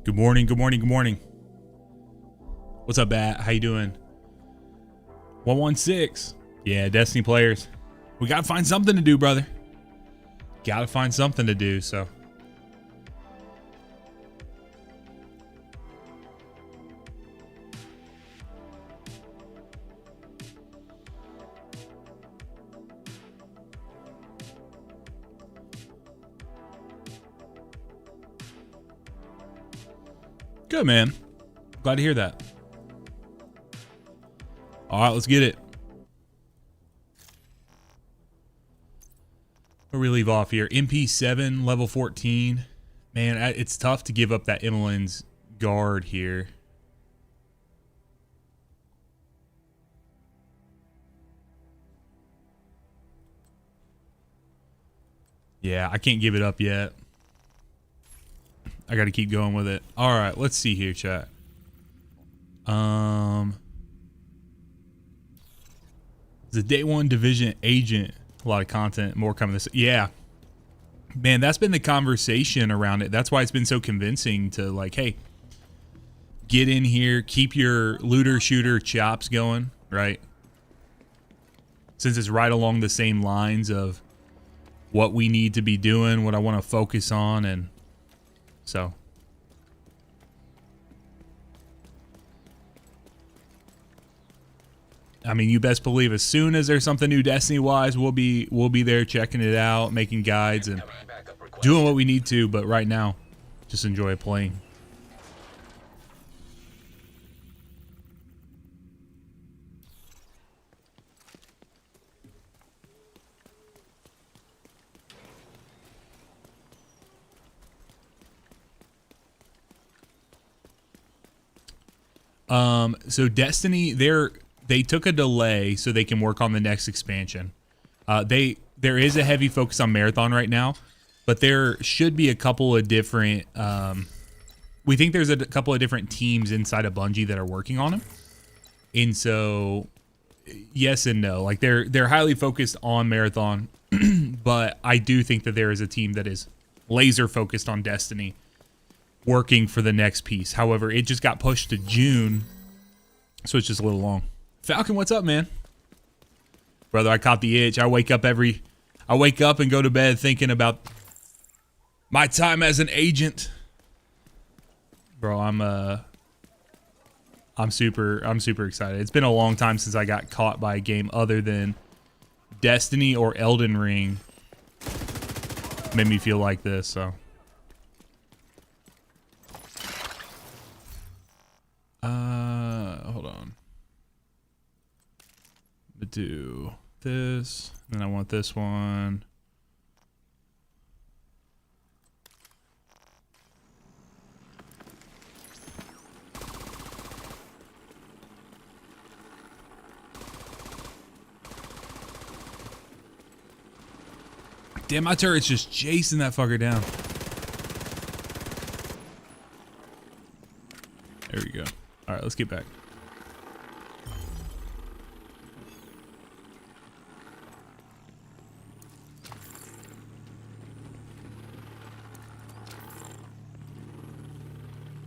Good morning, good morning, good morning. What's up, Bat? How you doing? 116. Yeah, Destiny players. We gotta find something to do, brother. Gotta find something to do, so. Good, man. Glad to hear that. All right, let's get it. Where we leave off here? MP7, level 14. Man, it's tough to give up that Emmeline's guard here. Yeah, I can't give it up yet. I got to keep going with it. All right, let's see here, chat. The day one division agent. A lot of content, more coming this. Yeah, man, that's been the conversation around it. That's why it's been so convincing to like, hey, get in here, keep your looter shooter chops going, right? Since it's right along the same lines of what we need to be doing, what I want to focus on, and so. I mean, you best believe as soon as there's something new Destiny-wise, we'll be there checking it out, making guides, and doing what we need to. But right now, just enjoy playing. So Destiny, they took a delay so they can work on the next expansion. There is a heavy focus on Marathon right now, but there should be a couple of different. We think there's a couple of different teams inside of Bungie that are working on them, and so yes and no. Like they're highly focused on Marathon, but I do think that there is a team that is laser focused on Destiny, working for the next piece. However, it just got pushed to June, so it's just a little long. Falcon, what's up, man? Brother, I caught the itch. I wake up and go to bed thinking about my time as an agent. Bro, I'm super excited. It's been a long time since I got caught by a game other than Destiny or Elden Ring. Made me feel like this, so. Hold on. Do this, and I want this one. Damn, my turret's just chasing that fucker down. There we go. All right, let's get back.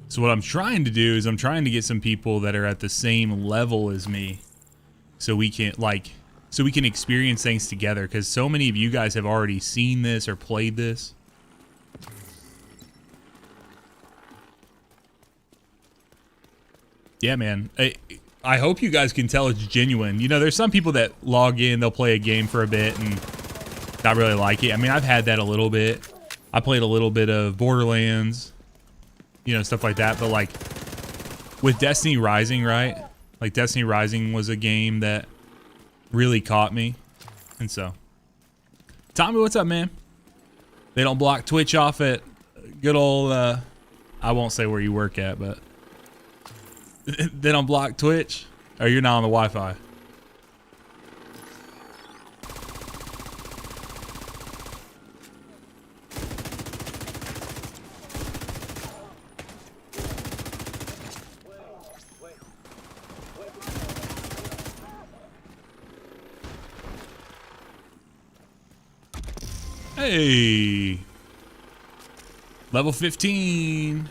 So what I'm trying to do is I'm trying to get some people that are at the same level as me, so we can experience things together, because so many of you guys have already seen this or played this. Yeah, man. I hope you guys can tell it's genuine. You know, there's some people that log in, they'll play a game for a bit and not really like it. I mean, I've had that a little bit. I played a little bit of Borderlands, you know, stuff like that. But like with Destiny Rising, right? Like Destiny Rising was a game that really caught me. And so, Tommy, what's up, man? They don't block Twitch off at good old, I won't say where you work at, but they don't block Twitch? Or you're not on the Wi-Fi? Hey, level 15.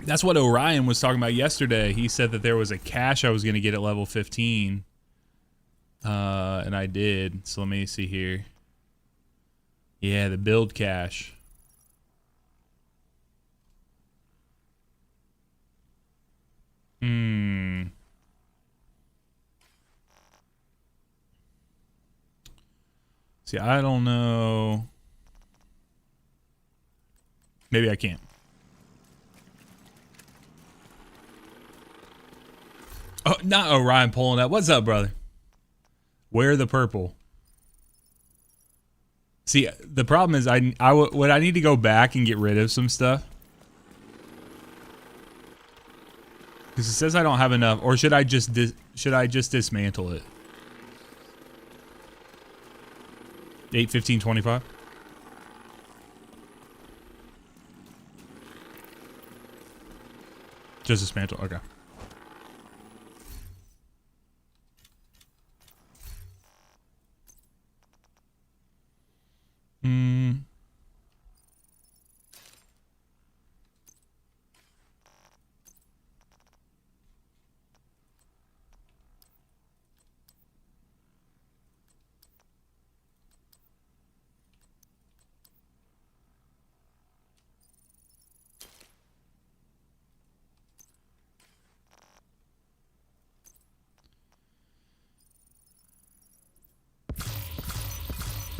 That's what Orion was talking about yesterday. He said that there was a cache I was going to get at level 15. And I did. So let me see here. Yeah, the build cache. See, I don't know. Maybe I can't. Oh, not Orion pulling up. What's up, brother? Wear the purple. See, the problem is I need to go back and get rid of some stuff. Because it says I don't have enough, or should I just dismantle it? 8, 15, 25. Just dismantle. Okay.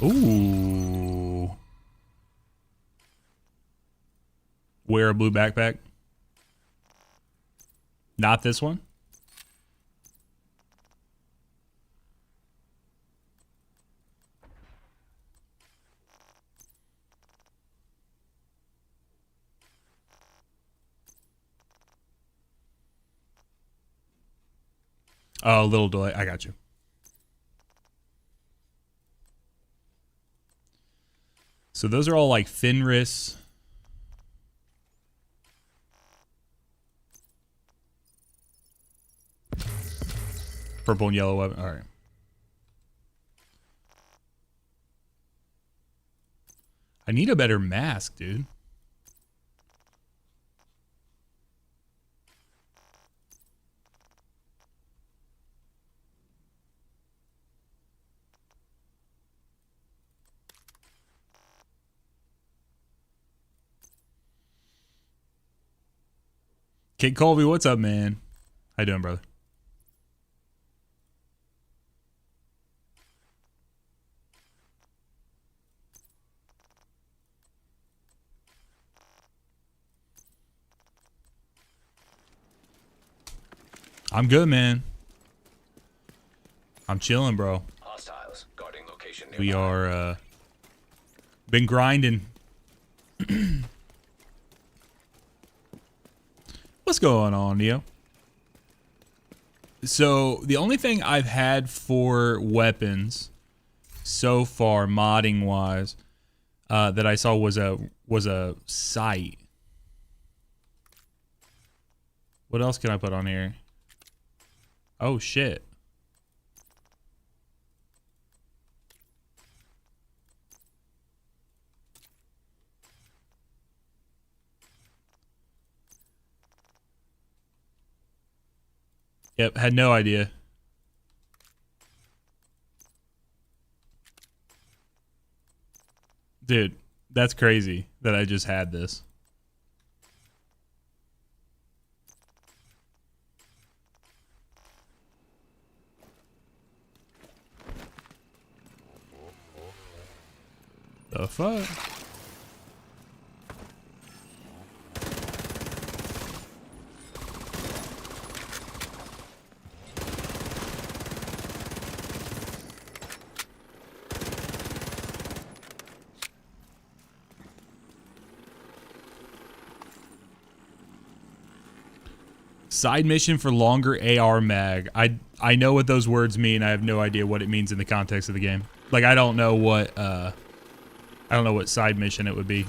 Ooh. Wear a blue backpack. Not this one. Oh, a little delay. I got you. So those are all like Fenris. Purple and yellow weapon. All right. I need a better mask, dude. Kid Colby, what's up, man? How you doing, brother? I'm good, man. I'm chilling, bro. Hostiles guarding location nearby. We are been grinding. What's going on, Neo? So the only thing I've had for weapons so far, modding wise, that I saw was a sight. What else can I put on here? Oh shit. Yep, had no idea. Dude, that's crazy that I just had this. The fuck? Side mission for longer AR mag. I know what those words mean. I have no idea what it means in the context of the game. Like I don't know what side mission it would be.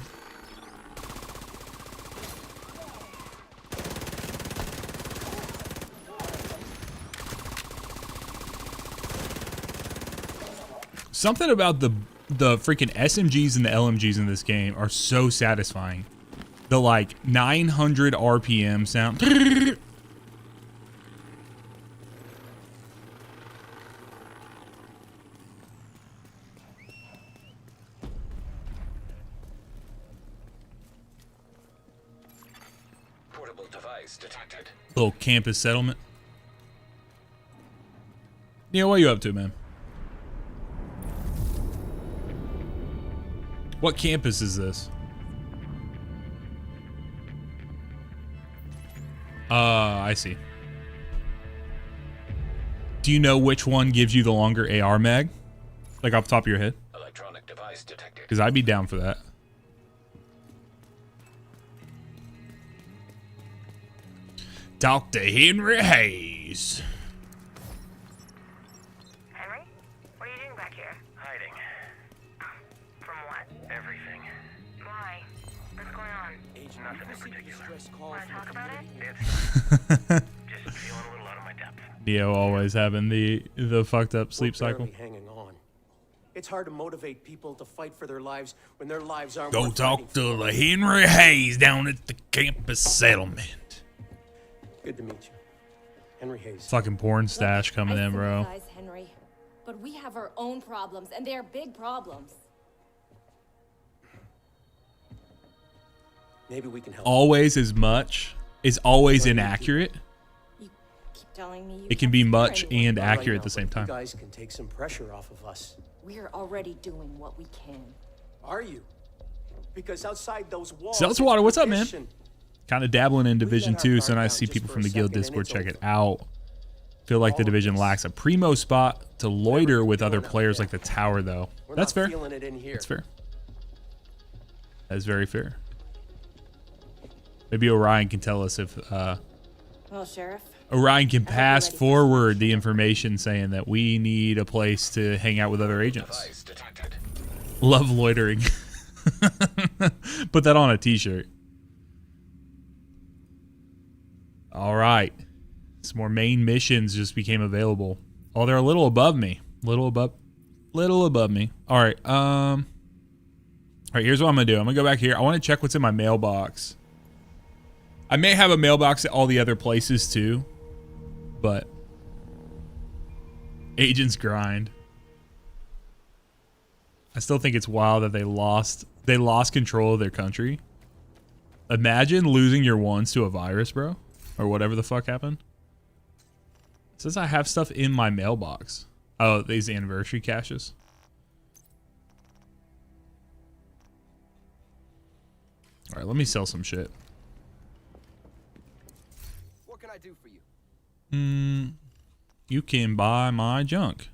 Something about the freaking SMGs and the LMGs in this game are so satisfying. the like 900 RPM sound. Portable device detected. Little campus settlement. Yeah, what are you up to, man? What campus is this? I see. Do you know which one gives you the longer AR mag? Like off the top of your head? Electronic device detected. Because I'd be down for that. Dr. Henry Hayes. Henry? What are you doing back here? Hiding. From what? Everything. Why? What's going on? Agent, nothing in particular. Want to talk about it? Just feeling a little out of my depth. Neo always having the fucked up sleep cycle. Hanging on. It's hard to motivate people to fight for their lives when their lives aren't Go worth talk fighting to for. the Henry Hayes down at the campus settlement. Good to meet you. Henry Hayes. Fucking porn stash coming I in, bro. sympathize, Henry, but we have our own problems, and they are big problems. Maybe we can help. Always as much is always inaccurate. You keep telling me you It can can't be spare much anyone. and Not right accurate now, at the same but time. You guys can take some pressure off of us. We're already doing what we can. Are you? Because outside those walls. Seltzwater, what's up, man? tradition. Kind of dabbling in Division our 2, so guard nice down to see just people for from a the guild second, and Discord it's check it over. out. Feel like the All of Division this. lacks a primo spot to loiter with other doing out players there? like the tower, though. We're That's not fair. feeling it in here. That's fair. That's very fair. Maybe Orion can tell us if Well, Sheriff, Orion can I hope you're pass ready for forward the information saying that we need a place to hang out with other agents. Device detected. Love loitering. Put that on a t-shirt. All right. Some more main missions just became available. Oh, they're a little above me. Little above me. All right. All right, here's what I'm going to do. I'm going to go back here. I want to check what's in my mailbox. I may have a mailbox at all the other places too, but Agents Grind. I still think it's wild that they lost control of their country. Imagine losing your ones to a virus, bro, or whatever the fuck happened. It says I have stuff in my mailbox. Oh, these anniversary caches. All right, let me sell some shit. What can I do for you? You can buy my junk.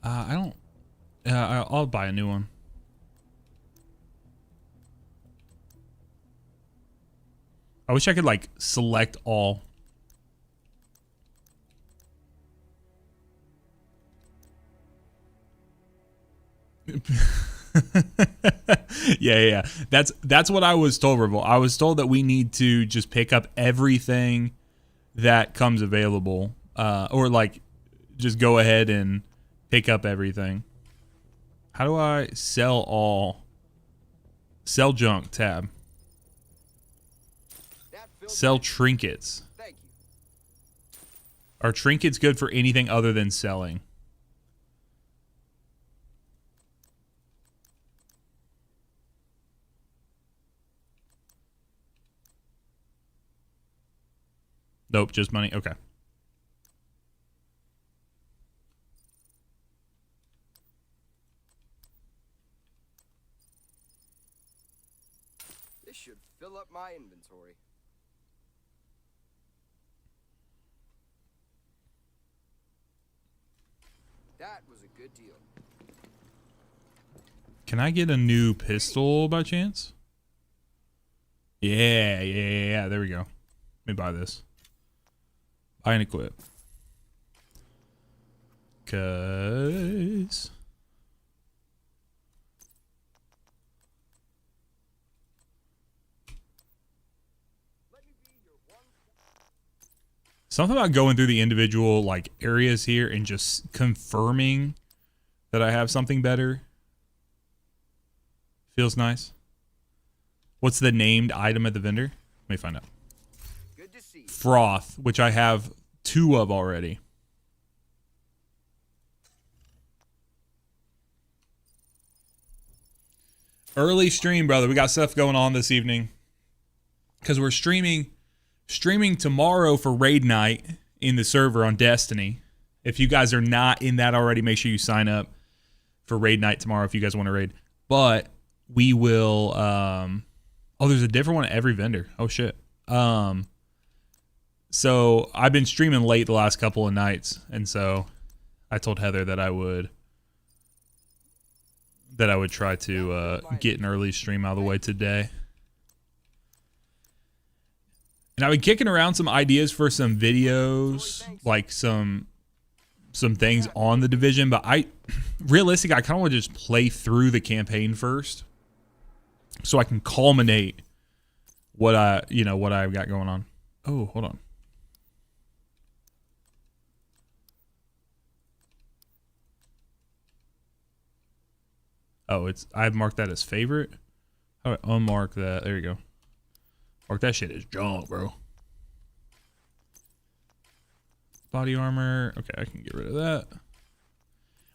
I don't. I'll buy a new one. I wish I could like select all. Yeah. That's what I was told, Revol. I was told that we need to just pick up everything that comes available, or like just go ahead and pick up everything. How do I sell all? Sell junk tab. That fills Sell it. trinkets. Thank you. Are trinkets good for anything other than selling? Nope, just money. Okay. This should fill up my inventory. That was a good deal. Can I get a new pistol by chance? Yeah. There we go. Let me buy this. Buy and equip. Cause Something about going through the individual like areas here and just confirming that I have something better feels nice. What's the named item at the vendor? Let me find out. Good to see you. Froth, which I have 2 of already. Early stream, brother. We got stuff going on this evening because we're streaming tomorrow for raid night in the server on Destiny. If you guys are not in that already, make sure you sign up for raid night tomorrow if you guys want to raid. But we will oh, there's a different one at every vendor. Oh shit. So I've been streaming late the last couple of nights, and so I told Heather that I would try to get an early stream out of the way today. And I've been kicking around some ideas for some videos, like some things on the Division, but I kind of want to just play through the campaign first so I can culminate what I've got going on. Oh, hold on. Oh, I've marked that as favorite. How do I unmark that? There you go. Mark that shit as junk, bro. Body armor. Okay, I can get rid of that.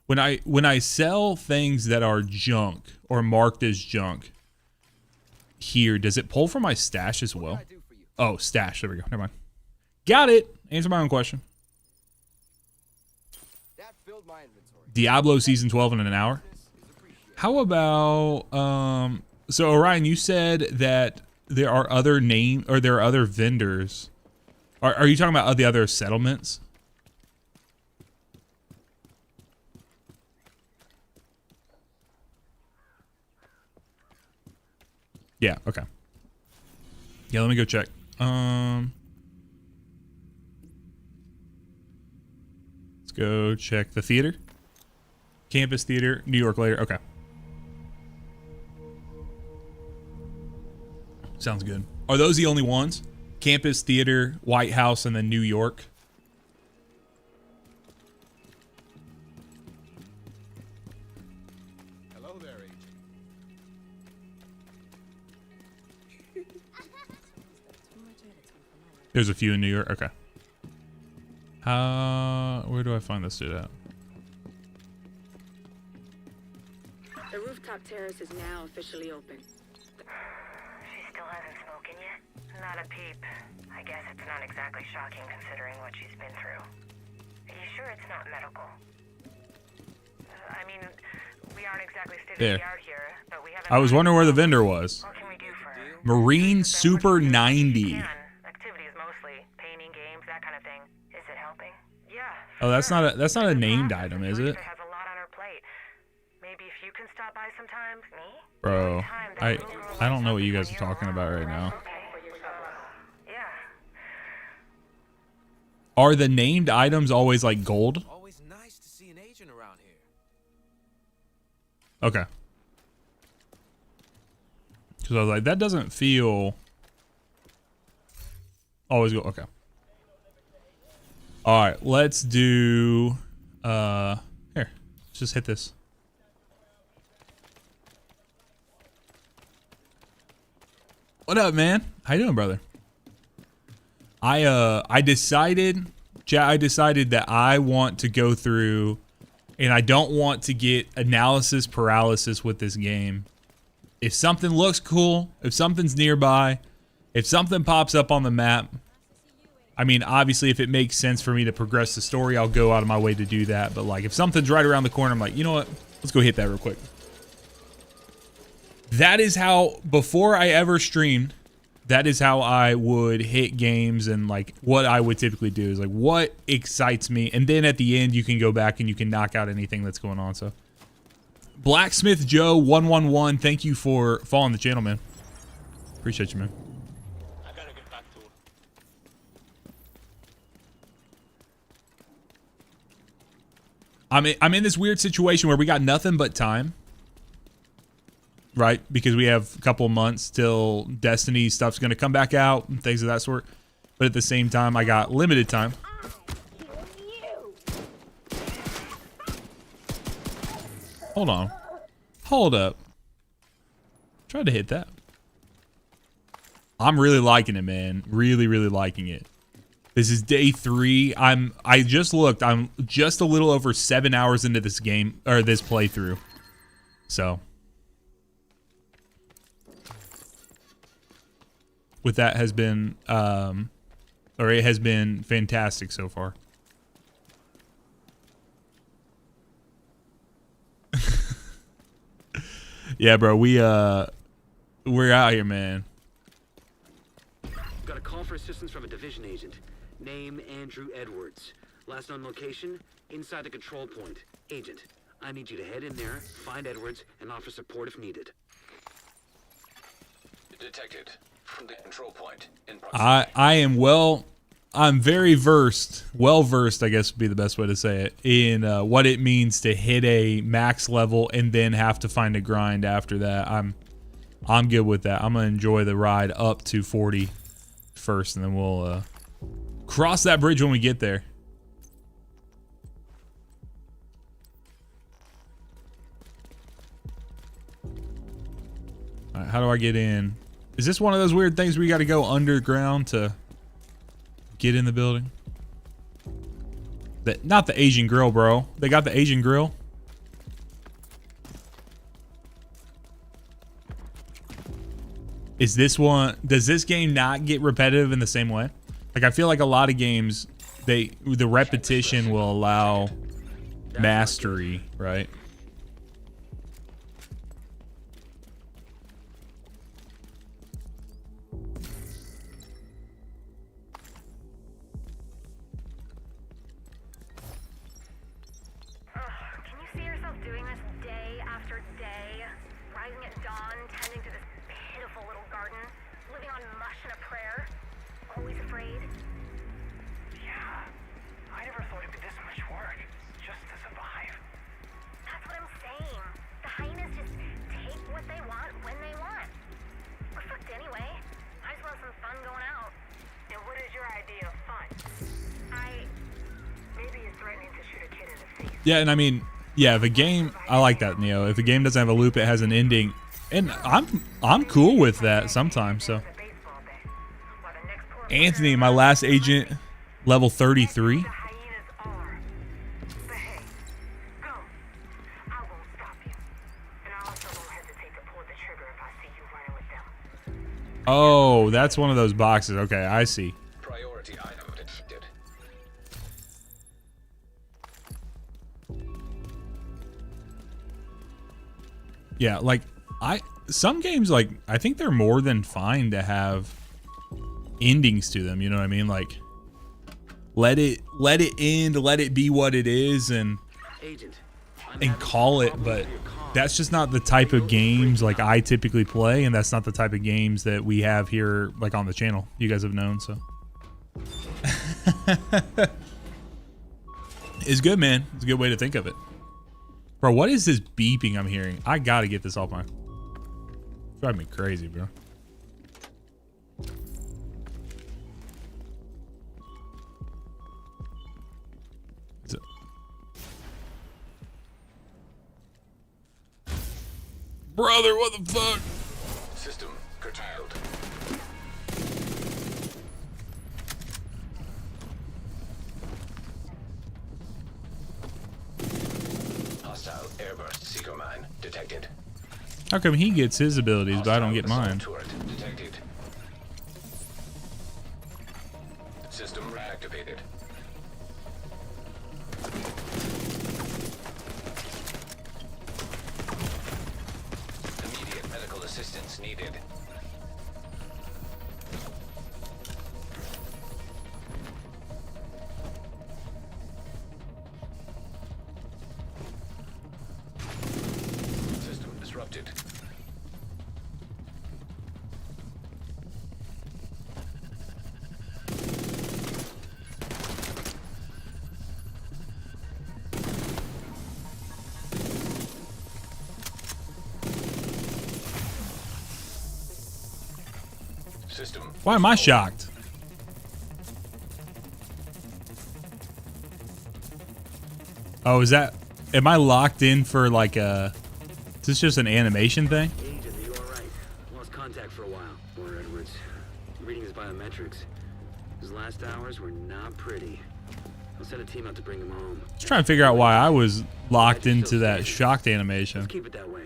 When I sell things that are junk or marked as junk here, does it pull from my stash as well? Oh, stash. There we go. Never mind. Got it. Answer my own question. That filled my inventory. Diablo season 12 in an hour. How about so Orion, you said that there are other vendors. Are you talking about the other settlements? Yeah, okay. Yeah, let me go check. Let's go check the theater. Campus Theater, New York later. Okay. Sounds good. Are those the only ones? Campus Theater, White House, and then New York? Hello there, Agent. There's a few in New York. Okay. Where do I find this dude at? The rooftop terrace is now officially open. She still hasn't spoken yet? Not a peep. I guess it's not exactly shocking considering what she's been through. Are you sure it's not medical? I mean, we aren't exactly state of the art here, but we haven't. I was wondering where the vendor was. What can we do for her? Marine Super 90. Activities mostly, painting, games, that kind of thing. Is it helping? Yeah. Oh, that's not a named item, is it? Has a lot on her plate. Maybe if you can stop by sometimes, me? Bro, I don't know what you guys are talking about right now. Yeah. Are the named items always like gold? Always nice to see an agent around here. Okay. Because I was like, that doesn't feel always go. Okay. All right, let's do. Here, let's just hit this. What up, man? How you doing, brother? I decided that I want to go through, and I don't want to get analysis paralysis with this game. If something looks cool, if something's nearby, if something pops up on the map, I mean, obviously, if it makes sense for me to progress the story, I'll go out of my way to do that. But like, if something's right around the corner, I'm like, you know what? Let's go hit that real quick. That is how, before I ever streamed, that is how I would hit games, and like what I would typically do is like what excites me. And then at the end, you can go back and you can knock out anything that's going on. So Blacksmith Joe 111, thank you for following the channel, man. Appreciate you, man. I gotta get back to it. I'm in this weird situation where we got nothing but time. Right, because we have a couple of months till Destiny stuff's going to come back out and things of that sort. but at the same time, I got limited time. Hold on. Hold up. Tried to hit that. I'm really liking it, man. Really, really liking it. This is day 3. I just looked. I'm just a little over 7 hours into this game, or this playthrough. So with that has been or it has been fantastic so far. Yeah, bro, we're out here, man. Got a call for assistance from a division agent. Name Andrew Edwards. Last known location, inside the control point. Agent, I need you to head in there, find Edwards, and offer support if needed. Detected. From the control point. In proximity. I'm very well versed, I guess would be the best way to say it, in what it means to hit a max level and then have to find a grind after that. I'm good with that. I'm gonna enjoy the ride up to 40 first, and then we'll cross that bridge when we get there. All right, how do I get in? Is this one of those weird things where you got to go underground to get in the building? Not the Asian grill, bro. They got the Asian grill. Is this one? Does this game not get repetitive in the same way? Like, I feel like a lot of games, the repetition will allow mastery, right? Can you see yourself doing this day after day? Rising at dawn, tending to this pitiful little garden, living on mush and a prayer? Always afraid? Yeah. I never thought it'd be this much work just to survive. That's what I'm saying. The hyenas just take what they want when they want. We're fucked anyway. I just want some fun going out. And what is your idea of fun? Maybe you're threatening to shoot a kid in the face. Yeah, and I mean, yeah, if a game, I like that, Neo. If a game doesn't have a loop, it has an ending, and I'm cool with that sometimes. So, Anthony, my last agent, level 33. The hyenas are. Behave. Go. I won't stop you. And I also won't hesitate to pull the trigger if I see you running with them. Oh, that's one of those boxes. Okay, I see. Priority item detected. Yeah, like some games, like, I think they're more than fine to have endings to them, you know what I mean? Like, let it end, let it be what it is, and Agent, call it. But that's just not the type of games like I typically play, and that's not the type of games that we have here, like, on the channel. You guys have known, so it's good, man. It's a good way to think of it. Bro, what is this beeping I'm hearing? I gotta get this off my... Driving me crazy, bro. Brother, what the fuck? System curtailed. Hostile airburst seeker mine detected. How come he gets his abilities, but I don't get mine? Turret detected. System reactivated. Immediate medical assistance needed. System disrupted. System. Why am I shocked? Oh, is that? Am I locked in for like a? Is this just an animation thing? Agent, are you all right? Lost contact for a while. Poor Edwards. Reading his biometrics. His last hours were not pretty. I'll send a team out to bring him home. Just trying to figure out why I was locked into that shocked animation. Let's keep it that way.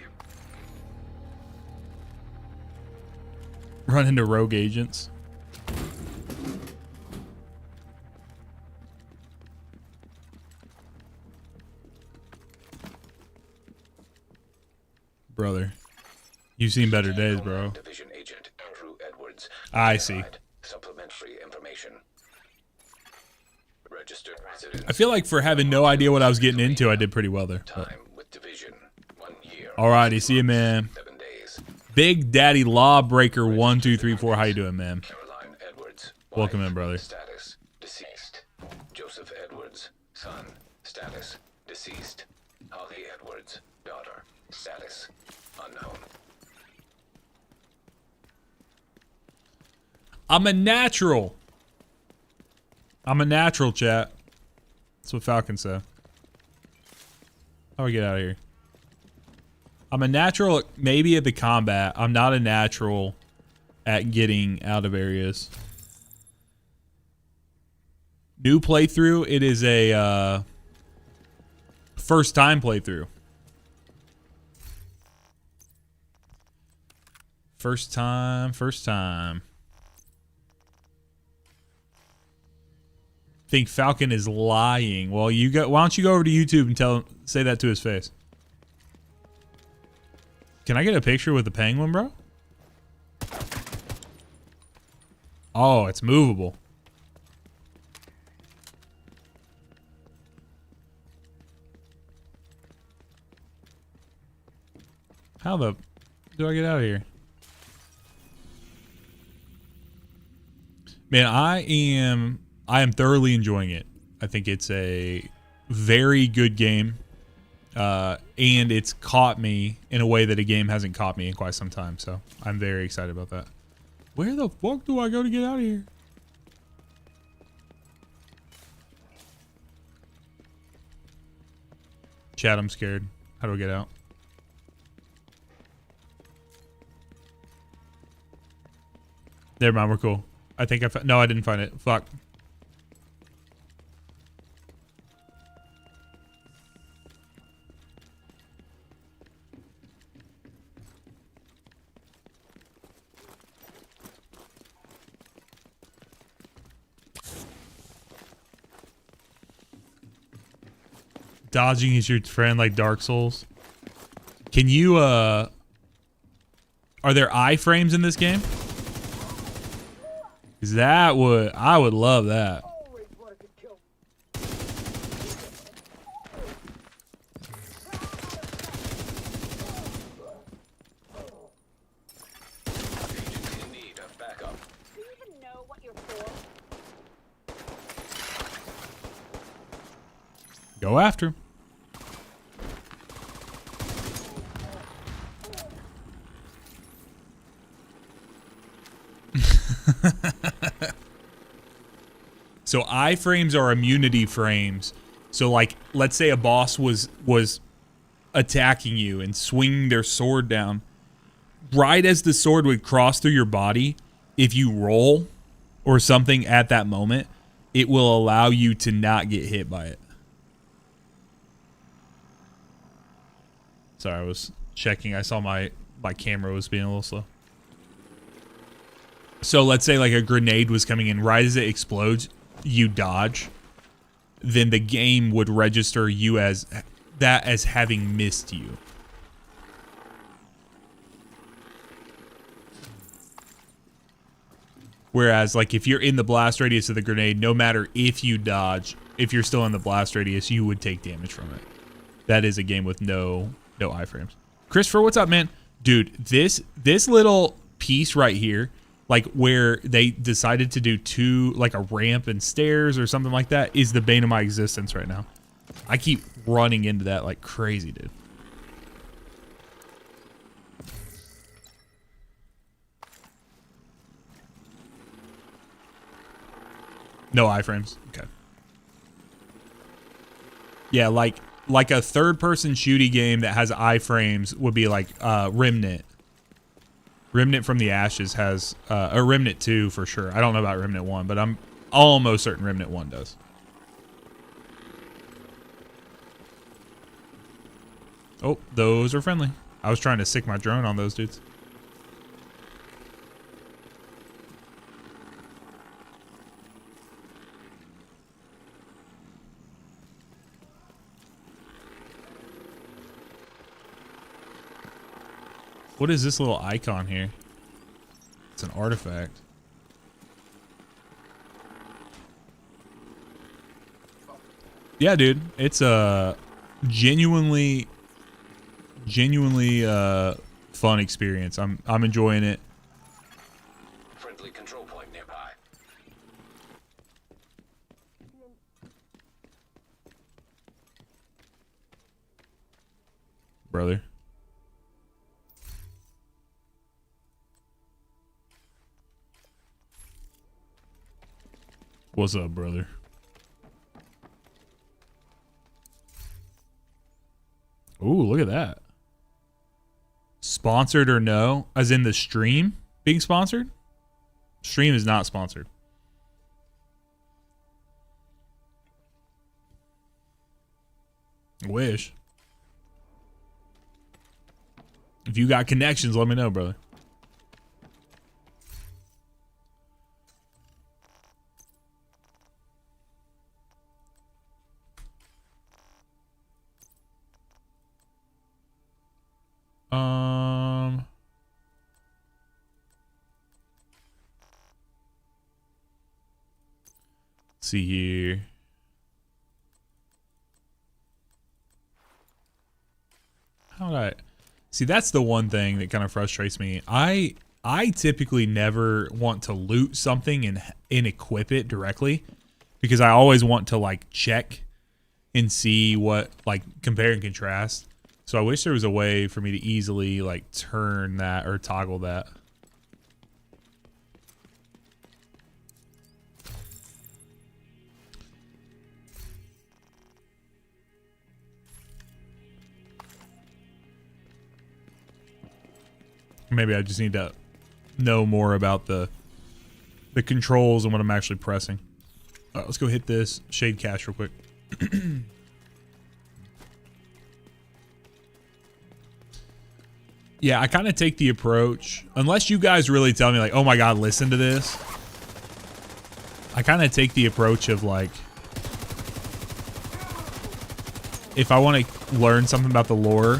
Run into rogue agents. Brother, you've seen better days, bro. Division Agent Andrew Edwards. I see. Supplementary information. Registered resident. I feel like for having no idea what I was getting into, I did pretty well there. Time with division. 1 year. Alrighty, see you, man. 7 days. Big Daddy Lawbreaker 1 2 3 4. How you doing, man? Caroline Edwards. Welcome Wife, in, brother. Status deceased. Joseph Edwards. Son. Status deceased. Holly Edwards. Daughter. Status unknown. I'm a natural. I'm a natural, chat. That's what Falcon said. How do we get out of here? I'm a natural, maybe at the combat. I'm not a natural at getting out of areas. New playthrough. It is a first time playthrough. First time, first time. Think Falcon is lying. Well, you go. Why don't you go over to YouTube and say that to his face? Can I get a picture with the penguin, bro? Oh, it's movable. How the do I get out of here? Man, I am thoroughly enjoying it. I think it's a very good game. And it's caught me in a way that a game hasn't caught me in quite some time. So I'm very excited about that. Where the fuck do I go to get out of here? Chat, I'm scared. How do I get out? Never mind, we're cool. I think no, I didn't find it. Fuck. Dodging is your friend like Dark Souls. Can you are there iframes in this game? Cause I would love that. Agent in need of backup. Do you even know what you're for? Go after him. So iframes are immunity frames. So like, let's say a boss was attacking you and swinging their sword down. Right as the sword would cross through your body, if you roll or something at that moment, it will allow you to not get hit by it. Sorry, I was checking. I saw my camera was being a little slow. So let's say like a grenade was coming in. Right as it explodes, you dodge. Then the game would register you as having missed you. Whereas like if you're in the blast radius of the grenade, no matter if you dodge, if you're still in the blast radius, you would take damage from it. That is a game with no iframes. Christopher, what's up, man? Dude, this little piece right here, like where they decided to do two, like a ramp and stairs or something like that, is the bane of my existence right now. I keep running into that like crazy, dude. No iframes. Okay. Yeah, like like a third-person shooty game that has iframes would be like Remnant. Remnant from the Ashes has a Remnant 2 for sure. I don't know about Remnant 1, but I'm almost certain Remnant 1 does. Oh, those are friendly. I was trying to sick my drone on those dudes. What is this little icon here? It's an artifact. Yeah, dude. It's a genuinely fun experience. I'm enjoying it. Friendly control point nearby. Brother. What's up, brother? Ooh, look at that. Sponsored or no? As in the stream being sponsored? Stream is not sponsored. Wish. If you got connections, let me know, brother. Let's see here. How do I see? That's the one thing that kind of frustrates me. I typically never want to loot something and equip it directly because I always want to like check and see what, like, compare and contrast. So I wish there was a way for me to easily like turn that or toggle that. Maybe I just need to know more about the controls and what I'm actually pressing. All right, let's go hit this shade cache real quick. Yeah, I kind of take the approach, unless you guys really tell me like, oh my God, listen to this. I kind of take the approach of like, if I want to learn something about the lore,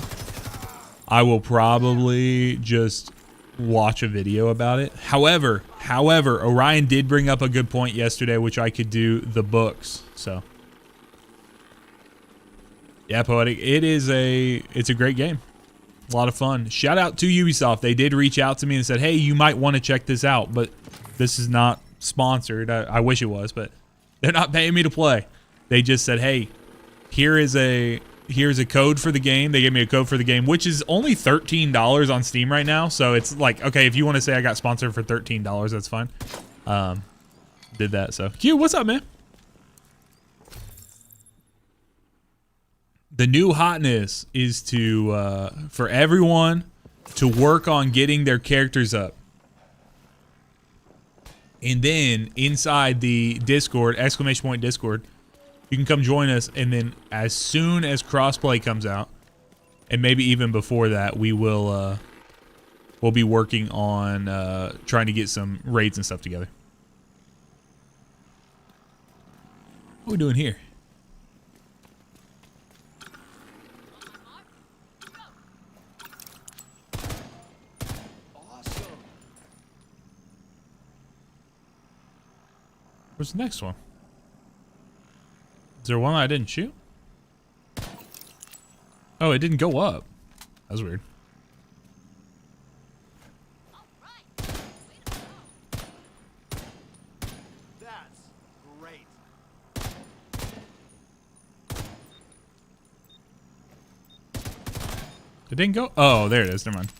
I will probably just watch a video about it. However, Orion did bring up a good point yesterday, which I could do the books. So yeah, Poetic, it's a great game. A lot of fun. Shout out to Ubisoft. They did reach out to me and said, hey, you might want to check this out, but this is not sponsored. I wish it was, but they're not paying me to play. They just said, hey, here's a code for the game. They gave me a code for the game, which is only $13 on Steam right now. So it's like, okay, if you want to say I got sponsored for $13, that's fine. Did that. So Q, what's up, man? The new hotness is to for everyone to work on getting their characters up. And then inside the Discord, ! Discord, you can come join us, and then as soon as crossplay comes out, and maybe even before that, we will we'll be working on trying to get some raids and stuff together. What are we doing here? Where's the next one? Is there one I didn't shoot? Oh, it didn't go up. That was weird. That's great. It didn't go. Oh, there it is. Never mind.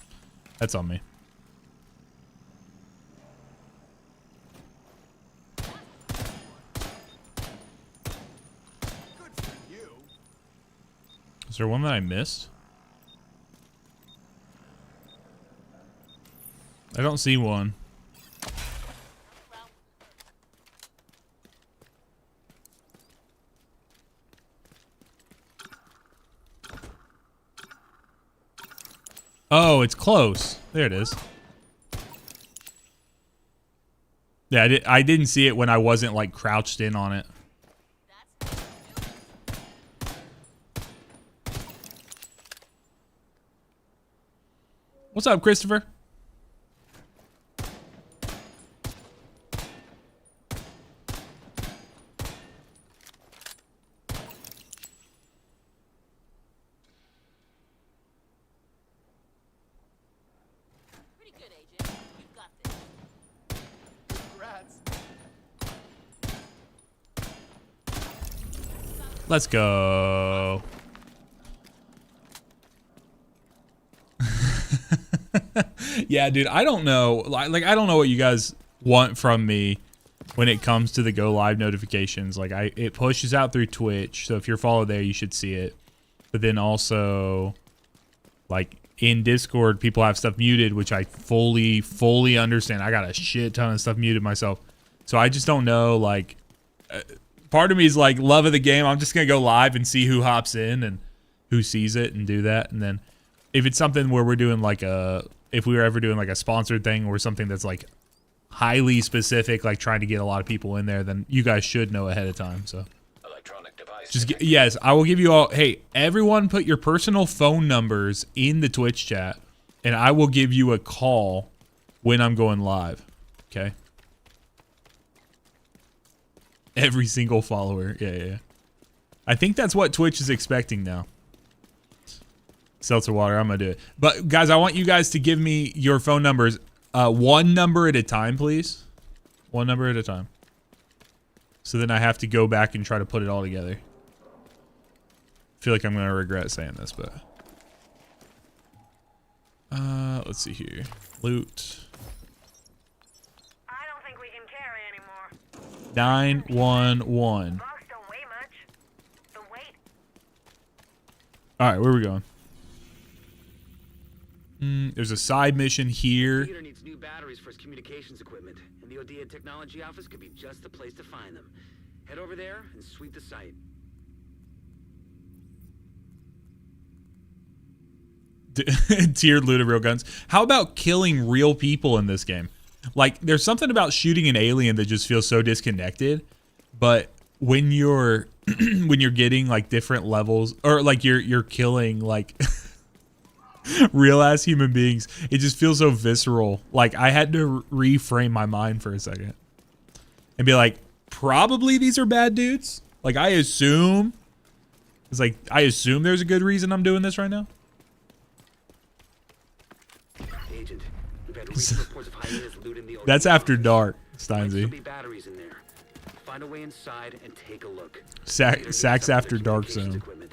That's on me. Is there one that I missed? I don't see one. Oh, it's close. There it is. Yeah, I didn't see it when I wasn't like crouched in on it. What's up, Christopher? Pretty good, Agent. You've got this. Rats. Let's go. Yeah, dude, I don't know. Like, I don't know what you guys want from me when it comes to the go live notifications. Like, it pushes out through Twitch, so if you're followed there, you should see it. But then also, like, in Discord, people have stuff muted, which I fully understand. I got a shit ton of stuff muted myself, so I just don't know. Like, part of me is like love of the game. I'm just gonna go live and see who hops in and who sees it and do that, and then if it's something where we're doing like if we were ever doing like a sponsored thing or something that's like highly specific, like trying to get a lot of people in there, then you guys should know ahead of time. So Electronic device. just yes, I will give you all. Hey, everyone, put your personal phone numbers in the Twitch chat, and I will give you a call when I'm going live. Okay. Every single follower. Yeah. I think that's what Twitch is expecting now. Seltzer water, I'm gonna do it. But guys, I want you guys to give me your phone numbers, one number at a time, please. One number at a time. So then I have to go back and try to put it all together. I feel like I'm gonna regret saying this, but let's see here. Loot. I don't think we can carry anymore. 911. Box don't weigh much. The weight. All right, where are we going? There's a side mission here. Computer needs new batteries for its communications equipment, and the ODA Technology Office could be just the place to find them. Head over there and sweep the site. Tiered loot of real guns. How about killing real people in this game? Like, there's something about shooting an alien that just feels so disconnected. But when you're when you're getting like different levels, or like you're killing like real ass human beings, it just feels so visceral. Like, I had to reframe my mind for a second and be like, probably these are bad dudes. Like, I assume there's a good reason I'm doing this right now. Agent, we've had recent reports of hyenas looting the That's ODA after office. dark, Might still be Steinsy. batteries in there. Find a way inside and take a look. Sacks after dark zone. Equipment.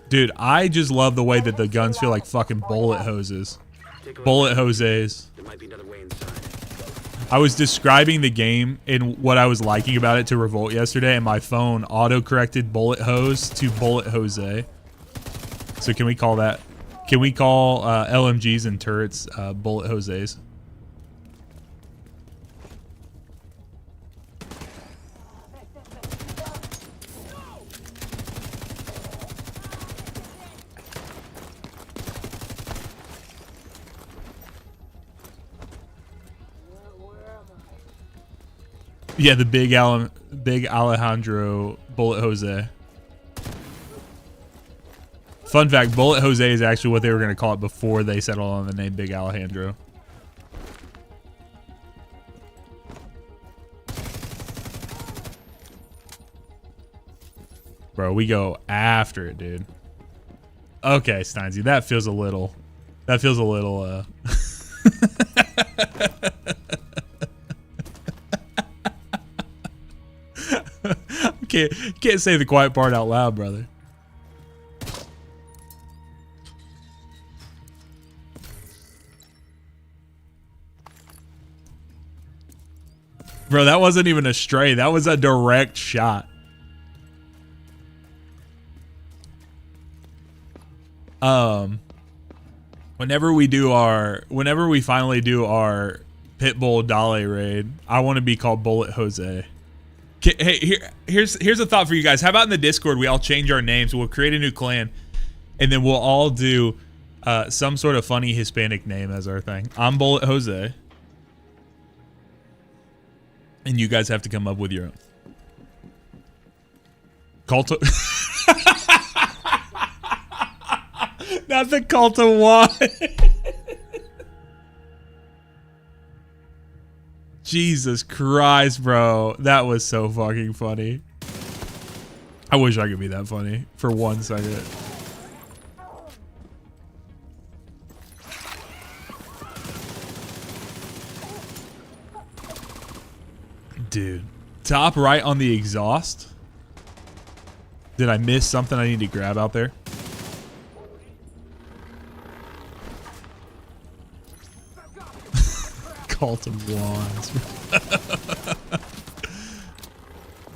Dude, I just love the way that the guns feel like fucking bullet hoses. Bullet hoses. There might be another way inside. I was describing the game and what I was liking about it to Revolt yesterday, and my phone auto-corrected bullet hose to bullet hose. So can we call that? Can we call LMGs and turrets bullet hoses? Yeah, the big Alejandro bullet Jose. Fun fact, bullet Jose is actually what they were going to call it before they settled on the name Big Alejandro. Bro, we go after it, dude. Okay, Steinsy, that feels a little can't say the quiet part out loud, brother. Bro, that wasn't even a stray. That was a direct shot. Whenever we finally do our Pitbull Dale raid, I want to be called Bullet Jose. Hey, here's a thought for you guys. How about in the Discord we all change our names? We'll create a new clan, and then we'll all do some sort of funny Hispanic name as our thing. I'm Bullet Jose, and you guys have to come up with your own. Cult of not the Cult of Juan. Jesus Christ, bro. That was so fucking funny. I wish I could be that funny for 1 second. Dude. Top right on the exhaust. Did I miss something I need to grab out there? Cult of Wands.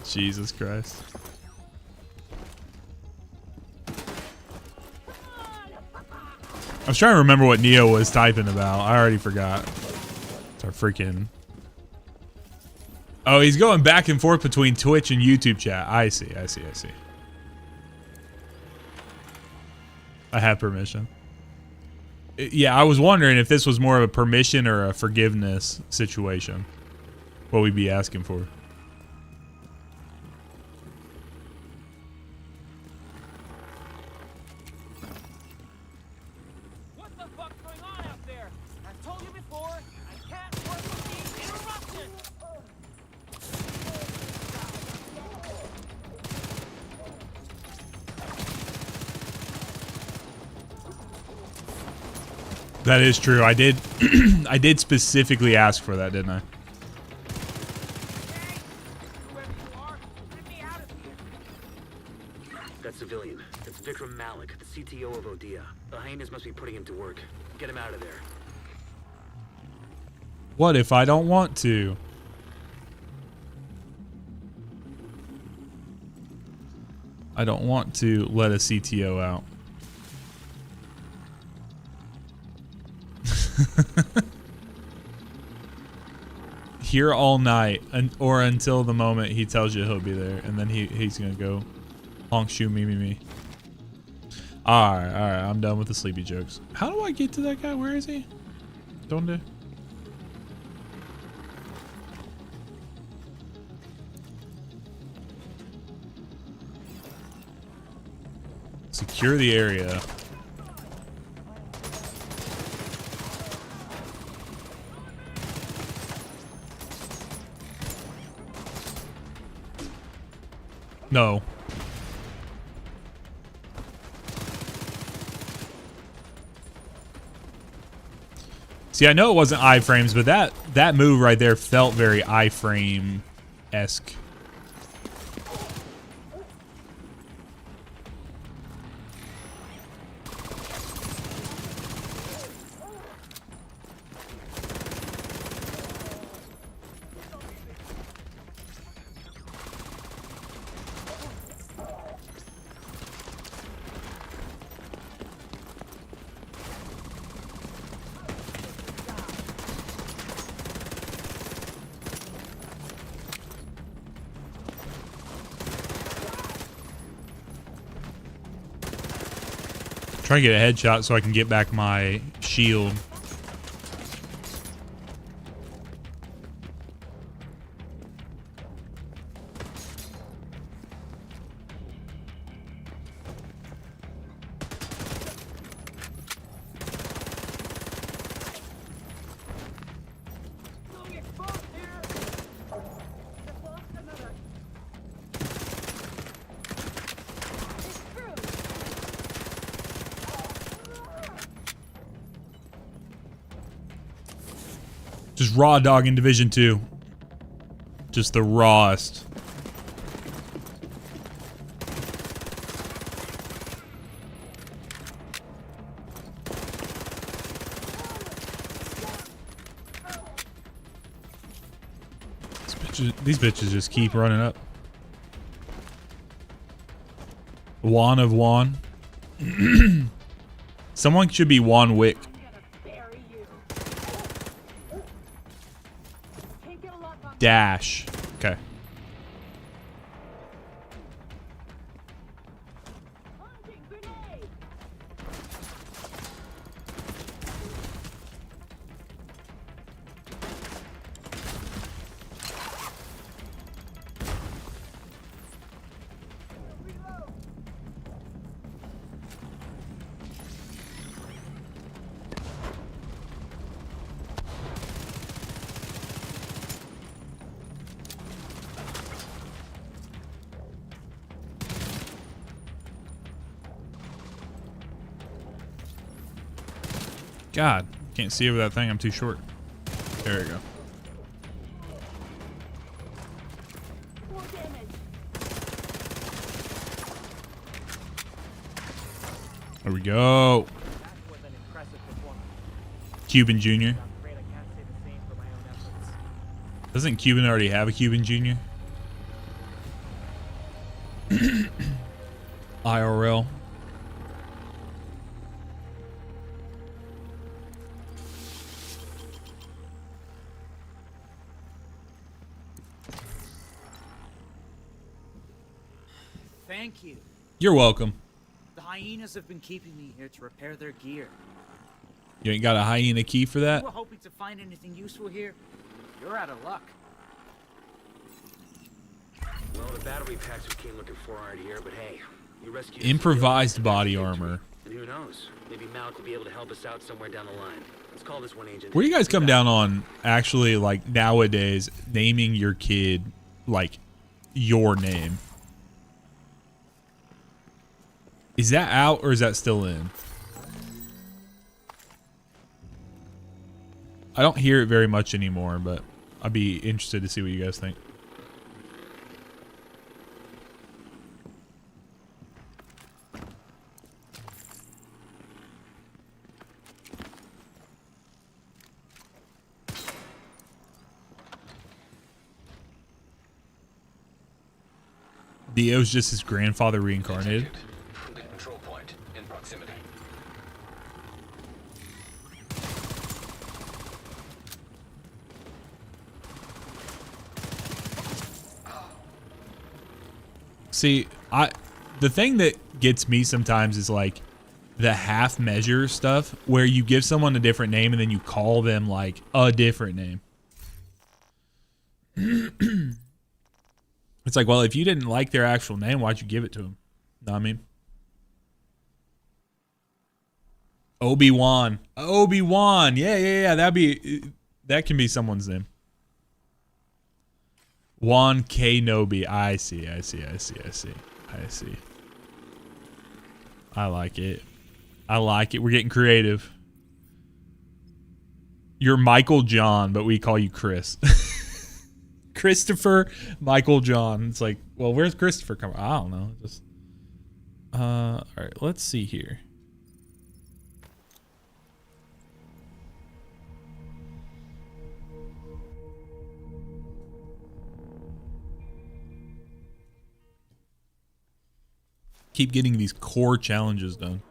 Jesus Christ. I was trying to remember what Neo was typing about. I already forgot. It's our freaking... Oh, he's going back and forth between Twitch and YouTube chat. I see. I have permission. Yeah, I was wondering if this was more of a permission or a forgiveness situation. What we'd be asking for. What the fuck's going on out there? I've told you before, I can't work with these interruptions. That is true. I did I did specifically ask for that, didn't I? That civilian. That's Vikram Malik, the CTO of Odia. The hyenas must be putting him to work. Get him out of there. What if I don't want to? I don't want to let a CTO out. Here all night, or until the moment he tells you he'll be there, and then he's gonna go honk shoe me. All right, I'm done with the sleepy jokes. How do I get to that guy? Where is he? Donde? Secure the area. No. See, I know it wasn't iframes, but that move right there felt very iframe-esque. Trying to get a headshot so I can get back my shield. Just raw dog in Division 2. Just the rawest. This bitch these bitches just keep running up. Juan of Juan. Someone should be Juan Wick. Dash. Okay. God, can't see over that thing. I'm too short. There we go. There we go. Cuban Jr. Doesn't Cuban already have a Cuban Jr.? IRL. Thank you. You're welcome. The hyenas have been keeping me here to repair their gear. You ain't got a hyena key for that? You were hoping to find anything useful here? You're out of luck. Well, the battery packs we came looking for aren't here, but hey, you rescued Improvised body armor. And who knows? Maybe Malik will be able to help us out somewhere down the line. Let's call this one, Agent. Where do you guys come down on actually, like, nowadays naming your kid like your name? Is that out or is that still in? I don't hear it very much anymore, but I'd be interested to see what you guys think. Dio's just his grandfather reincarnated. The control point in proximity. See, the thing that gets me sometimes is like the half measure stuff where you give someone a different name and then you call them like a different name. It's like, well, if you didn't like their actual name, why'd you give it to them? Know what I mean? Obi-Wan. Obi-Wan. Yeah. That can be someone's name. Juan Kenobi. I see. I like it. We're getting creative. You're Michael John, but we call you Chris. Christopher Michael John. It's like, well, where's Christopher coming? I don't know. Just all right, let's see here. Keep getting these core challenges done.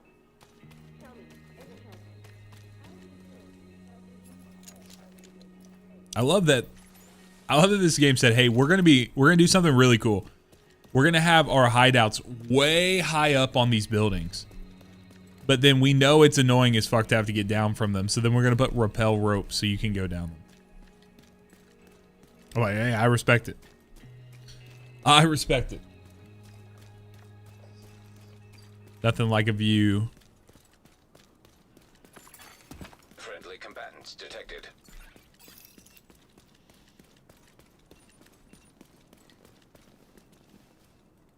I love that this game said, hey, we're gonna do something really cool. We're gonna have our hideouts way high up on these buildings. But then we know it's annoying as fuck to have to get down from them. So then we're gonna put rappel ropes so you can go down them. I'm like, hey, I respect it. I respect it. Nothing like a view. Friendly combatants detected.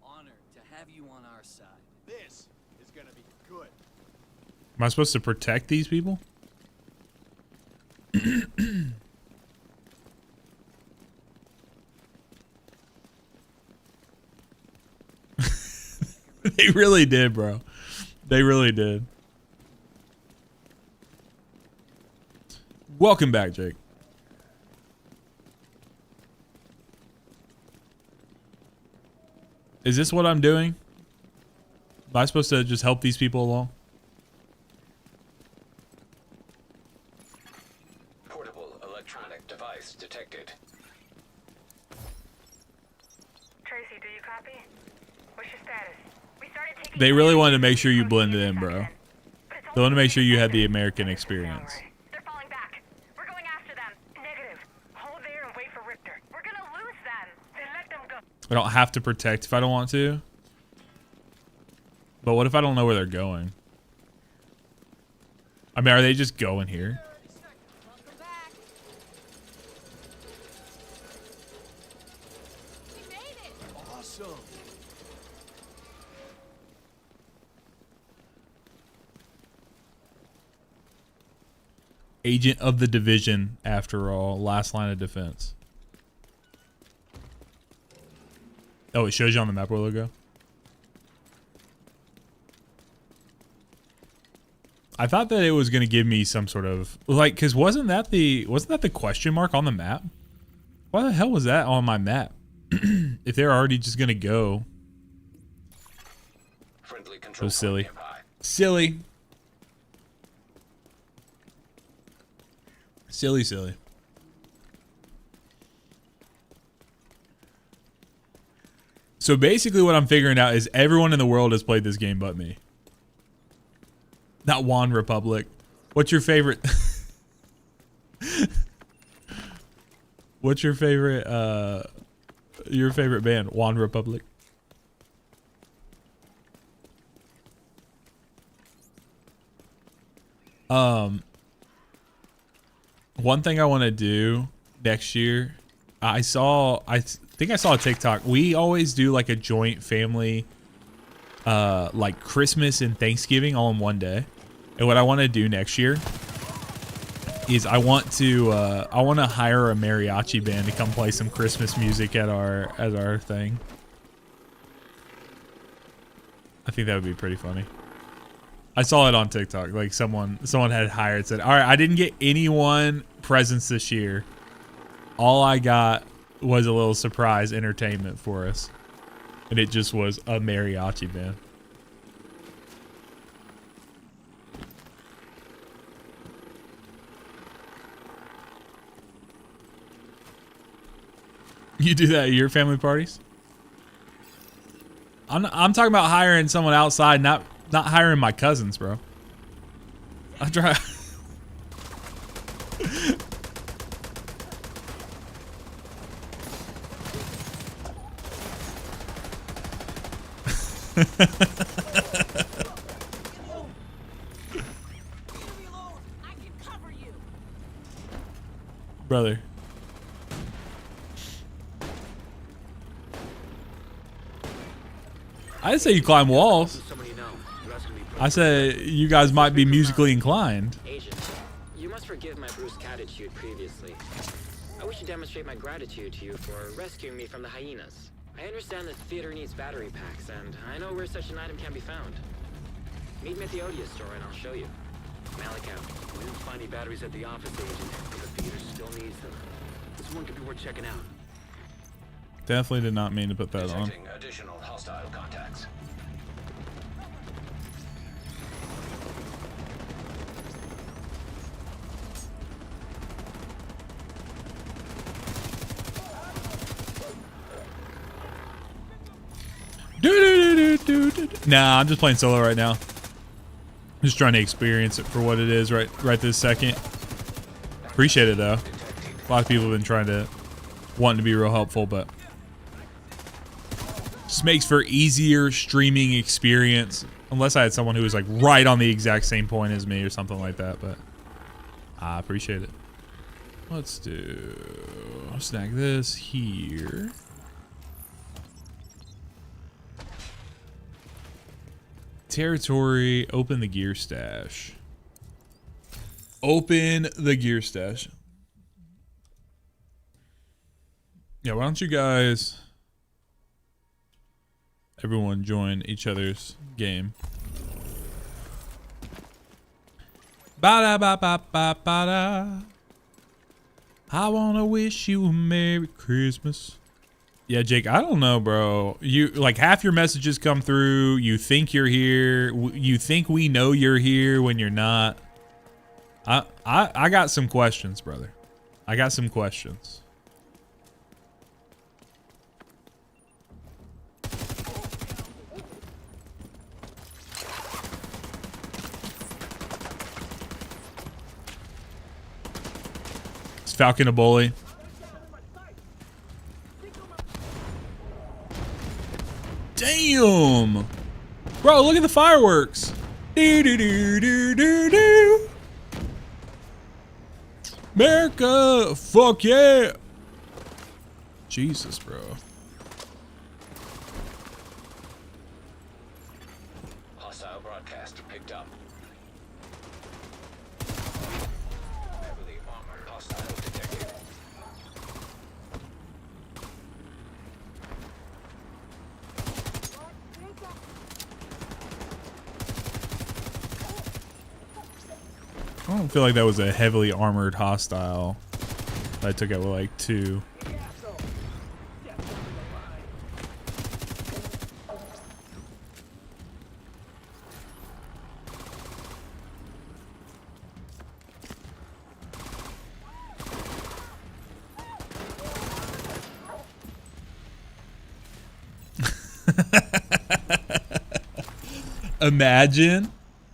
Honored to have you on our side. This is gonna be good. Am I supposed to protect these people? They really did, bro. They really did. Welcome back, Jake. Is this what I'm doing? Am I supposed to just help these people along? Portable electronic device detected. Tracy, do you copy? What's your status? We started taking. They really wanted to make sure you blended in, bro. They want to make sure you had the American experience. They're falling back. We're going after them. Negative. Hold there and wait for Richter. We're gonna lose them. Then let them go. I don't have to protect if I don't want to. But what if I don't know where they're going? I mean, are they just going here? Welcome back. We made it. Awesome. Agent of the division, after all. Last line of defense. Oh, it shows you on the map where they'll go. I thought that it was going to give me some sort of like, cause wasn't that the question mark on the map? Why the hell was that on my map? If they're already just going to go. Friendly control So silly. point nearby. Silly. Silly, silly. So basically what I'm figuring out is everyone in the world has played this game but me. Not One Republic. What's your favorite? What's your favorite band? One Republic. One thing I want to do next year, I think I saw a TikTok. We always do like a joint family like Christmas and Thanksgiving all in one day. And what I want to do next year is I want to hire a mariachi band to come play some Christmas music at our thing. I think that would be pretty funny. I saw it on TikTok. Like someone had hired, said, "All right, I didn't get anyone presents this year. All I got was a little surprise entertainment for us." And it just was a mariachi band. You do that at your family parties? I'm talking about hiring someone outside, not hiring my cousins, bro. I try. Brother. I didn't say you climb walls. I said you guys might be musically inclined. Agent, you must forgive my brusque attitude previously. I wish to demonstrate my gratitude to you for rescuing me from the hyenas. I understand that the theater needs battery packs, and I know where such an item can be found. Meet me at the Odia store and I'll show you. Malik out. We didn't find any batteries at the office, Agent, but the theater still needs them. This one could be worth checking out. Definitely did not mean to put that on. Detecting additional hostile contacts. Nah, I'm just playing solo right now. Just trying to experience it for what it is right this second. Appreciate it though. A lot of people have been wanting to be real helpful, but just makes for easier streaming experience. Unless I had someone who was like right on the exact same point as me or something like that, but I appreciate it. Let's snag this here. Territory, open the gear stash. Open the gear stash. Yeah, why don't you guys, everyone join each other's game. Ba da ba ba ba ba da. I wanna wish you a Merry Christmas. Yeah, Jake, I don't know, bro. You like half your messages come through. You think you're here. You think we know you're here when you're not. I got some questions, brother. I got some questions. Is Falcon a bully? Damn! Bro, look at the fireworks. Do do do do do do. America, fuck yeah! Jesus, bro. Hostile broadcast picked up. Heavily armored hostile detected. I don't feel like that was a heavily armored hostile. I took out with like 2.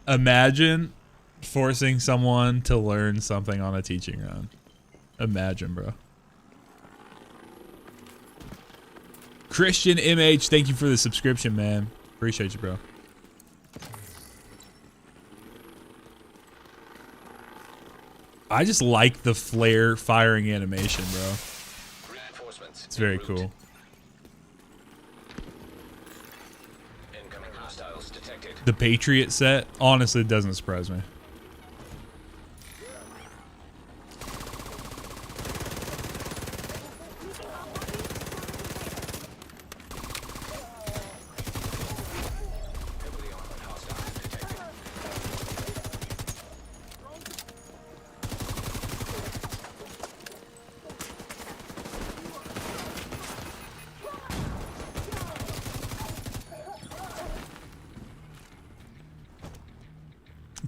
Imagine forcing someone to learn something on a teaching run. Imagine, bro. Christian MH, thank you for the subscription, man. Appreciate you, bro. I just like the flare firing animation, bro. It's very cool. Incoming hostiles detected. The Patriot set, honestly, doesn't surprise me.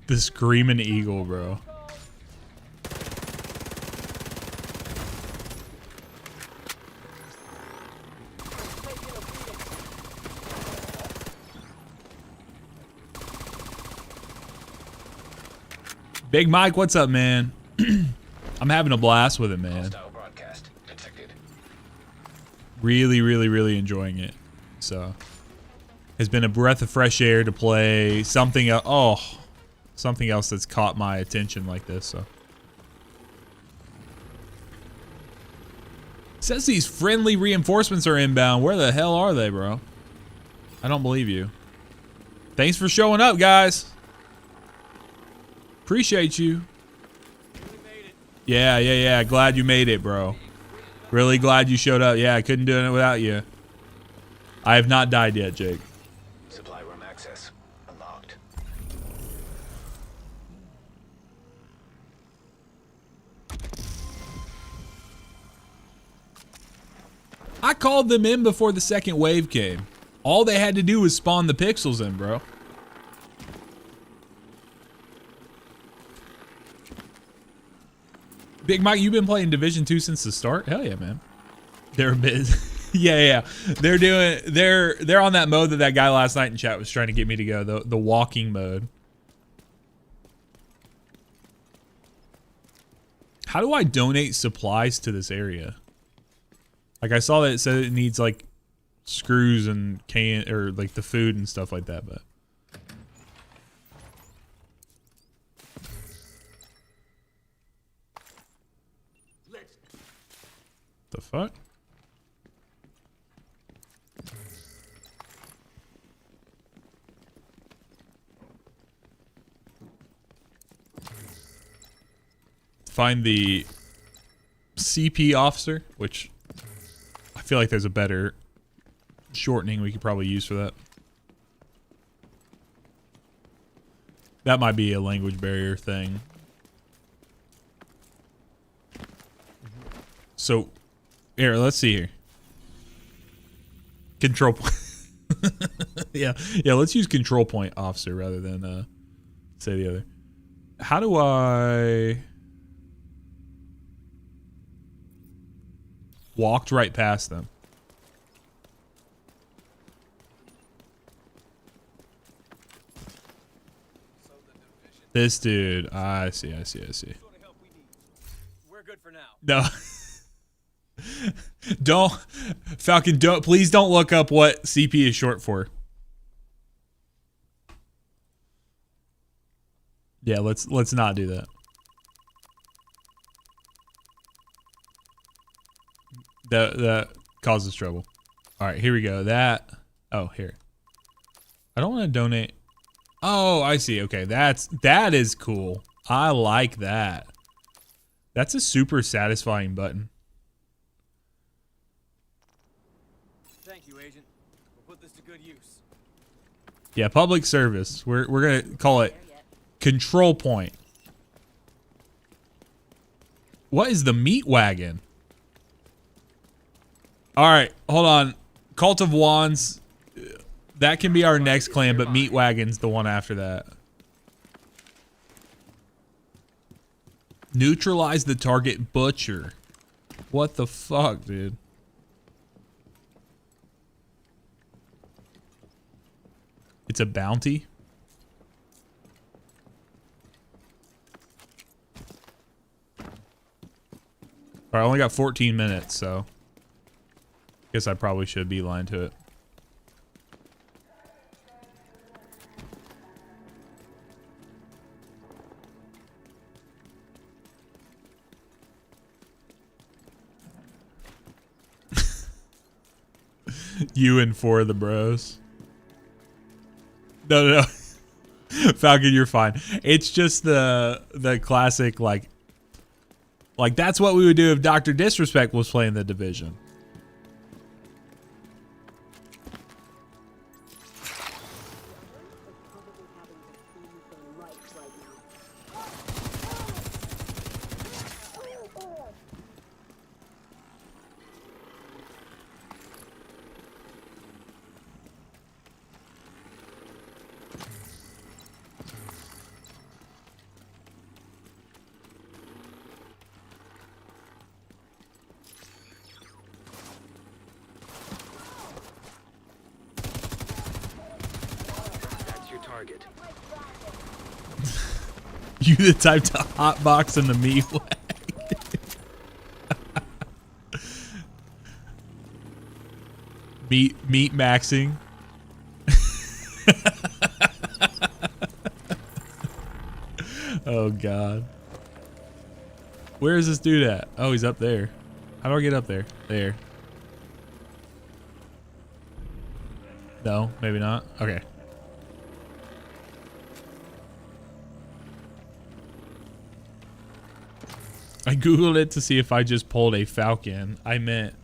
The Screaming Eagle, bro. Big Mike, what's up, man? I'm having a blast with it, man. Really, really, really enjoying it. So, it's been a breath of fresh air to play something. Something else that's caught my attention like this. So, says these friendly reinforcements are inbound. Where the hell are they, bro? I don't believe you. Thanks for showing up, guys. Appreciate you. Yeah. Glad you made it, bro. Really glad you showed up. Yeah, I couldn't do it without you. I have not died yet, Jake. Supply room access unlocked. I called them in before the second wave came. All they had to do was spawn the pixels in, bro. Big Mike, you've been playing Division 2 since the start? Hell yeah, man. They're a bit yeah. They're on that mode that guy last night in chat was trying to get me to go, the walking mode. How do I donate supplies to this area? Like, I saw that it said it needs like screws and or like the food and stuff like that, but the fuck? Find the CP officer, which I feel like there's a better shortening we could probably use for that. That might be a language barrier thing. So, here, let's see here. Control point. Yeah. Let's use control point officer rather than say the other. How do I... Walked right past them. This dude. I see. We're good for now. No. Don't, Falcon, please don't look up what CP is short for. Yeah, let's not do that. That causes trouble. All right, here we go. Here. I don't want to donate. Oh, I see. Okay, that is cool. I like that. That's a super satisfying button. Thank you, Agent. We'll put this to good use. Yeah, public service. We're gonna call it control point. What is the meat wagon? All right, hold on. Cult of Wands. That can be our next clan, but meat wagon's the one after that. Neutralize the target butcher. What the fuck, dude? It's a bounty? Alright, I only got 14 minutes, so... Guess I probably should beeline to it. You and 4 of the bros. No. Falcon, you're fine. It's just the classic, like that's what we would do if Dr. Disrespect was playing the Division. Target. You the type to hotbox in the meat wagon. meat maxing. Oh god. Where is this dude at? Oh, he's up there. How do I get up there? There. No, maybe not. Okay. I googled it to see if I just pulled a Falcon. I meant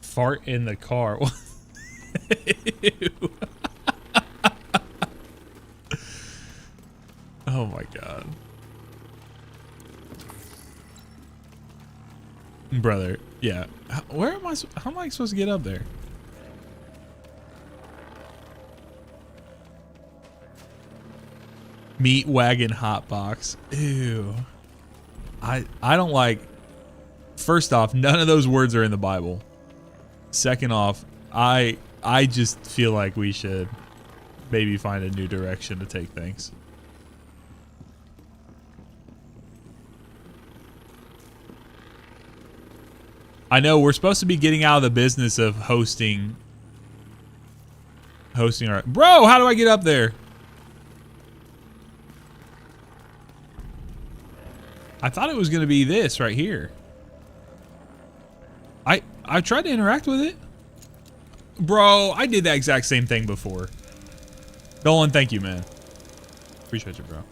fart in the car. Ew. Oh my god. Brother, yeah. How am I supposed to get up there? Meat wagon hotbox. Ew. I don't like. First off, none of those words are in the Bible. Second off, I just feel like we should maybe find a new direction to take things. I know we're supposed to be getting out of the business of hosting our... Bro, how do I get up there? I thought it was going to be this right here. I tried to interact with it. Bro, I did that exact same thing before. Dolan, thank you, man. Appreciate you, bro.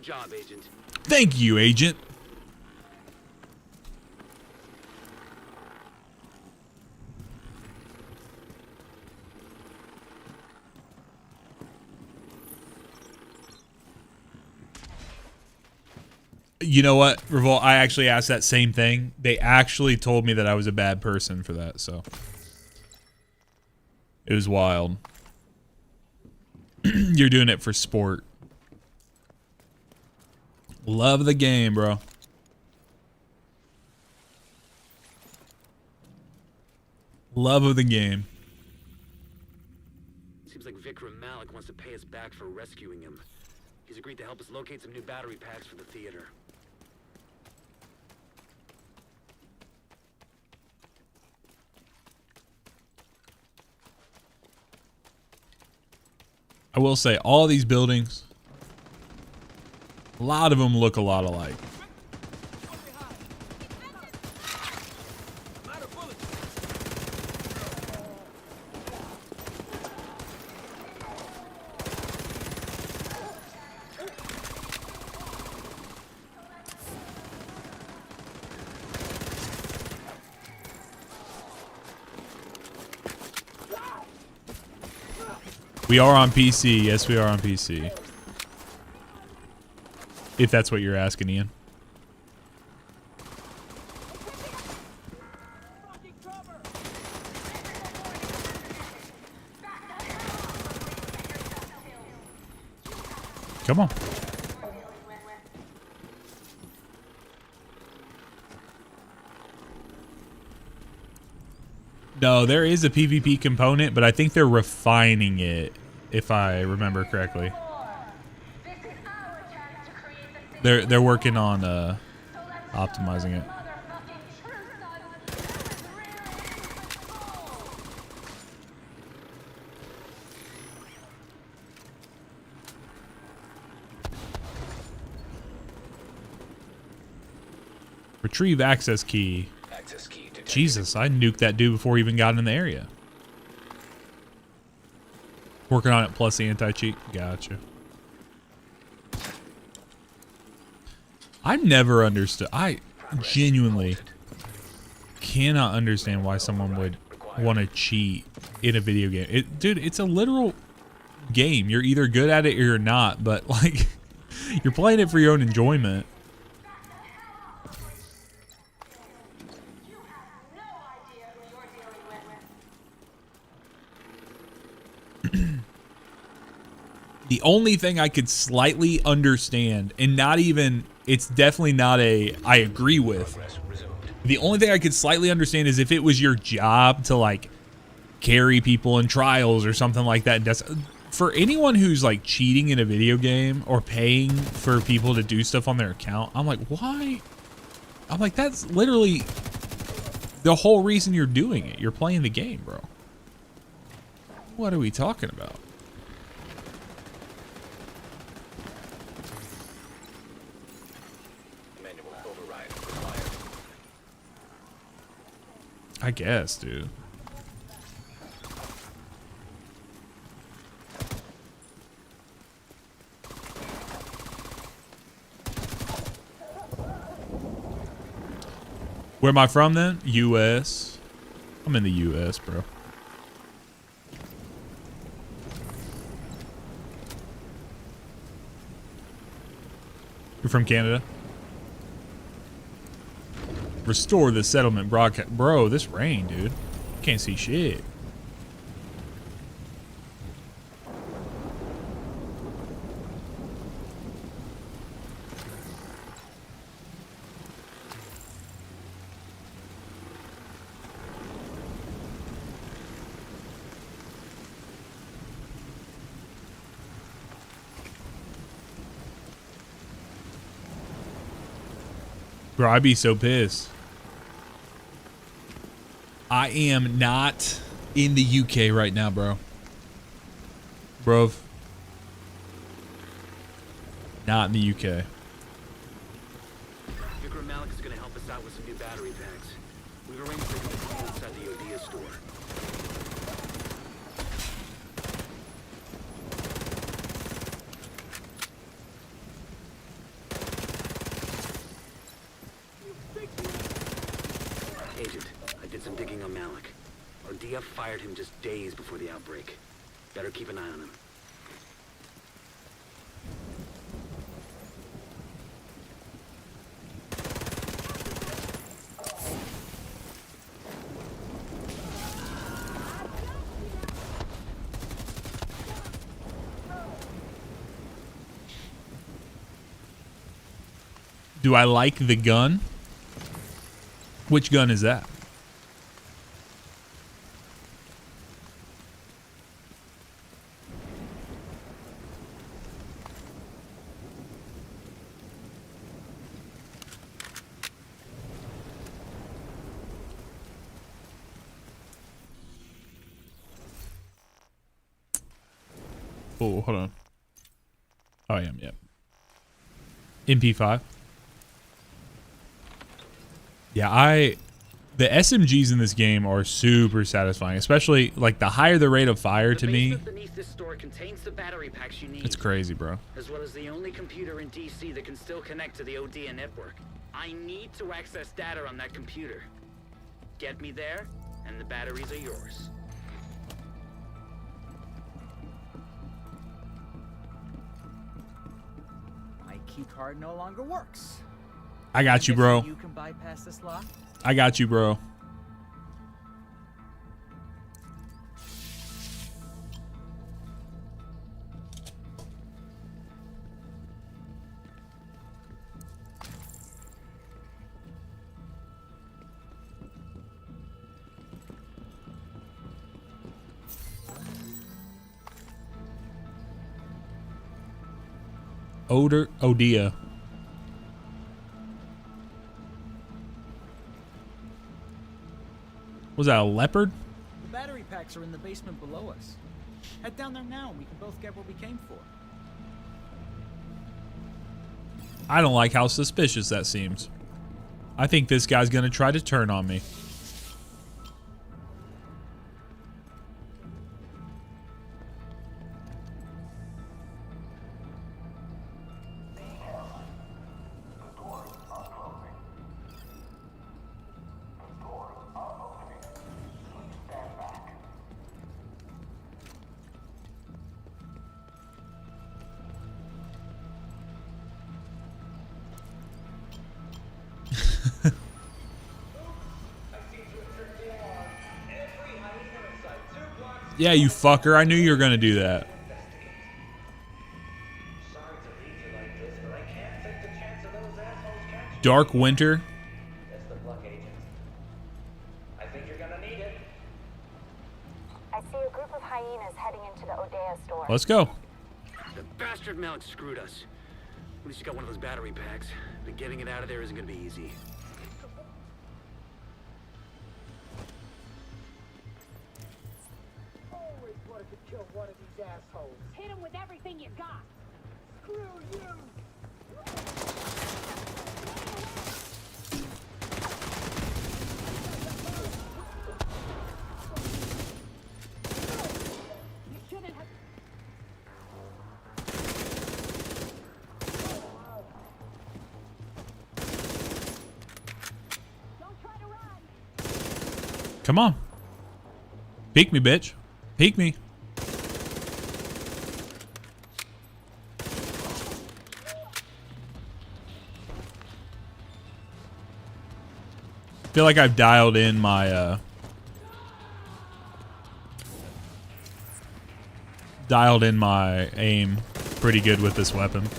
Good job, Agent. Thank you, Agent. You know what, Revolt? I actually asked that same thing. They actually told me that I was a bad person for that, so it was wild. You're doing it for sport. Love the game, bro. Love of the game. Seems like Vikram Malik wants to pay us back for rescuing him. He's agreed to help us locate some new battery packs for the theater. I will say, all these buildings, a lot of them look a lot alike. We are on PC. Yes, we are on PC. If that's what you're asking, Ian. Come on. No, there is a PvP component, but I think they're refining it, if I remember correctly. They're working on optimizing it. Retrieve access key. Access key detected. Jesus, I nuked that dude before he even got in the area. Working on it plus the anti-cheat. Gotcha. I've never understood. I genuinely cannot understand why someone would want to cheat in a video game. Dude, it's a literal game. You're either good at it or you're not, but like you're playing it for your own enjoyment. The only thing I could slightly understand, and not even, it's definitely not a I agree with. The only thing I could slightly understand is if it was your job to like carry people in trials or something like that. For anyone who's like cheating in a video game or paying for people to do stuff on their account, I'm like, why? I'm like, that's literally the whole reason you're doing it. You're playing the game, bro. What are we talking about? I guess, dude. Where am I from then? US. I'm in the US, bro. You're from Canada? Restore the settlement broadcast. Bro, this rain, dude. Can't see shit. Bro, I'd be so pissed. I am not in the UK right now, bro. Bro. Not in the UK. Vikram Malik is going to help us out with some new battery packs. We've arranged for him to come inside the Odia store. Dia fired him just days before the outbreak. Better keep an eye on him. Do I like the gun? Which gun is that? Oh, hold on. Oh, I am, yep. MP5. Yeah, the SMGs in this game are super satisfying, especially like the higher the rate of fire to me. Beneath this store contains the battery packs you need. It's crazy, bro. As well as the only computer in DC that can still connect to the ODA network. I need to access data on that computer. Get me there, and the batteries are yours. My key card no longer works. I got you, bro. You can bypass this lock? I got you, bro. Odia. Was that a leopard? The battery packs are in the basement below us. Head down there now and we can both get what we came for. I don't like how suspicious that seems. I think this guy's gonna try to turn on me. Yeah, you fucker. I knew you were gonna do that. Dark Winter. I think you're gonna need it. I see a group of hyenas heading into the Odia store. Let's go. The bastard Malik screwed us. At least you got one of those battery packs. But getting it out of there isn't gonna be easy. Always wanted to kill one of these assholes. Hit him with everything you got. Screw you! You shouldn't have. Don't try to run. Come on. Peek me, bitch. Peek me. Feel like I've dialed in my aim pretty good with this weapon.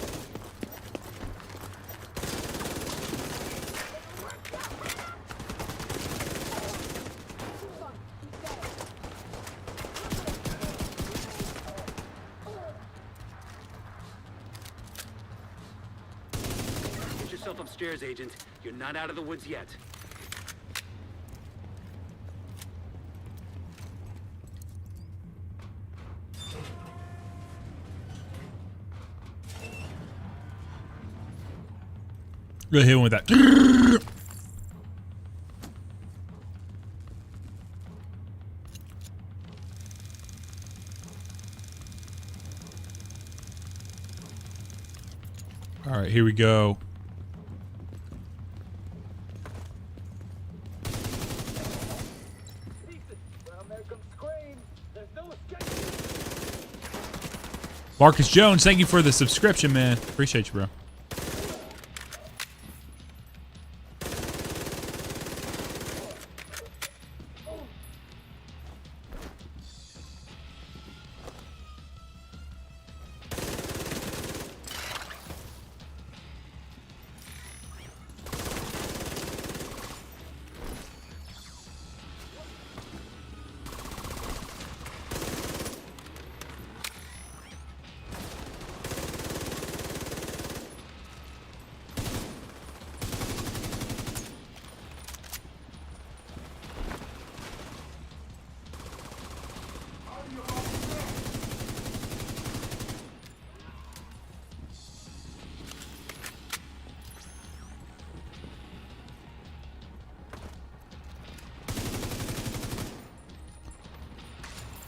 Get yourself upstairs, Agent. You're not out of the woods yet. Really hit him with that. All right, here we go. Well, there Marcus Jones, thank you for the subscription, man. Appreciate you, bro.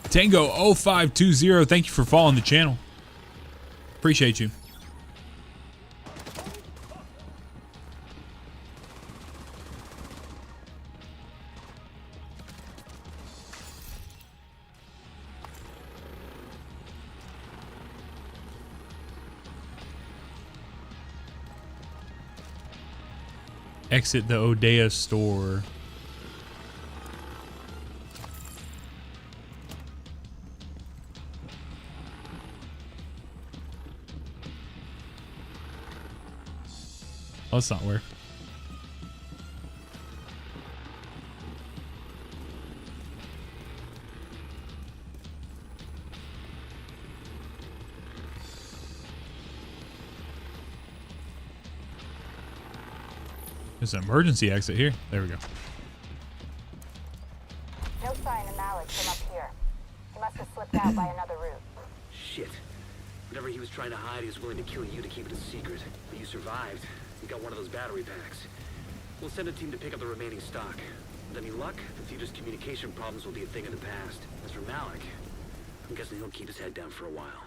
Tango0520, thank you for following the channel. Appreciate you. Exit the Odeya store. Oh, that's not where. There's an emergency exit here. There we go. No sign of Malik from up here. He must have slipped out by another route. Shit. Whatever he was trying to hide, he was willing to kill you to keep it a secret. But you survived. You got one of those battery packs. We'll send a team to pick up the remaining stock. With any luck, the future's communication problems will be a thing of the past. As for Malik, I'm guessing he'll keep his head down for a while.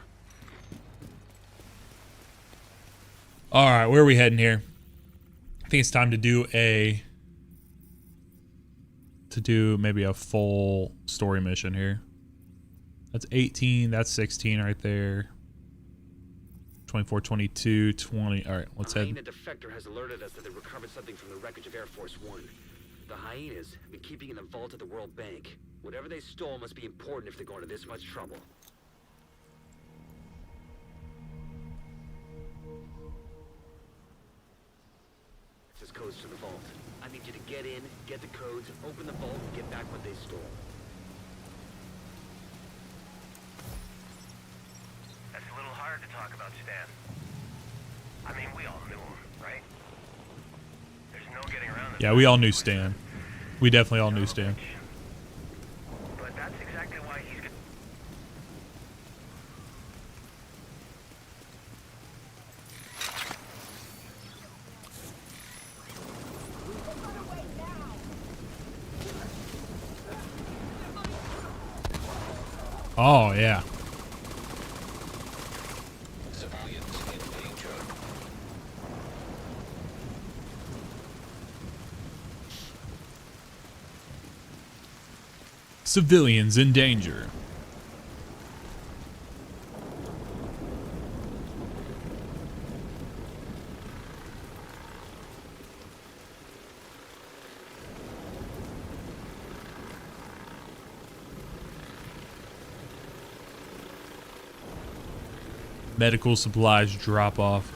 All right, where are we heading here? I think it's time to do maybe a full story mission here. That's 18, that's 16 right there. 24, 22, 20. All right, let's head. The defector has alerted us that they recovered something from the wreckage of Air Force One. The hyenas have been keeping it in the vault at the World Bank. Whatever they stole must be important if they're going to this much trouble. This codes to the vault. I need you to get in, get the codes, open the vault, and get back what they stole. That's a little hard to talk about, Stan. I mean, we all knew him, right? There's no getting around this. Yeah, we all knew Stan. We definitely all knew Stan. But that's exactly why he's good. Oh, yeah. Civilians in danger. Civilians in danger. Medical supplies drop off.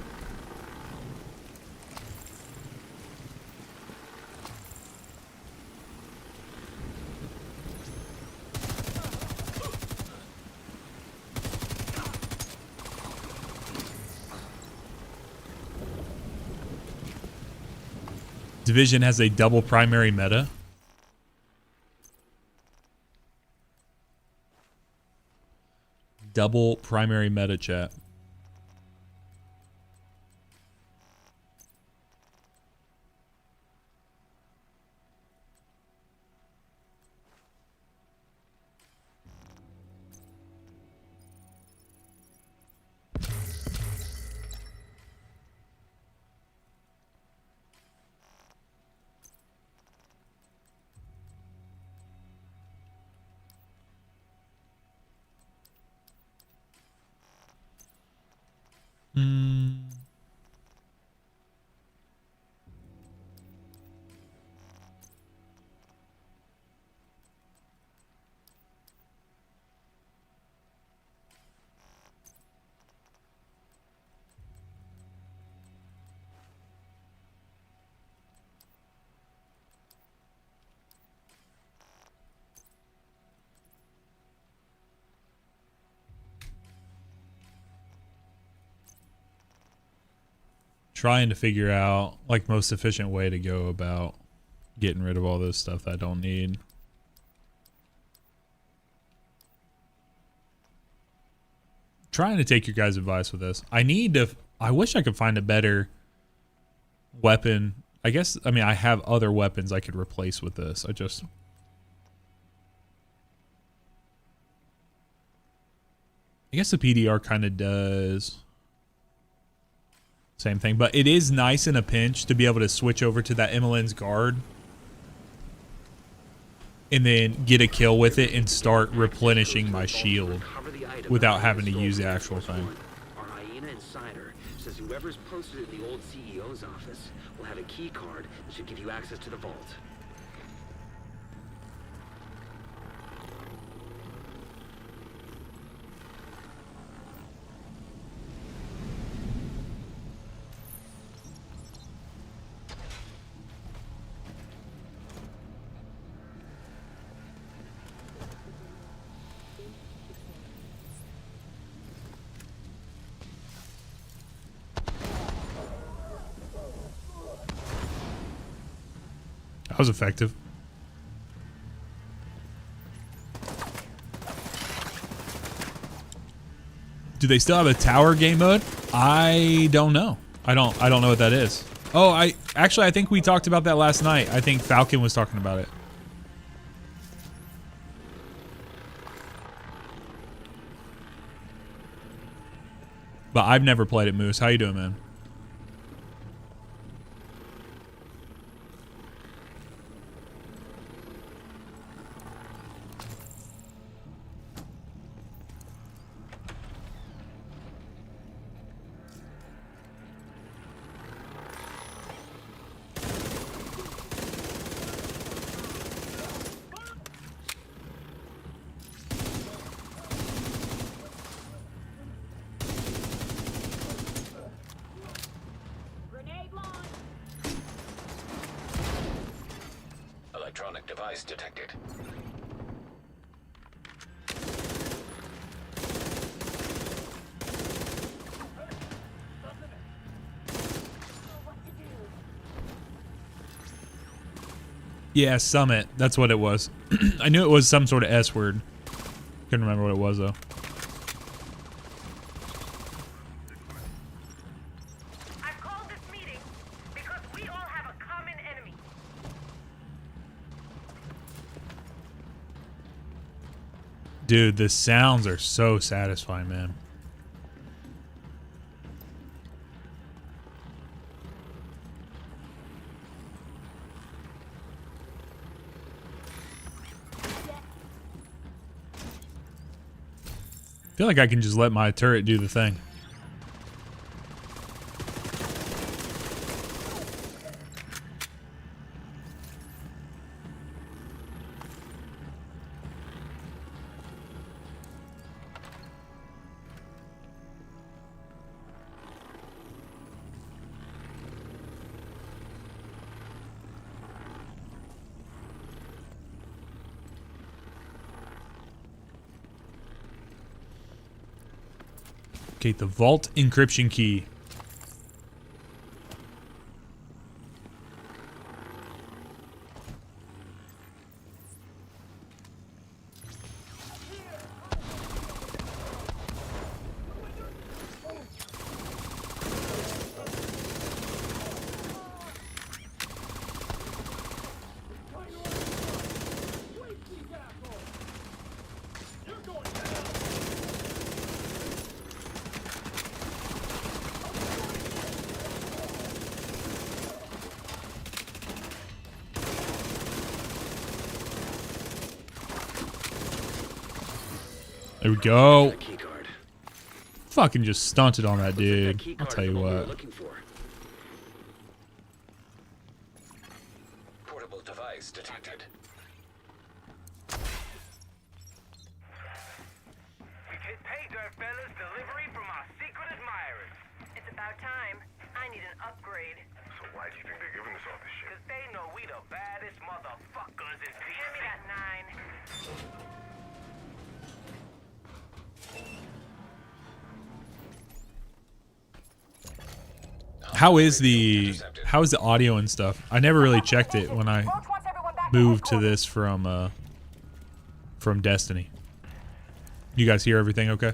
Division has a double primary meta. Double primary meta, chat. Trying to figure out like most efficient way to go about getting rid of all this stuff that I don't need. Trying to take your guys' advice with this. I wish I could find a better weapon. I guess, I mean, I have other weapons I could replace with this. I guess the PDR kind of does same thing, but it is nice in a pinch to be able to switch over to that Emmeline's guard and then get a kill with it and start replenishing my shield without having to use the actual thing. Our hyena insider says whoever's posted in the old CEO's office will have a key card that should give you access to the vault. That was effective. Do they still have a tower game mode? I don't know. I don't know what that is. Oh, I think we talked about that last night. I think Falcon was talking about it. But I've never played it, Moose. How you doing, man? Electronic device detected. Yeah, Summit. That's what it was. I knew it was some sort of S word. Couldn't remember what it was, though. I've called this meeting because we all have a common enemy. Dude, the sounds are so satisfying, man. I feel like I can just let my turret do the thing. Okay, the vault encryption key. There we go. Key card. fucking just stunted on that dude. I'll tell you what. Portable device detected. We get paid, dirt fellas. Delivery from our secret admirers. It's about time. I need an upgrade. So why do you think they're giving us all this shit? Because they know we the baddest motherfuckers in PC. Hand me that 9. How is the audio and stuff? I never really checked it when I moved to this from Destiny. You guys hear everything okay?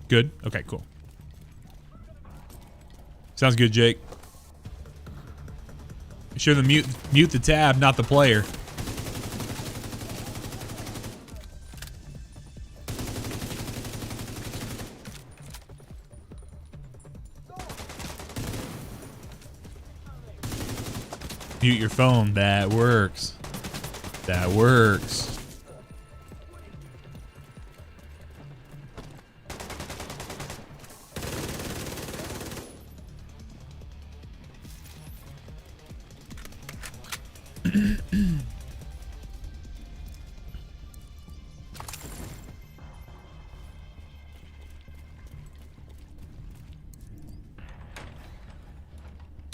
Good? Okay, cool. Sounds good, Jake. Be sure to mute the tab, not the player. Mute your phone. That works. That works.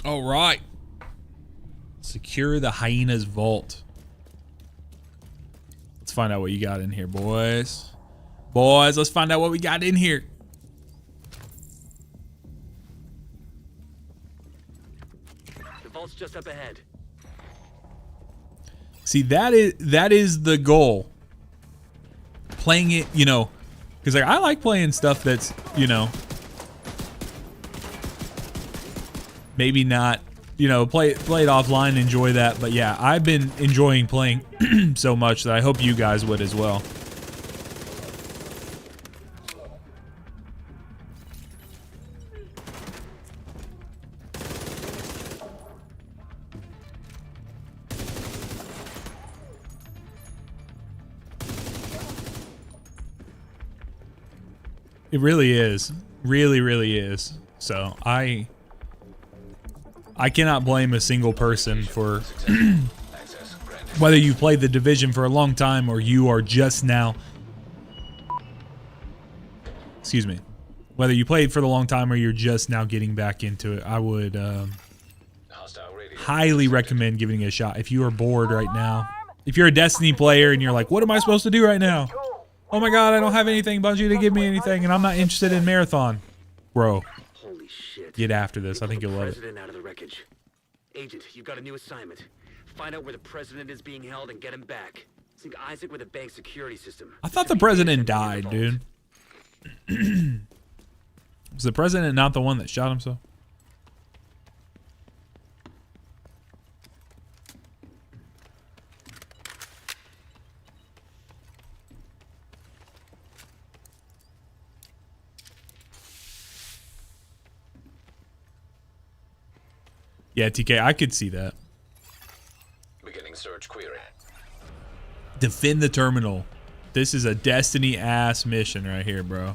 All right. Secure the hyena's vault. Let's find out what you got in here, boys. Boys, let's find out what we got in here. The vault's just up ahead. See, that is the goal. Playing it, you know, because like I like playing stuff that's, you know, maybe not, you know, play it offline, enjoy that. But yeah, I've been enjoying playing so much that I hope you guys would as well. It really is. Really, really is. So I cannot blame a single person for whether you played the Division for a long time or you are just now, excuse me, whether you played for the long time or you're just now getting back into it. I would highly recommend giving it a shot. If you are bored right now, if you're a Destiny player and you're like, what am I supposed to do right now? Oh my God, I don't have anything, Bungie, to give me anything, and I'm not interested in Marathon. Bro, Holy shit. get after this. I think you'll love it. President out of the wreckage. Agent, you've got a new assignment. Find out where the president is being held and get him back. Sync Isaac with a bank security system. I thought the president died, dude. Was the president not the one that shot himself? Yeah, TK, I could see that. Beginning search query. Defend the terminal. This is a Destiny-ass mission right here, bro.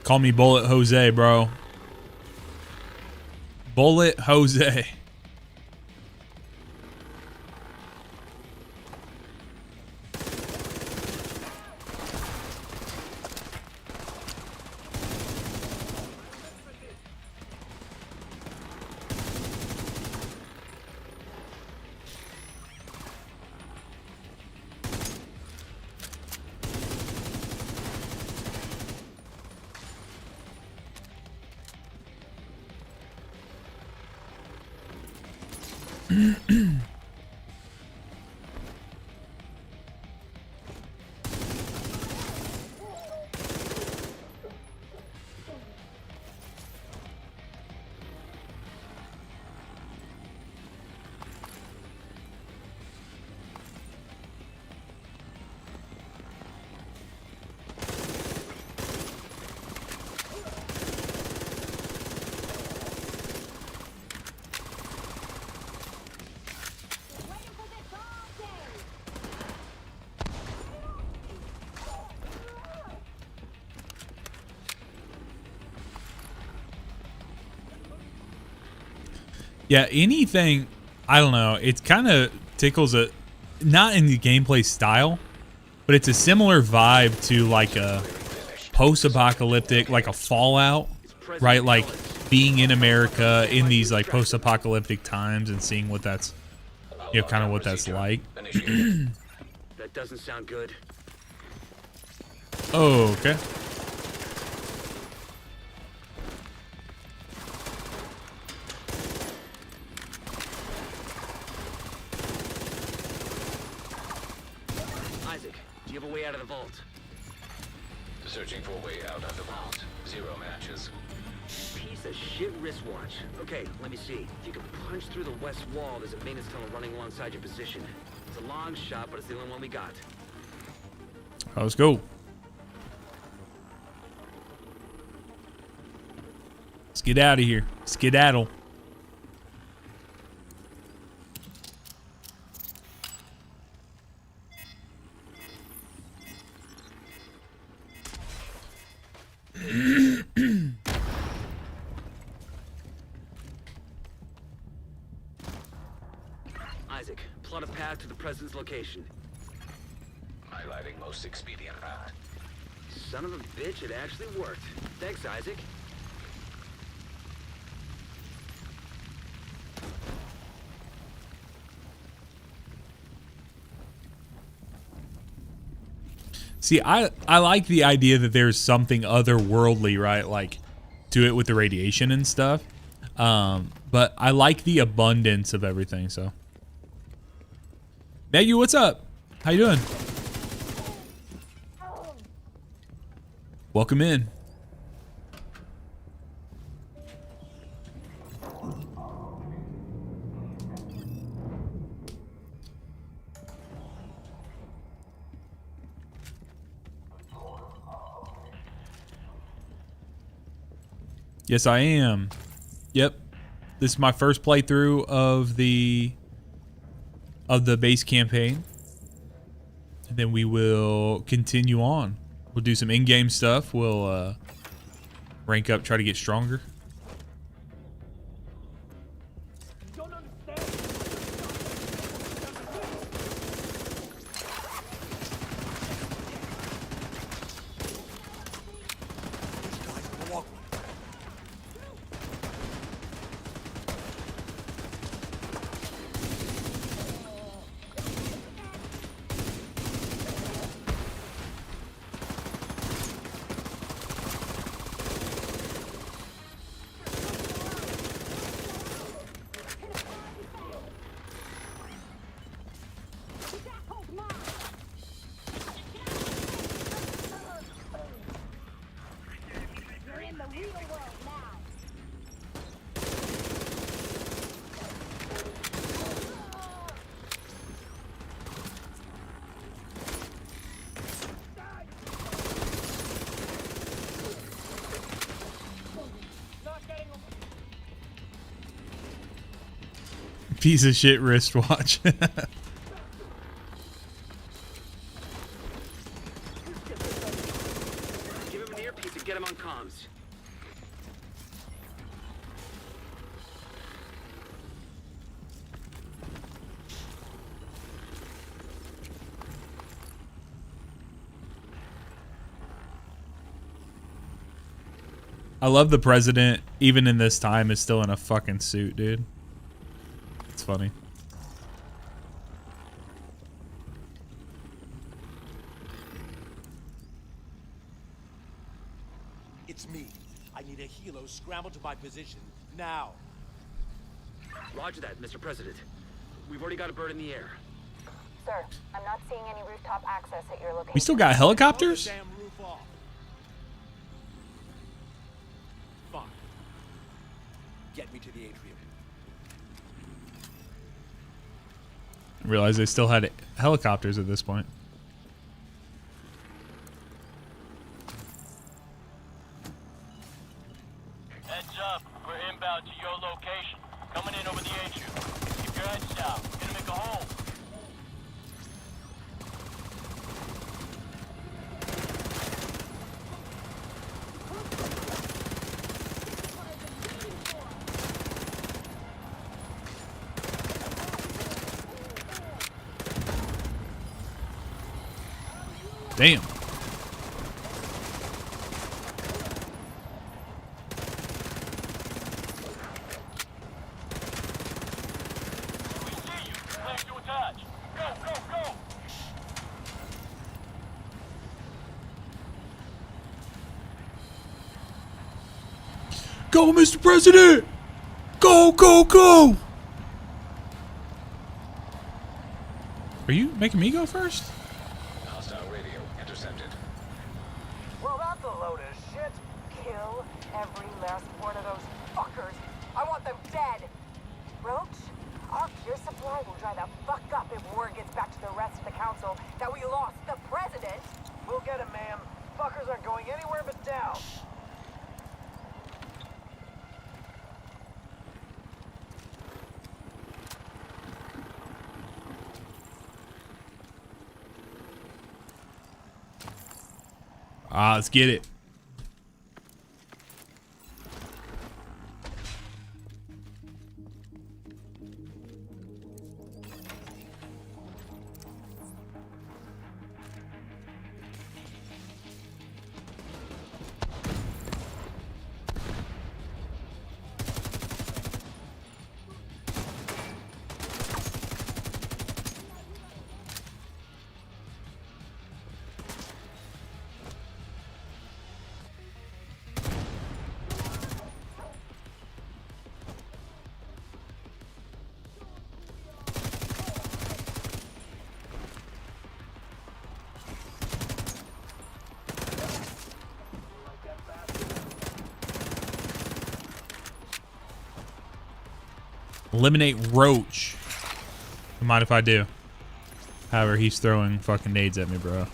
Call me Bullet Jose, bro. Bullet Jose. Yeah, anything, I don't know. It kind of tickles a, not in the gameplay style, but it's a similar vibe to like a post-apocalyptic, like a Fallout, right? Like being in America in these like post-apocalyptic times and seeing what that's, you know, kind of what that's like. That doesn't sound good. Oh, okay. Isaac, do you have a way out of the vault? Searching for a way out of the vault. 0 matches. Piece of shit wristwatch. Okay, let me see. If you can punch through the west wall, there's a maintenance tunnel running alongside your position. It's a long shot, but it's the only one we got. Let's go. Let's get out of here. Skedaddle. Isaac, plot a path to the president's location. Highlighting most expedient route. Son of a bitch, it actually worked. Thanks, Isaac. See, I like the idea that there's something otherworldly, right? Like to it with the radiation and stuff. But I like the abundance of everything, so. Maggie, what's up? How you doing? Welcome in. Yes, I am. Yep. This is my first playthrough of the base campaign. And then we will continue on. We'll do some in-game stuff. We'll rank up, try to get stronger. Piece of shit wristwatch. Give him an earpiece and get him on comms. I love the president, even in this time, is still in a fucking suit, dude. It's funny. It's me. I need a helo scrambled to my position now. Roger that, Mr. President. We've already got a bird in the air. Sir, I'm not seeing any rooftop access at your location. We still got helicopters? Damn roof off. Fine. Get me to the atrium. I realized they still had helicopters at this point. Heads up, we're inbound to your location. Coming in over the atrium. Keep your heads down. Gonna make a hole. Damn. Go, Mr. President! Go, go, go! Are you making me go first? Hostile radio intercepted. Well, that's a load of shit. Kill every last one of those fuckers. I want them dead. Roach, our pure supply will dry the fuck up if word gets back to the rest of the council that we lost the president. We'll get him, ma'am. Fuckers aren't going anywhere but down. Let's get it. Eliminate Roach. Don't mind if I do. However, he's throwing fucking nades at me, bro.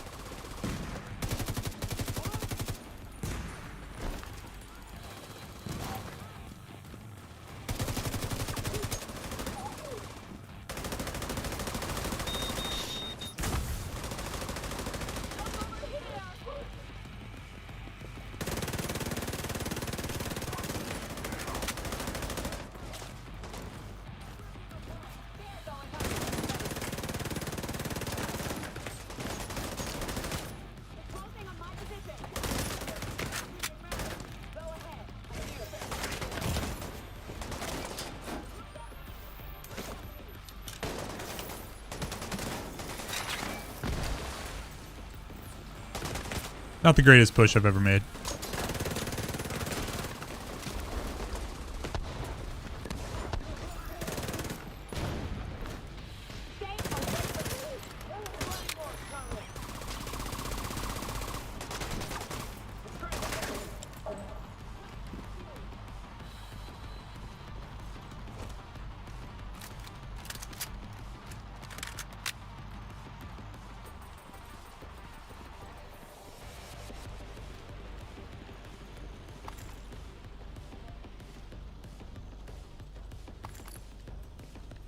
Not the greatest push I've ever made.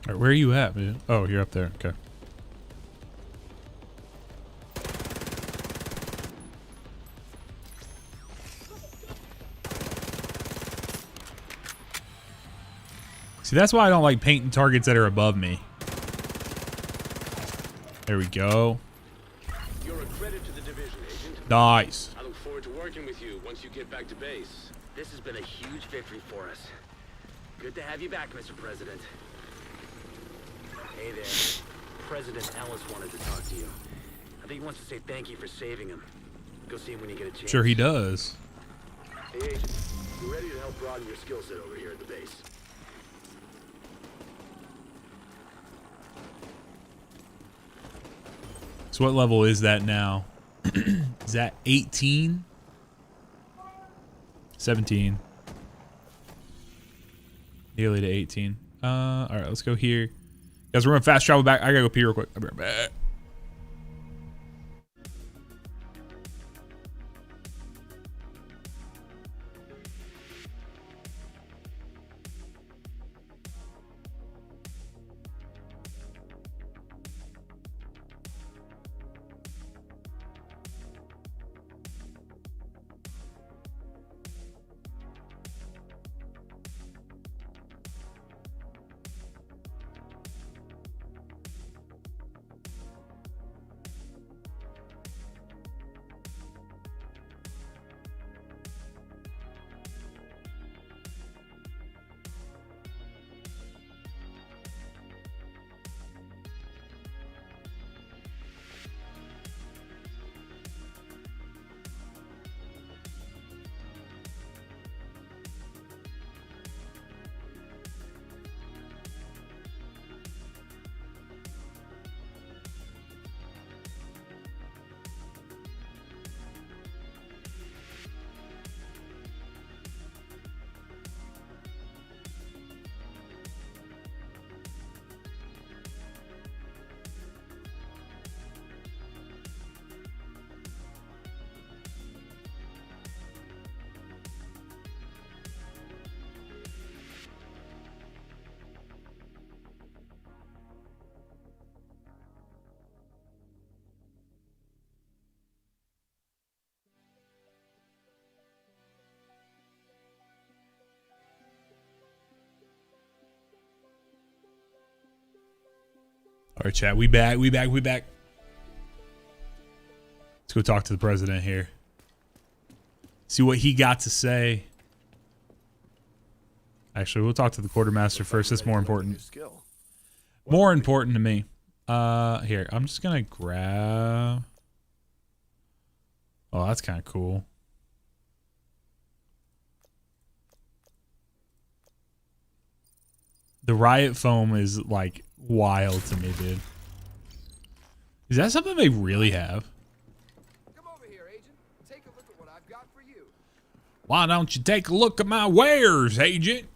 All right, where are you at, man? Oh, you're up there. Okay. See, that's why I don't like painting targets that are above me. There we go. You're a credit to the division, Agent. Nice. I look forward to working with you once you get back to base. This has been a huge victory for us. Good to have you back, Mr. President. Hey there. President Ellis wanted to talk to you. I think he wants to say thank you for saving him. Go see him when you get a chance. Sure he does. Hey, Agent. You ready to help broaden your skill set over here at the base? So what level is that now? Is that 18? 17. Nearly to 18. All right, let's go here. Guys, we're going to fast travel back. I gotta go pee real quick. I'll be right back. All right, chat. We back. Let's go talk to the president here. See what he got to say. Actually, we'll talk to the quartermaster first. That's more important. More important to me. Here, I'm just gonna grab. Oh, that's kind of cool. The riot foam is like wild to me, dude. Is that something they really have? Come over here, Agent. Take a look at what I've got for you. Why don't you take a look at my wares, Agent?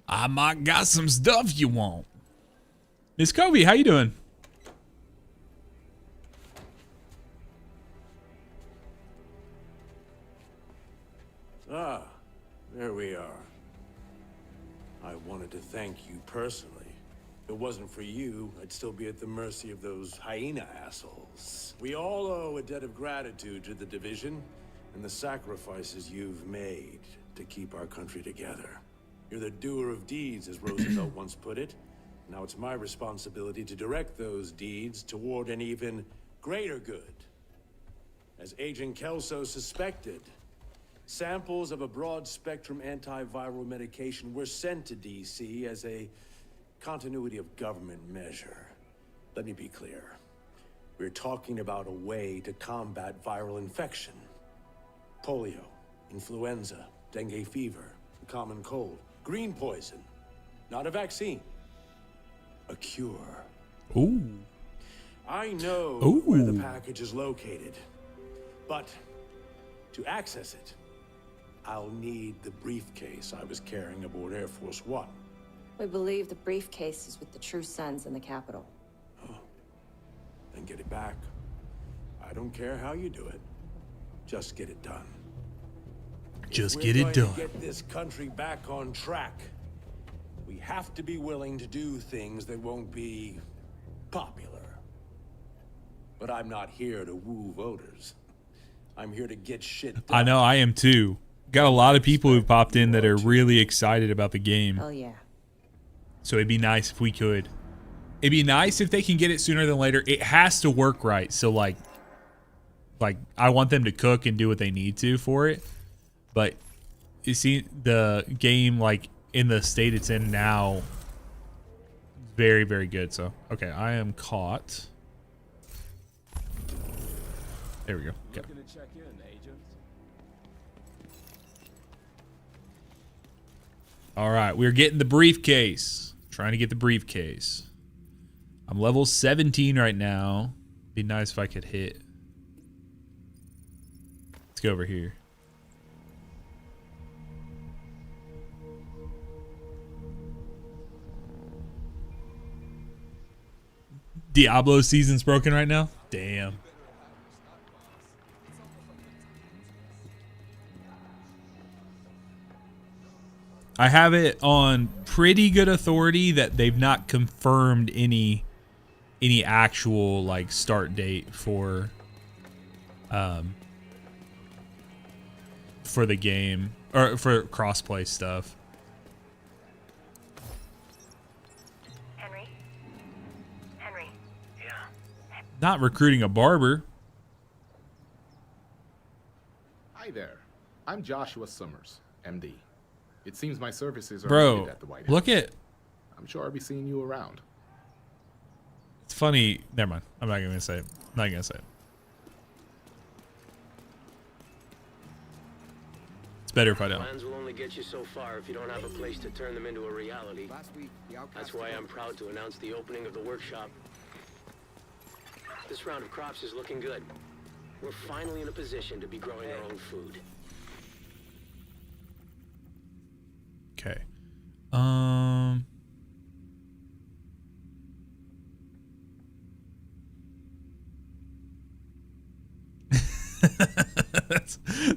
I might got some stuff you want. Miss Kobe, how you doing? Ah, there we are. I wanted to thank you personally. If it wasn't for you, I'd still be at the mercy of those hyena assholes. We all owe a debt of gratitude to the Division and the sacrifices you've made to keep our country together. You're the doer of deeds, as Roosevelt once put it. Now it's my responsibility to direct those deeds toward an even greater good. As Agent Kelso suspected, samples of a broad-spectrum antiviral medication were sent to DC as a continuity of government measure. Let me be clear. We're talking about a way to combat viral infection. Polio, influenza, dengue fever, the common cold, green poison. Not a vaccine. A cure. Ooh. I know where the package is located, but to access it, I'll need the briefcase I was carrying aboard Air Force One. We believe the briefcase is with the True Sons in the Capitol. Oh. Then get it back. I don't care how you do it. Just get it done. Just get it done. To get this country back on track, we have to be willing to do things that won't be popular. But I'm not here to woo voters. I'm here to get shit done. I know, I am too. Got a lot of people who've popped in that are really excited about the game. Oh yeah. So it'd be nice if we could. It'd be nice if they can get it sooner than later. It has to work right. So like I want them to cook and do what they need to for it. But you see the game like in the state it's in now, very, very good. So okay, I am caught. There we go. Okay. Looking to check in, Agent. All right, we're getting the briefcase. Trying to get the briefcase. I'm level 17 right now. Be nice if I could hit. Let's go over here. Diablo season's broken right now? Damn. I have it on pretty good authority that they've not confirmed any actual like start date for the game or for crossplay stuff. Henry? Yeah. Not recruiting a barber. Hi there. I'm Joshua Summers, MD. It seems my services are Bro, needed at the White House. look at... I'm sure I'll be seeing you around. It's funny. Never mind. I'm not going to say it. Not going to say it. It's better if I don't. Plans will only get you so far if you don't have a place to turn them into a reality. That's why I'm proud to announce the opening of the workshop. This round of crops is looking good. We're finally in a position to be growing our own food. Okay.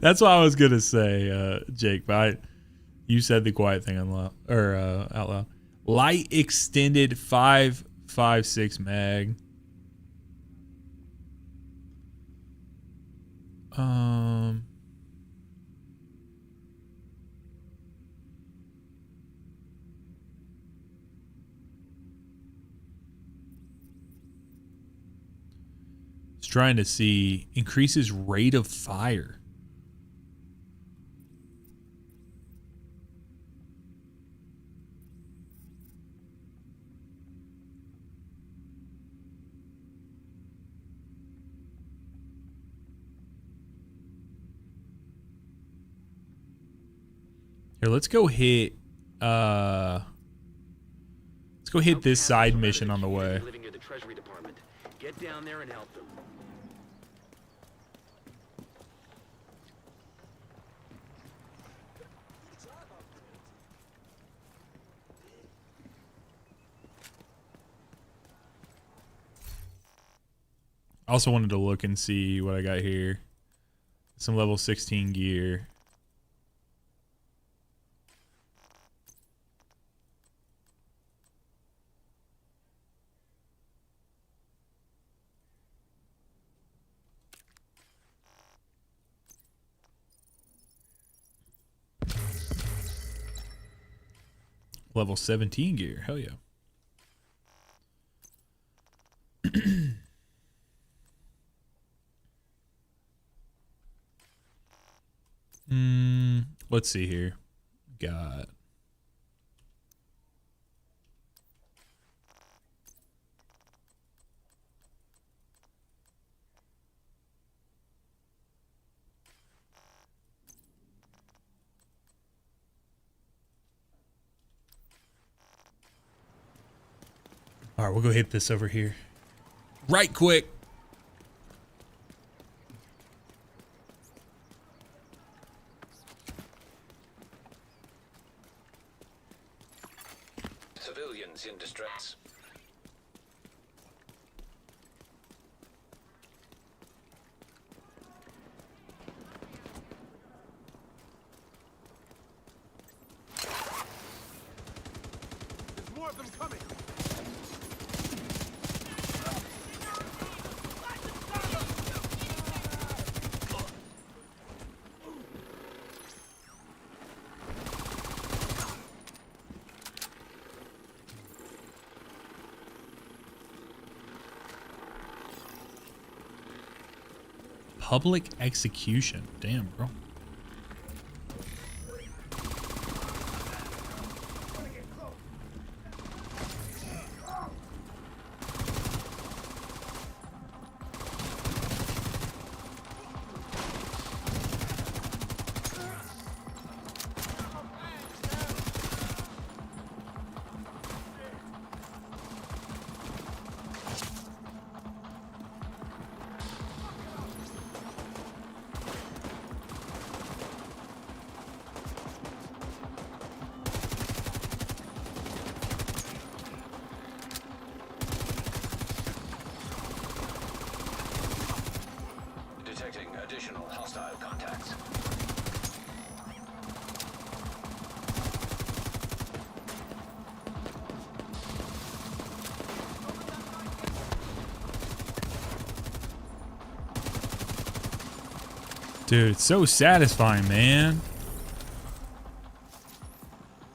That's what I was gonna say, Jake. But you said the quiet thing out loud. Light extended 5.56 mag. Just trying to see. Increases rate of fire. Here, let's go hit this side mission on the way. Living near the Treasury Department. Get down there and help them. I also wanted to look and see what I got here. Some level 16 gear. Level 17 gear. Hell yeah. Let's see here. Got all right, we'll go hit this over here. Right quick. Civilians in distress. There's more of them coming. Public execution. Damn, bro. Detecting additional hostile contacts. Dude, it's so satisfying, man.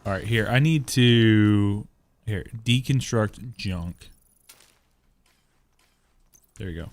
All right, here. I need to deconstruct junk. There you go.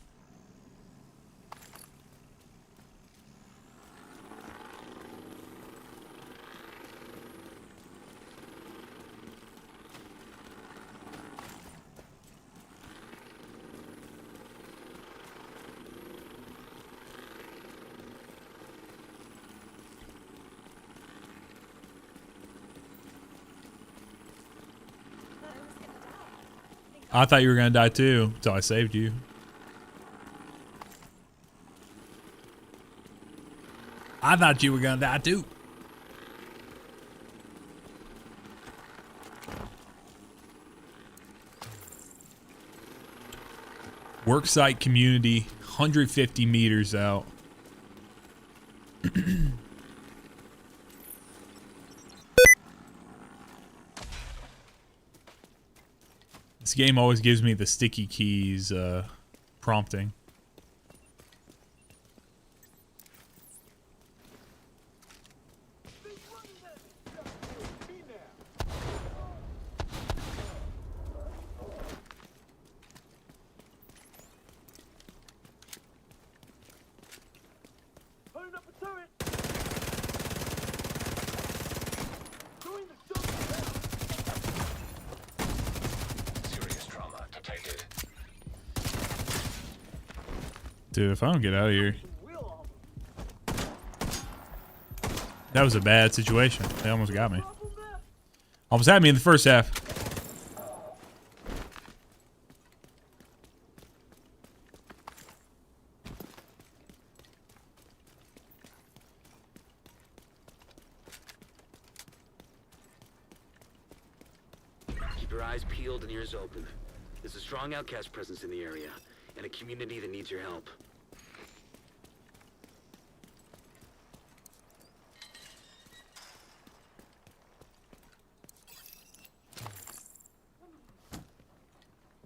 I thought you were gonna die too, so I saved you. I thought you were gonna die too. Worksite community, 150 meters out. This game always gives me the sticky keys prompting. Serious trauma detected. Dude, if I don't get out of here. That was a bad situation. They almost got me. Almost had me in the first half. Keep your eyes peeled and ears open. There's a strong outcast presence in the area, and a community that needs your help.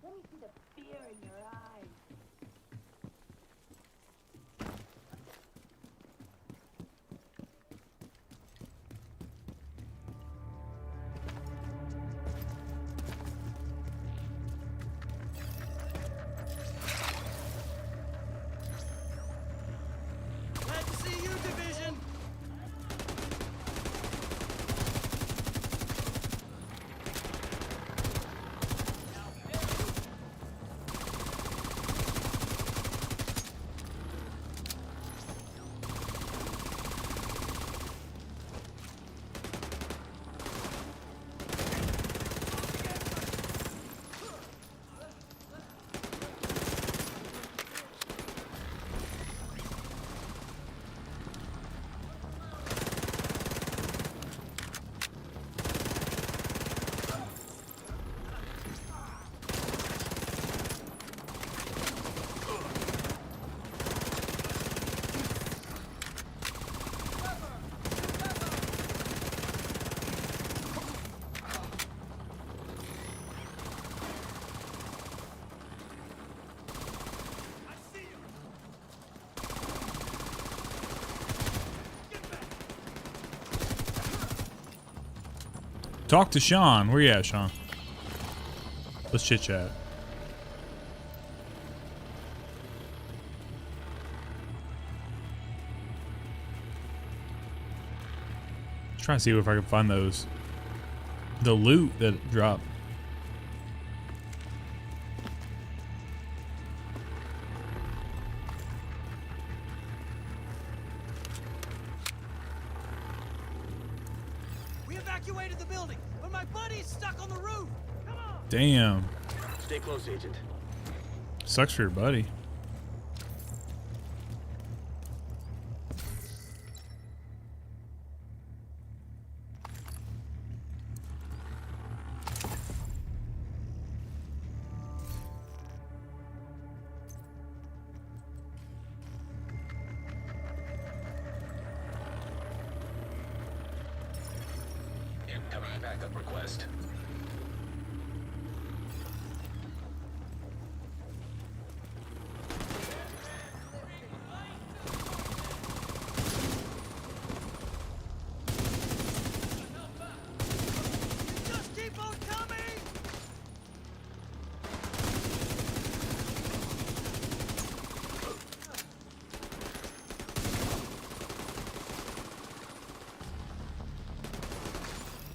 Let me see the fear in your eyes. Glad to see you, Division. Talk to Sean. Where you at, Sean? Let's chit chat. Let's try and see if I can find those. The loot that dropped. We evacuated the building, but my buddy's stuck on the roof. Come on. Damn. Stay close, Agent. Sucks for your buddy. Incoming backup request. Just keep on coming.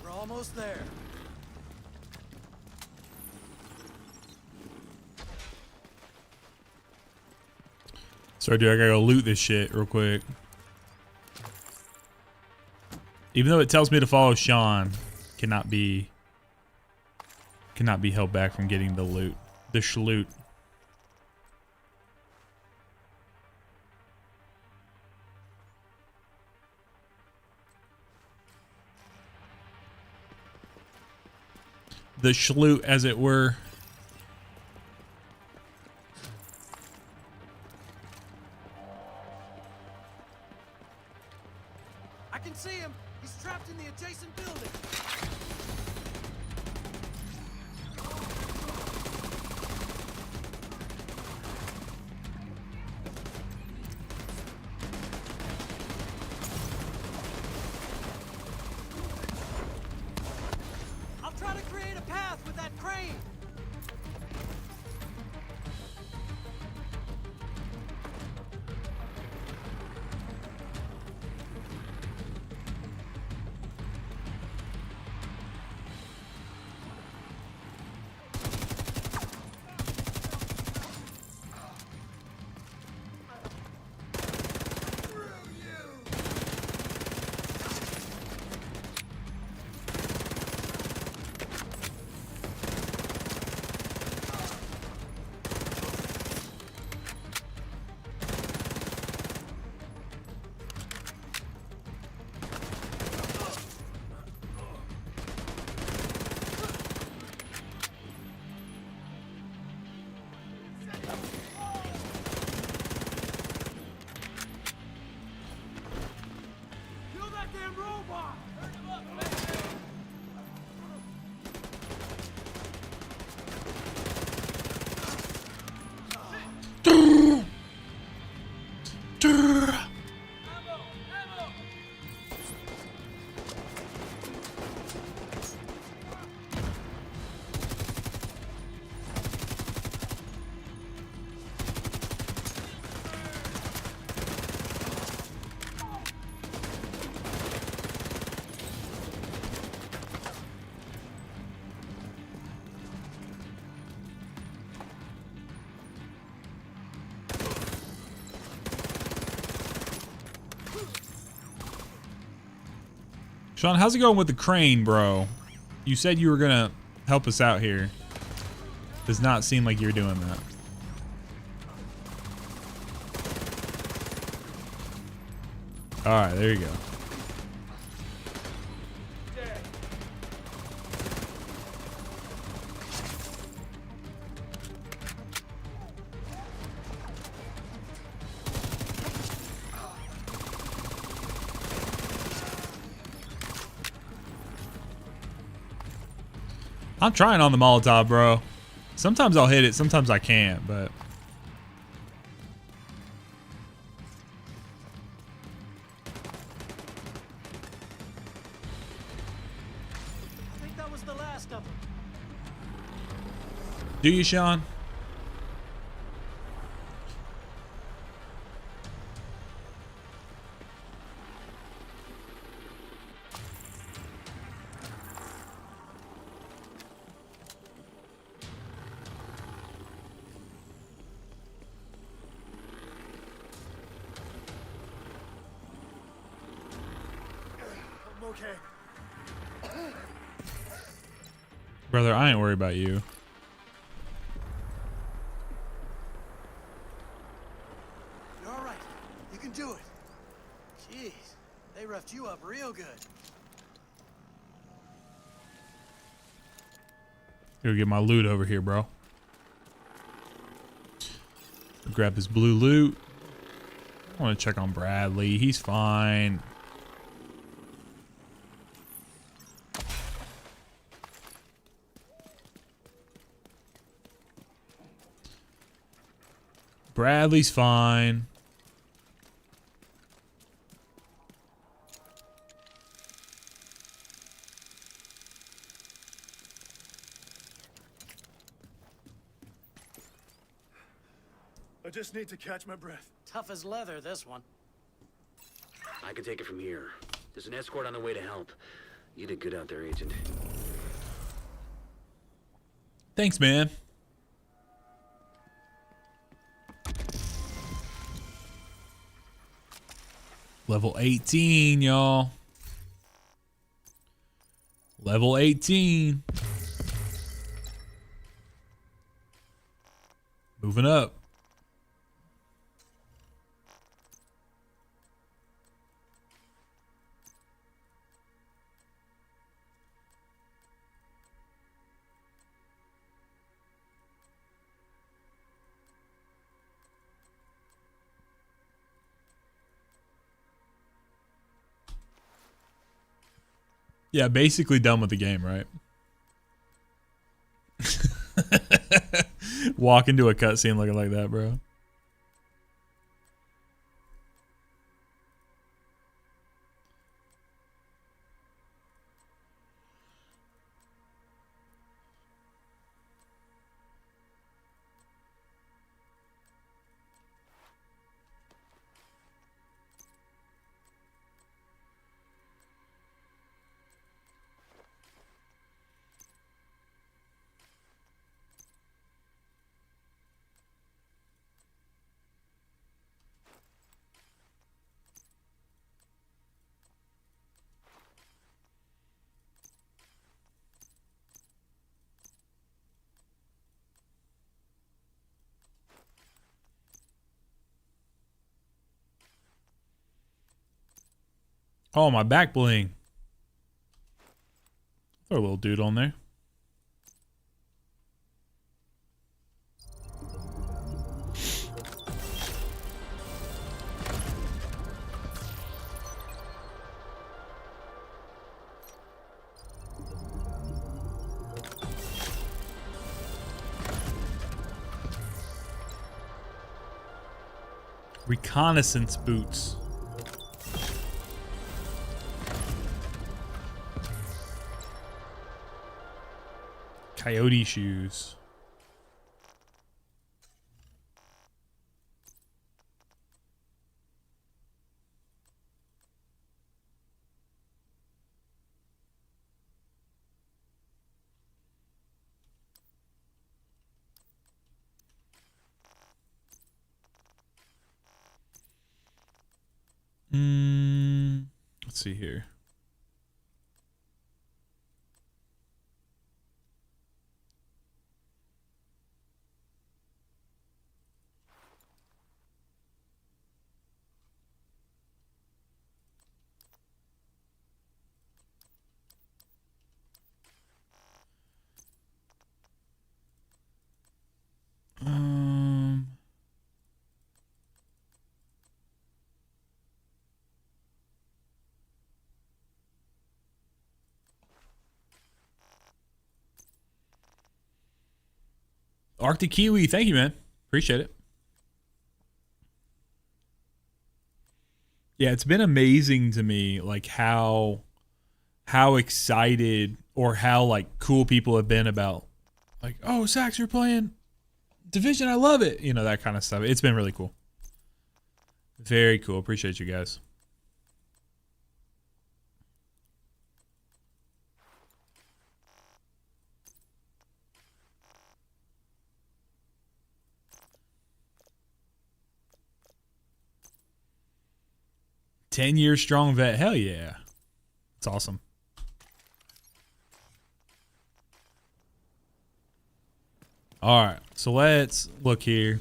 We're almost there. Sorry, dude, I gotta go loot this shit real quick. Even though it tells me to follow Sean, cannot be held back from getting the loot. The schloot. The schloot, as it were. I can see him. He's trapped in the adjacent building. I'll try to create a path with that crane. Sean, how's it going with the crane, bro? You said you were gonna help us out here. Does not seem like you're doing that. All right, there you go. I'm trying on the Molotov, bro. Sometimes I'll hit it, sometimes I can't, but... I think that was the last of them. Do you, Sean? I'm okay. Brother, I ain't worried about you. You're all right. You can do it. Jeez, they roughed you up real good. Go get my loot over here, bro. Grab this blue loot. I want to check on Bradley. He's fine. Bradley's fine. I just need to catch my breath. Tough as leather, this one. I can take it from here. There's an escort on the way to help. You did good out there, Agent. Thanks, man. Level 18, y'all. Level 18. Moving up. Yeah, basically done with the game, right? Walk into a cutscene looking like that, bro. Oh, my back bling. Throw a little dude on there. Reconnaissance boots. Coyote shoes. Let's see here. Arctic Kiwi, thank you, man. Appreciate it. Yeah, it's been amazing to me, like how excited or how like cool people have been about, like, oh, Sax, you're playing Division, I love it. You know, that kind of stuff. It's been really cool. Very cool. Appreciate you guys. Ten-year strong vet. Hell yeah. It's awesome. All right. So let's look here.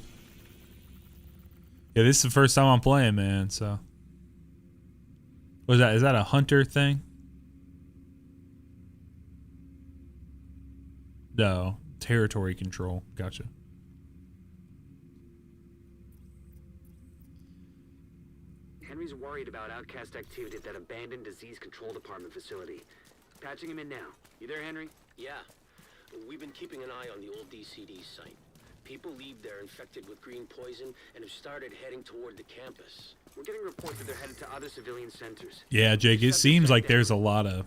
Yeah, this is the first time I'm playing, man. So, what is that? Is that a hunter thing? No. Territory control. Gotcha. Henry's worried about outcast activity at that abandoned disease control department facility. Patching him in now. You there, Henry? Yeah. We've been keeping an eye on the old DCD site. People leave there infected with green poison and have started heading toward the campus. We're getting reports that they're headed to other civilian centers. Yeah, Jake, it seems like there's a lot of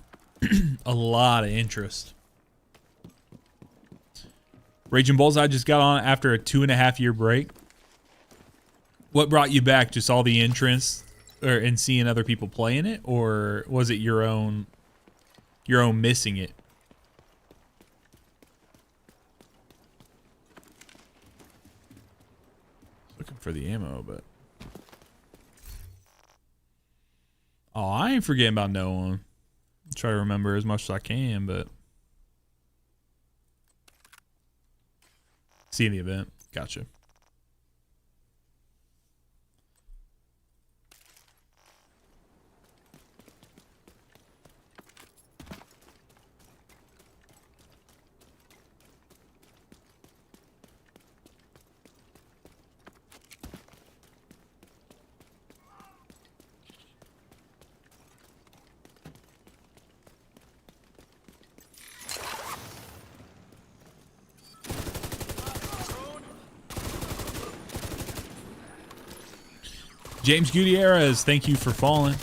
interest. Raging Bullseye just got on after a 2.5-year break. What brought you back? Just all the interest and seeing other people playing it, or was it your own missing it? Looking for the ammo, but oh, I ain't forgetting about no one. Try to remember as much as I can, but seeing the event, gotcha. James Gutierrez, thank you for following.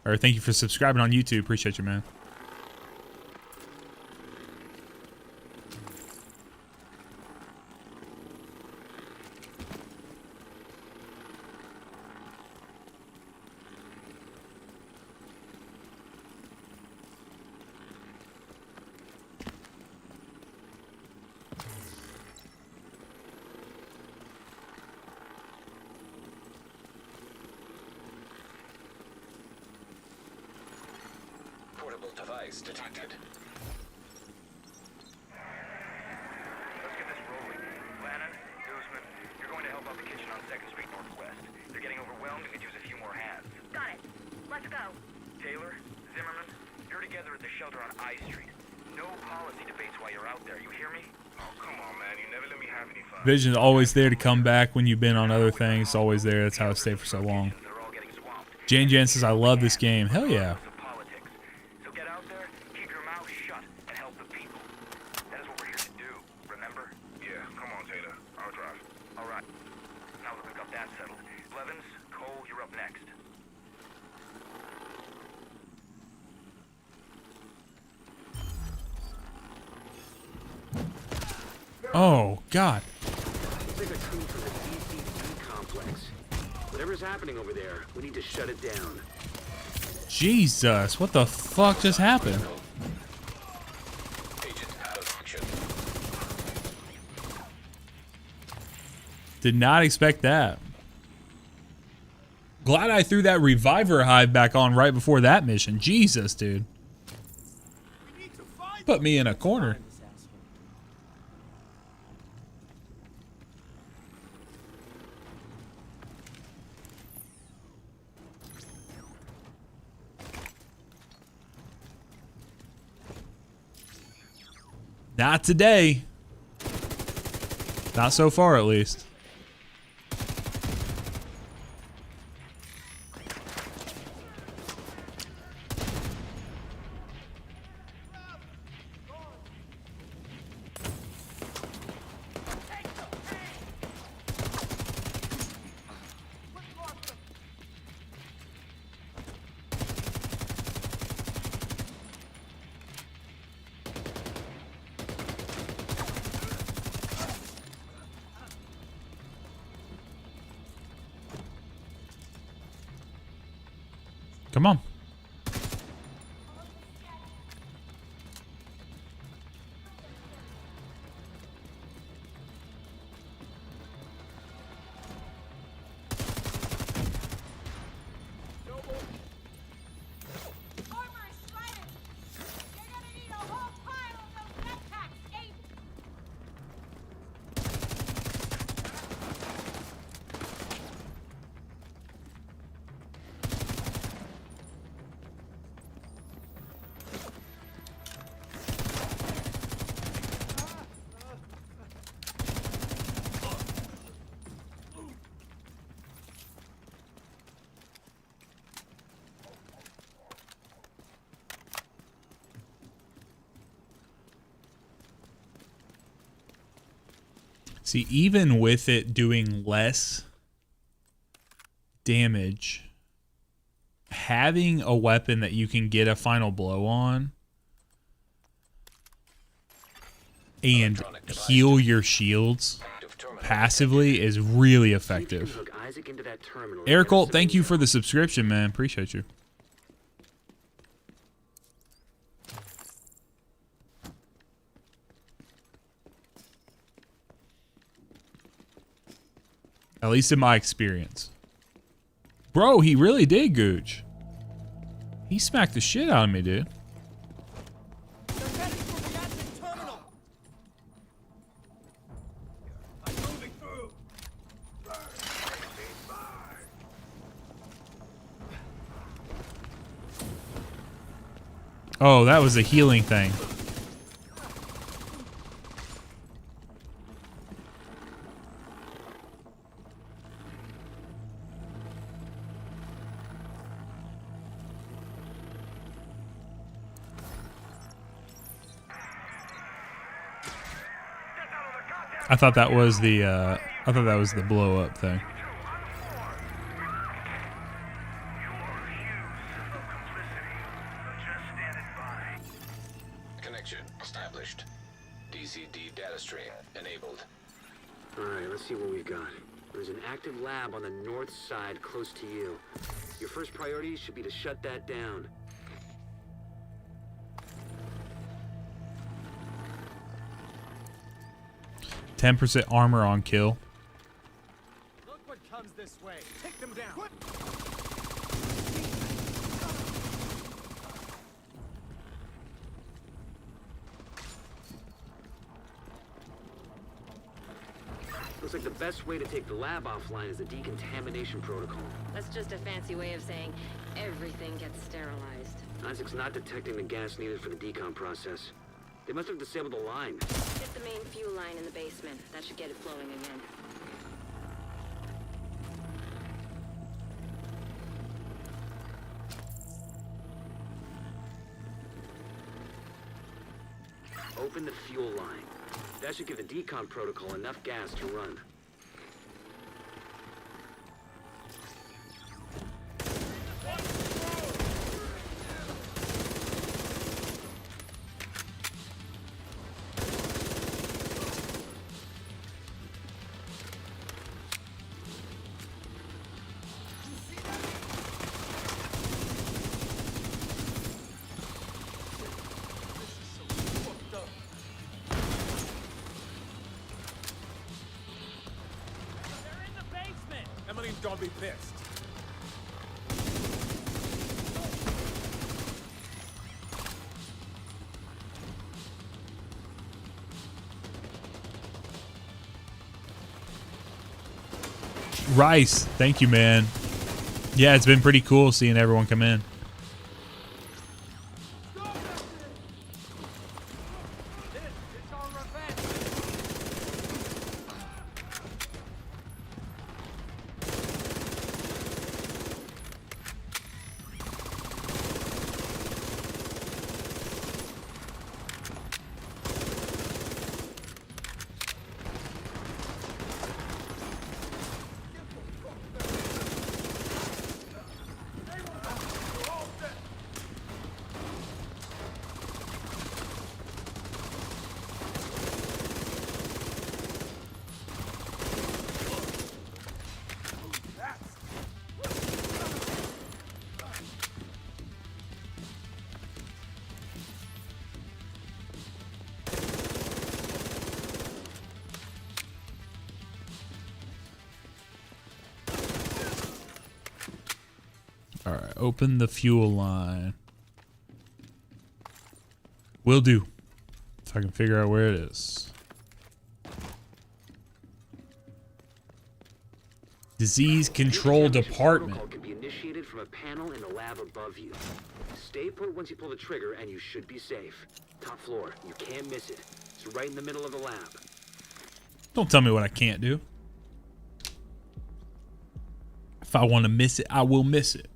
Or thank you for subscribing on YouTube. Appreciate you, man. Device detected. Let's get this rolling. Lannon, Guzman, you're going to help out the kitchen on 2nd Street Northwest. They're getting overwhelmed and could use a few more hands. Got it. Let's go. Taylor, Zimmerman, you're together at the shelter on I Street. No policy debates while you're out there. You hear me? Oh, come on, man. You never let me have any fun. Vision's always there to come back when you've been on other things. It's always there. That's how I stayed for so long. Jane Jan says, I love this game. Hell yeah. Oh, God. It's like a crew from the DCD complex. Whatever's happening over there, we need to shut it down. Jesus, what the fuck just happened? Agent out of action. Did not expect that. Glad I threw that reviver hive back on right before that mission. Jesus, dude. Put me in a corner. Not today. Not so far, at least. Come on. See, even with it doing less damage, having a weapon that you can get a final blow on and heal your shields passively is really effective. Eric Holt, thank you for the subscription, man. Appreciate you. At least in my experience. Bro, he really did, Gooch. He smacked the shit out of me, dude. Oh, that was a healing thing. I thought that was the blow up thing. Connection established. DCD data stream enabled. Alright, let's see what we've got. There's an active lab on the north side close to you. Your first priority should be to shut that down. %10 armor on kill. Look what comes this way. Take them down. Looks like the best way to take the lab offline is the decontamination protocol. That's just a fancy way of saying everything gets sterilized. Isaac's not detecting the gas needed for the decom process. They must have disabled the line. Get the main fuel line in the basement. That should get it flowing again. Open the fuel line. That should give the decon protocol enough gas to run. Don't be pissed. Rice, thank you, man. Yeah, it's been pretty cool seeing everyone come in. right, open the fuel line. Will do. If I can figure out where it is. Disease Control Department. Protocol can be initiated from a panel in the lab above you. Stay put once you pull the trigger and you should be safe. Top floor, you can't miss it. It's right in the middle of the lab. Don't tell me what I can't do. If I want to miss it, I will miss it.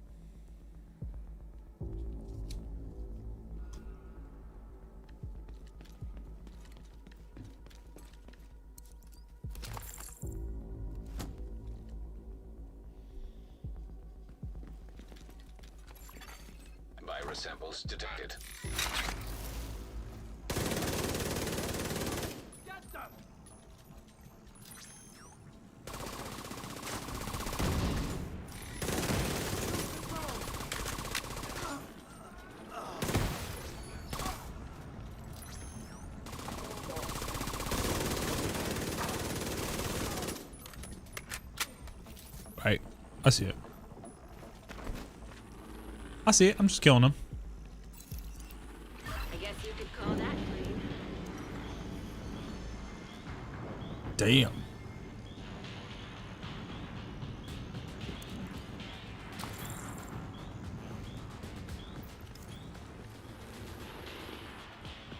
Virus samples detected. Right. I see it. I see it. I'm just killing them. I guess you could call that clean. Damn.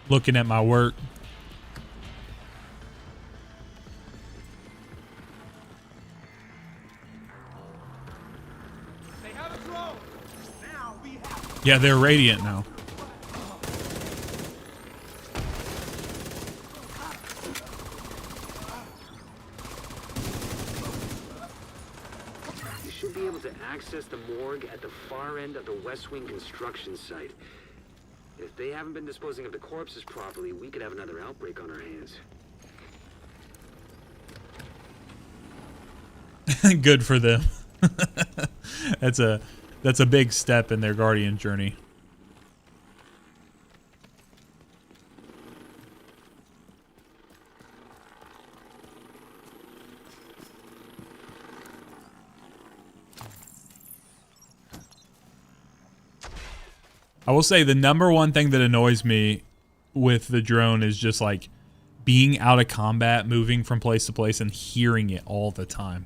Looking at my work. Yeah, they're radiant now. You should be able to access the morgue at the far end of the West Wing construction site. If they haven't been disposing of the corpses properly, we could have another outbreak on our hands. Good for them. That's a big step in their Guardian journey. I will say the number one thing that annoys me with the drone is just like being out of combat, moving from place to place and hearing it all the time,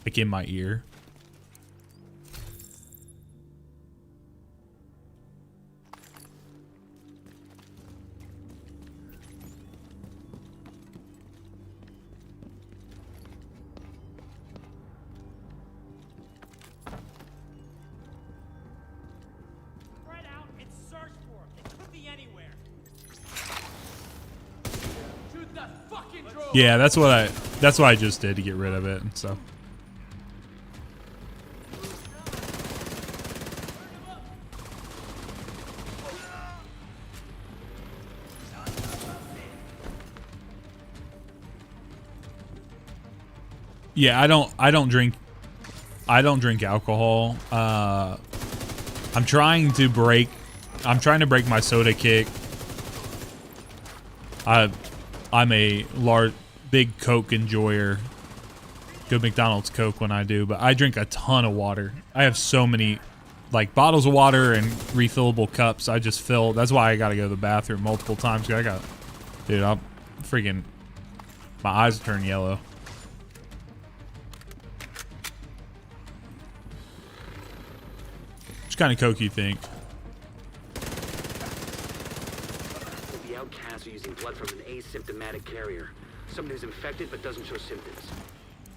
like in my ear. Yeah, that's what I just did to get rid of it. So yeah, I don't drink alcohol. I'm trying to break my soda kick. I'm a big Coke enjoyer. Good McDonald's Coke when I do, but I drink a ton of water. I have so many like bottles of water and refillable cups. I just fill. That's why I got to go to the bathroom multiple times. Dude, I'm freaking, my eyes turn yellow. Which kind of Coke you think? The outcasts are using blood from an asymptomatic carrier. Someone who's infected but doesn't show symptoms.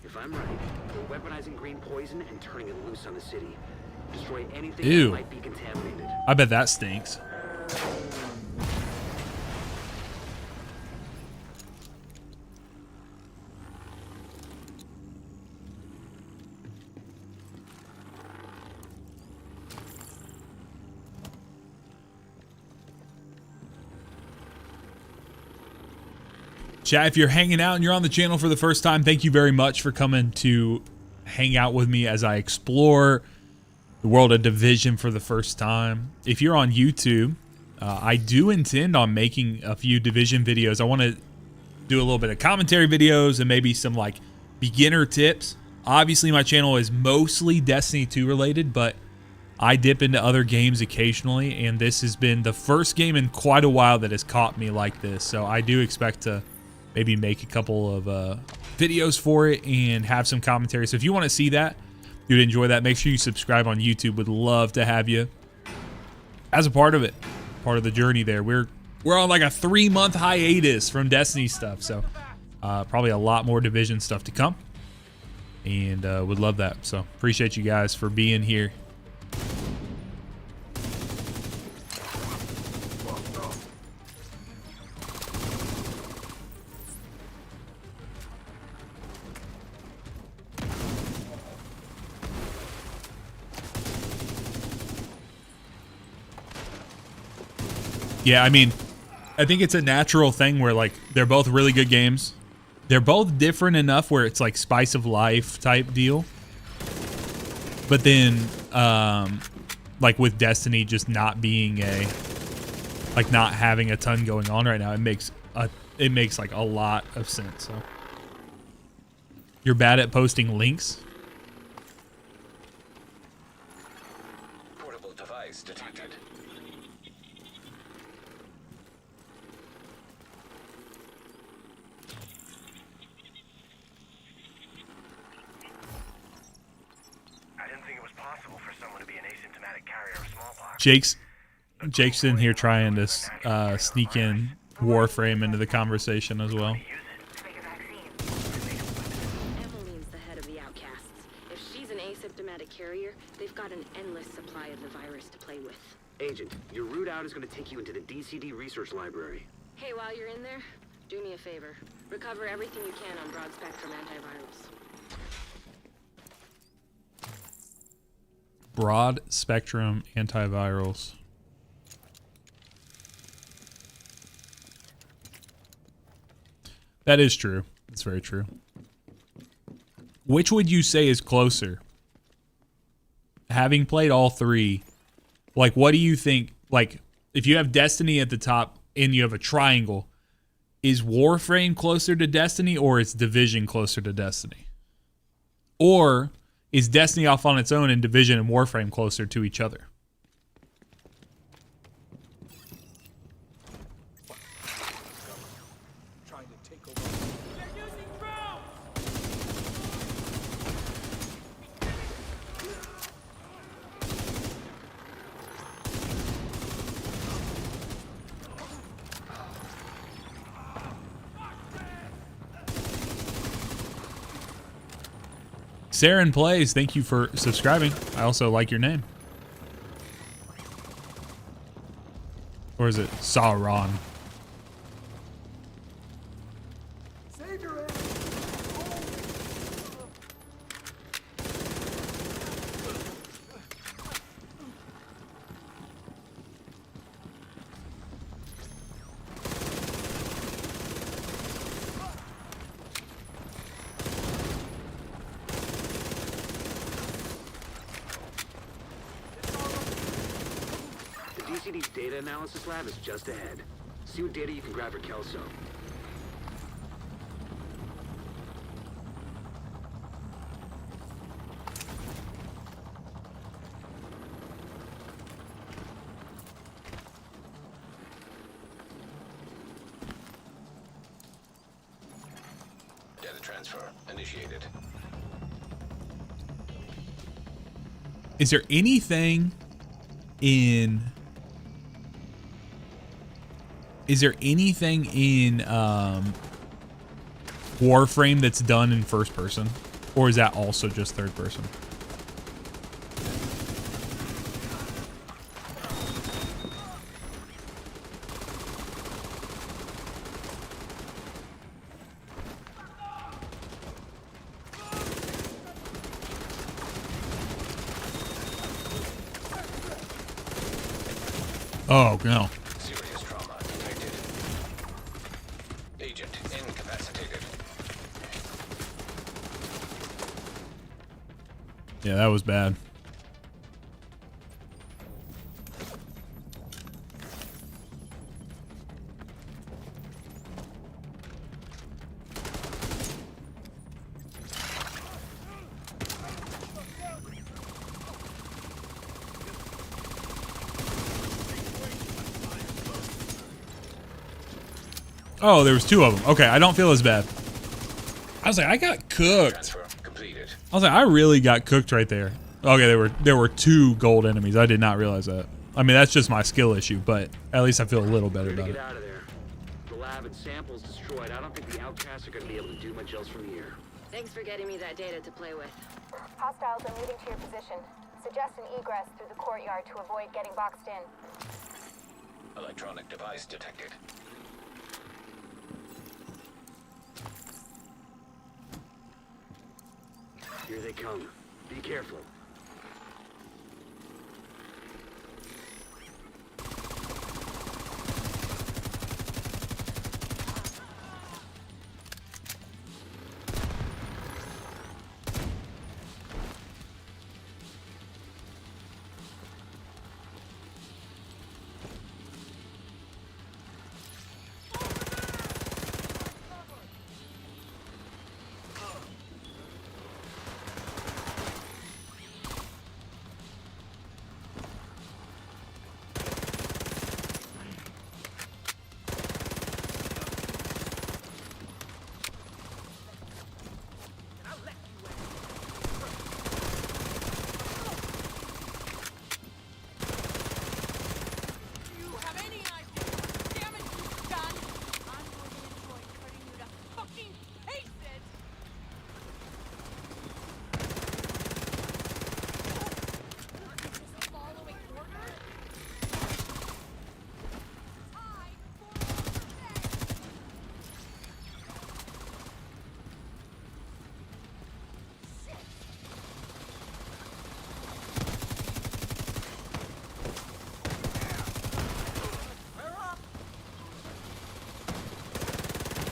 If I'm right, they're weaponizing green poison and turning it loose on the city. Destroy anything that might be contaminated. I bet that stinks. Chat, if you're hanging out and you're on the channel for the first time, thank you very much for coming to hang out with me as I explore the world of Division for the first time. If you're on YouTube, I do intend on making a few Division videos. I want to do a little bit of commentary videos and maybe some like beginner tips. Obviously, my channel is mostly Destiny 2 related, but I dip into other games occasionally, and this has been the first game in quite a while that has caught me like this. So I do expect to maybe make a couple of videos for it and have some commentary. So if you want to see that, you'd enjoy that, make sure you subscribe on YouTube. Would love to have you as a part of it, part of the journey there. We're on like a 3-month hiatus from Destiny stuff, so probably a lot more Division stuff to come, and would love that. So appreciate you guys for being here. Yeah, I mean, I think it's a natural thing where, like, they're both really good games. They're both different enough where it's like spice of life type deal. But then, like with Destiny just not being like not having a ton going on right now, it makes like a lot of sense. So you're bad at posting links. Portable device detected. Jake's in here trying to sneak in Warframe into the conversation as well. Emmeline's the head of the Outcasts. If she's an asymptomatic carrier, they've got an endless supply of the virus to play with. Agent, your route out is going to take you into the DCD research library. Hey, while you're in there, do me a favor. Recover everything you can on broad-spectrum antivirals. Broad spectrum antivirals. That is true. That's very true. Which would you say is closer? Having played all three, like, what do you think? Like, if you have Destiny at the top and you have a triangle, is Warframe closer to Destiny, or is Division closer to Destiny? Or is Destiny off on its own and Division and Warframe closer to each other? Saren Plays, thank you for subscribing. I also like your name. Or is it Sauron? DCD's data analysis lab is just ahead. See what data you can grab for Kelso. Data transfer initiated. Is there anything in Warframe that's done in first person, or is that also just third person? Oh no. Serious trauma detected. Agent incapacitated. Yeah, that was bad. Oh, there was 2 of them. Okay, I don't feel as bad. I was like, I got cooked. I was like, I really got cooked right there. Okay, there were 2 gold enemies. I did not realize that. I mean, that's just my skill issue, but at least I feel a little better about it. Get out of there. The lab and samples destroyed. I don't think the outcasts are going to be able to do much else from here. Thanks for getting me that data to play with. Hostiles are moving to your position. Suggest an egress through the courtyard to avoid getting boxed in. Electronic device detected. Here they come. Be careful.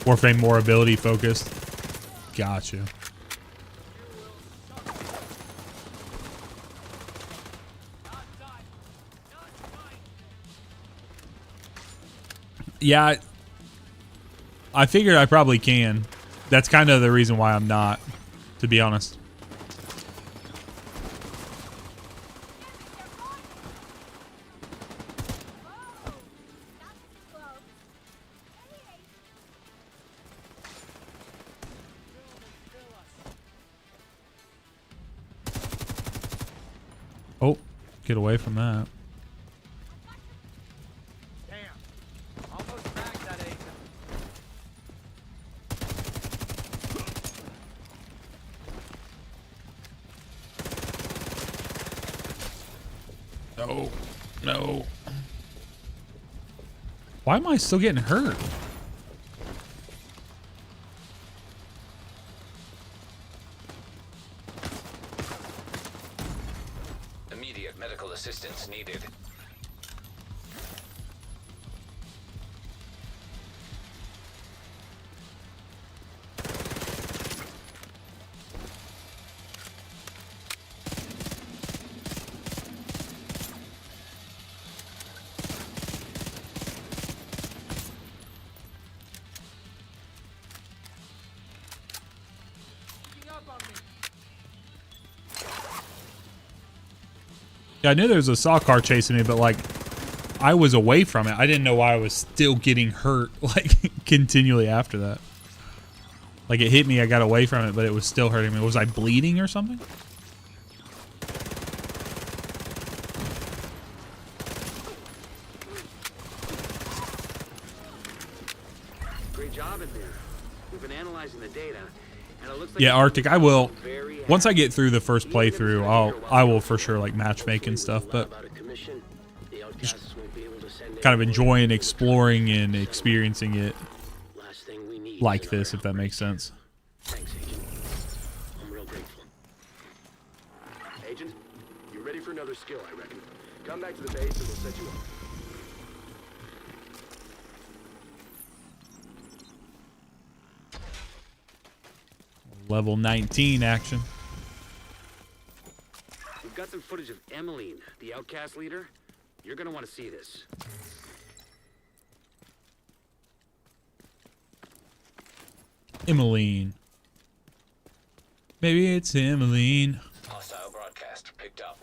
Warframe more ability focused. Gotcha. Yeah, I figured I probably can. That's kind of the reason why I'm not, to be honest. Oh, get away from that. No, no. Why am I still getting hurt? Immediate medical assistance needed. Yeah, I knew there was a saw car chasing me, but like I was away from it. I didn't know why I was still getting hurt like continually after that. Like it hit me, I got away from it, but it was still hurting me. Was I bleeding or something? Great job in there. We've been analyzing the data, and it looks like Yeah, Arctic, I will. Once I get through the first playthrough, I will for sure like matchmake and stuff, but just kind of enjoying exploring and experiencing it like this, if that makes sense. Thanks, Agent. I'm real grateful. Agent, you're ready for another skill, I reckon. Come back to the base and we'll set you up. Level 19 action. We've got some footage of Emmeline, the outcast leader. You're gonna want to see this. Emmeline. Maybe it's Emmeline. Hostile broadcast picked up.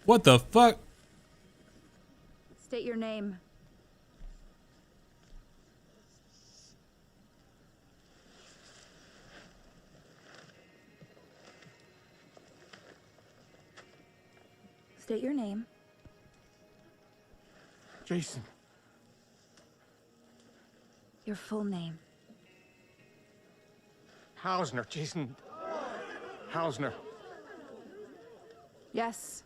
What the fuck? State your name. State your name. Jason. Your full name. Hausner. Jason Hausner. Yes.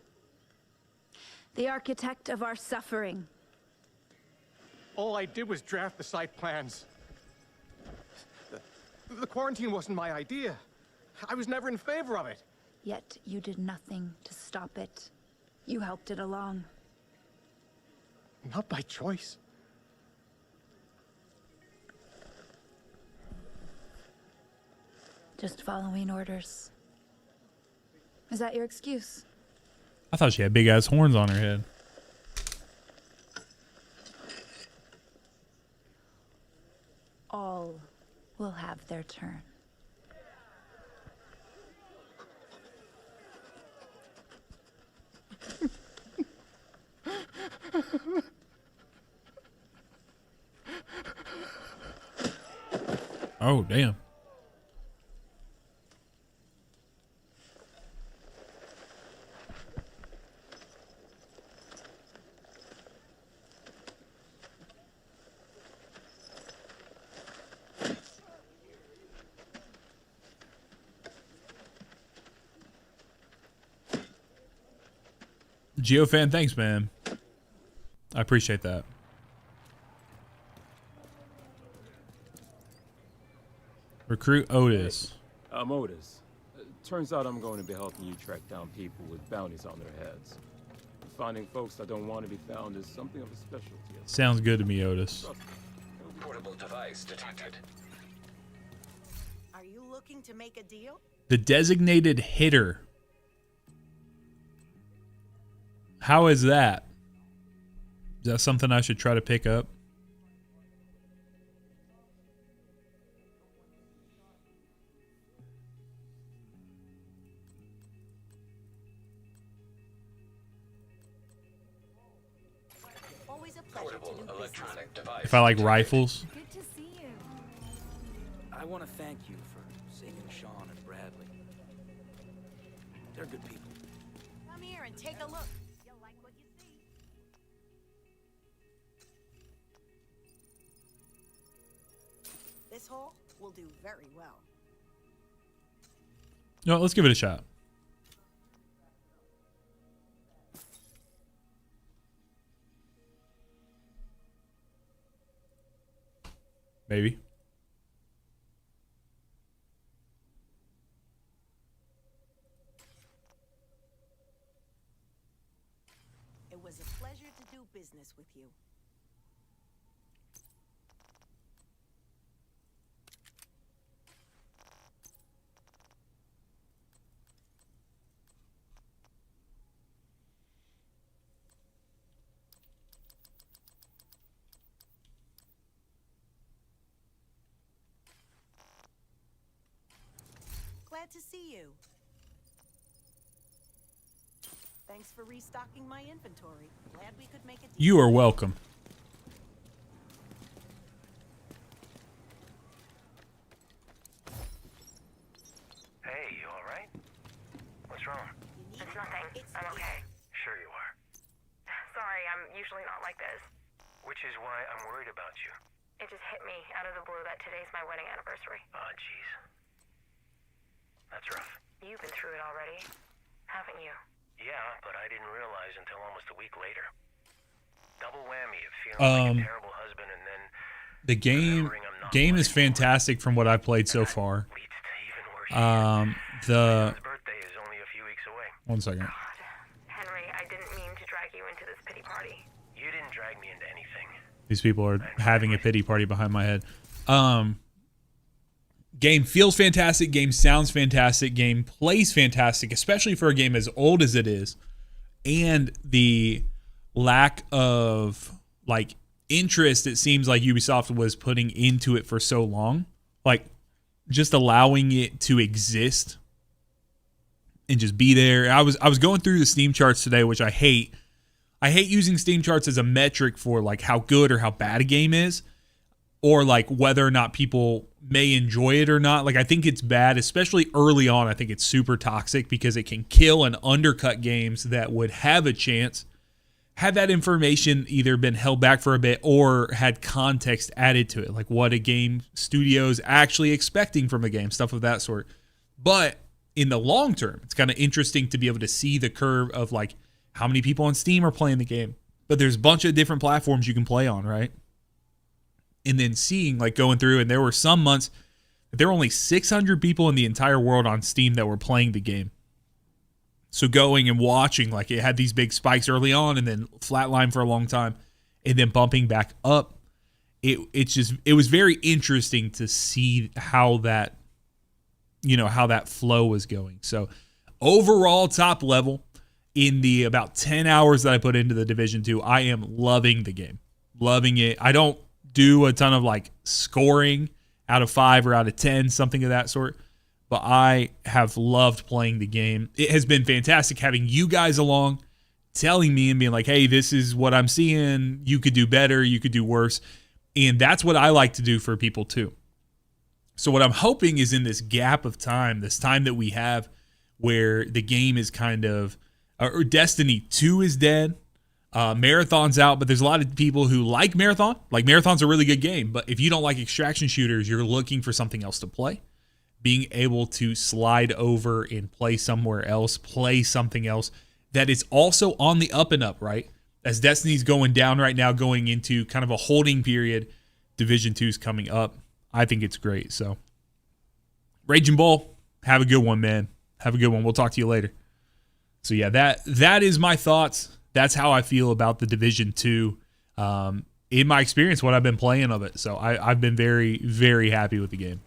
The architect of our suffering. All I did was draft the site plans. The quarantine wasn't my idea. I was never in favor of it. Yet you did nothing to stop it. You helped it along. Not by choice. Just following orders. Is that your excuse? I thought she had big ass horns on her head. All will have their turn. Oh, damn. GeoFan, thanks, man. I appreciate that. Recruit Otis. I'm Otis. Turns out I'm going to be helping you track down people with bounties on their heads. Finding folks that don't want to be found is something of a specialty. Sounds good to me, Otis. Portable device detected. Are you looking to make a deal? The designated hitter. How is that? Is that something I should try to pick up? Always a pleasure to do electronic device. If I like rifles. Good to see you. I want to thank you for saving Sean and Bradley. They're good people. Come here and take a look. You'll like what you see. This hole will do very well. No, let's give it a shot. Maybe. It was a pleasure to do business with you. Glad to see you. Thanks for restocking my inventory. Glad we could make a deal. You are welcome. Hey, you all right? What's wrong? It's nothing. I'm okay. Sure you are. Sorry, I'm usually not like this. Which is why I'm worried about you. It just hit me out of the blue that today's my wedding anniversary. Oh, jeez. That's rough. You've been through it already, haven't you? Yeah, but I didn't realize until almost a week later. Double whammy of feeling like a terrible husband and then The game is fantastic from what I've played so far. The birthday is only a few weeks away. 1 second. Henry, I didn't mean to drag you into this pity party. You didn't drag me into anything. These people are having a pity party behind my head. Game feels fantastic. Game sounds fantastic. Game plays fantastic, especially for a game as old as it is. And the lack of like interest it seems like Ubisoft was putting into it for so long. Like just allowing it to exist and just be there. I was going through the Steam charts today, which I hate. I hate using Steam charts as a metric for like how good or how bad a game is, or like whether or not people may enjoy it or not. Like, I think it's bad, especially early on. I think it's super toxic because it can kill and undercut games that would have a chance had that information either been held back for a bit or had context added to it, like what a game studio is actually expecting from a game, stuff of that sort. But in the long term, it's kind of interesting to be able to see the curve of like how many people on Steam are playing the game. But there's a bunch of different platforms you can play on, right? And then seeing, like, going through, and there were some months that there were only 600 people in the entire world on Steam that were playing the game. So going and watching, like, it had these big spikes early on and then flatline for a long time and then bumping back up. It was very interesting to see how that, how that flow was going. So overall, top level, in the about 10 hours that I put into the Division 2, I am loving the game. Loving it. I don't do a ton of like scoring out of 5 or out of 10, something of that sort. But I have loved playing the game. It has been fantastic having you guys along, telling me and being like, hey, this is what I'm seeing. You could do better. You could do worse. And that's what I like to do for people too. So what I'm hoping is in this gap of time, this time that we have where the game is kind of, or Destiny 2 is dead. Marathon's out, but there's a lot of people who like Marathon. Like, Marathon's a really good game, but if you don't like extraction shooters, you're looking for something else to play. Being able to slide over and play somewhere else, play something else that is also on the up and up, right? As Destiny's going down right now, going into kind of a holding period, Division 2's coming up. I think it's great. So, Raging Bull, have a good one, man. Have a good one. We'll talk to you later. So, yeah, that is my thoughts. That's how I feel about the Division 2. In my experience, what I've been playing of it. So, I've been very, very happy with the game.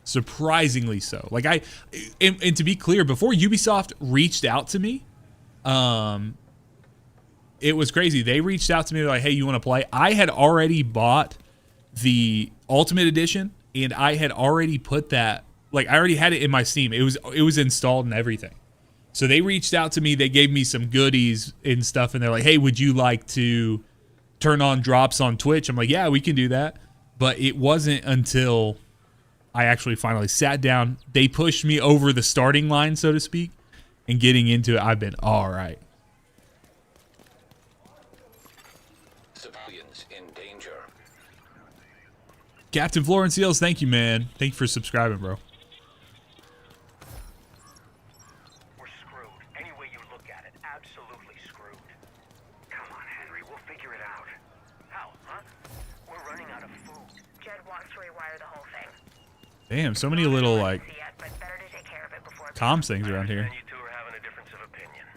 Surprisingly so. Like, and to be clear, before Ubisoft reached out to me, it was crazy. They reached out to me, like, hey, you want to play? I had already bought the Ultimate Edition, and I had already put that, like, I already had it in my Steam. It was installed and everything. So they reached out to me. They gave me some goodies and stuff, and they're like, hey, would you like to turn on drops on Twitch? I'm like, yeah, we can do that. But it wasn't until I actually finally sat down. They pushed me over the starting line, so to speak, and getting into it, I've been all right. Civilians in danger. Captain Florence Seals, thank you, man. Thank you for subscribing, bro. We're screwed. Any way you look at it, absolutely screwed. Come on, Henry, we'll figure it out. How, huh? We're running out of food. Jed wants to rewire the whole thing. Damn, so many little, like, comms things around here. You two are having a difference of opinion.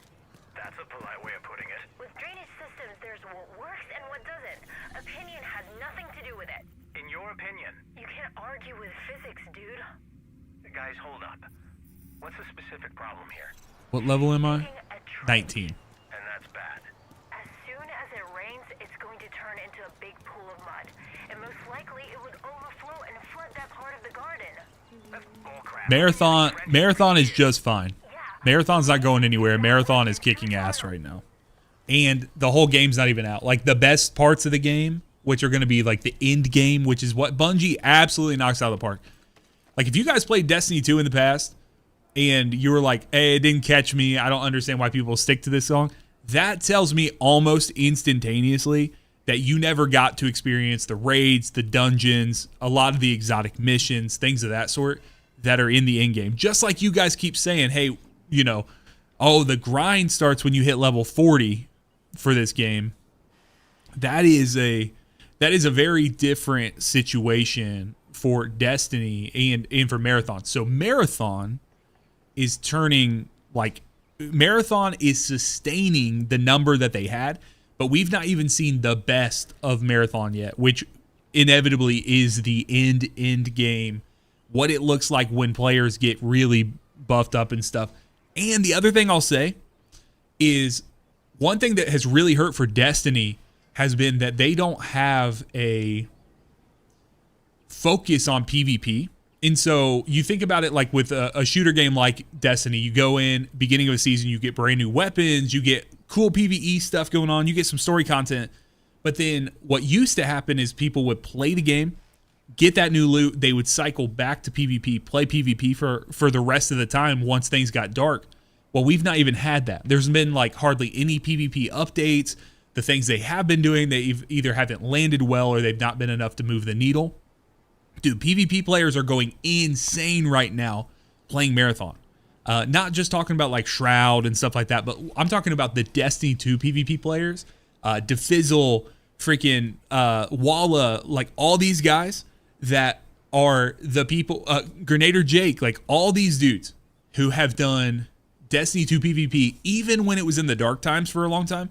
That's a polite way of putting it. With drainage systems, there's what works and what doesn't. Opinion has nothing to do with it. In your opinion. You can't argue with physics, dude. Guys, hold up. What's the specific problem here? What level am I? 19. And that's bad. As soon as it rains, it's going to turn into a big pool of mud. And most likely it would overflow and flood that part of the garden. Marathon is just fine. Marathon's not going anywhere. Marathon is kicking ass right now. And the whole game's not even out. Like, the best parts of the game, which are going to be like the end game, which is what Bungie absolutely knocks out of the park. Like, if you guys played Destiny 2 in the past and you were like, hey, it didn't catch me, I don't understand why people stick to this song, that tells me almost instantaneously that you never got to experience the raids, the dungeons, a lot of the exotic missions, things of that sort that are in the end game. Just like you guys keep saying, hey, oh, the grind starts when you hit level 40 for this game. That is a very different situation for Destiny and for Marathon. So Marathon is Marathon is sustaining the number that they had, but we've not even seen the best of Marathon yet, which inevitably is the end game, what it looks like when players get really buffed up and stuff. And the other thing I'll say is one thing that has really hurt for Destiny has been that they don't have a focus on PvP And so you think about it like with a shooter game like Destiny, you go in, beginning of a season, you get brand new weapons, you get cool PvE stuff going on, you get some story content. But then what used to happen is people would play the game, get that new loot, they would cycle back to PvP, play PvP for the rest of the time once things got dark. Well, we've not even had that. There's been like hardly any PvP updates. The things they have been doing, they either haven't landed well or they've not been enough to move the needle. Dude, PvP players are going insane right now playing Marathon. Not just talking about like Shroud and stuff like that, but I'm talking about the Destiny 2 PvP players. Defizzle, freaking Walla, like all these guys that are the people, Grenadier Jake, like all these dudes who have done Destiny 2 PvP, even when it was in the dark times for a long time,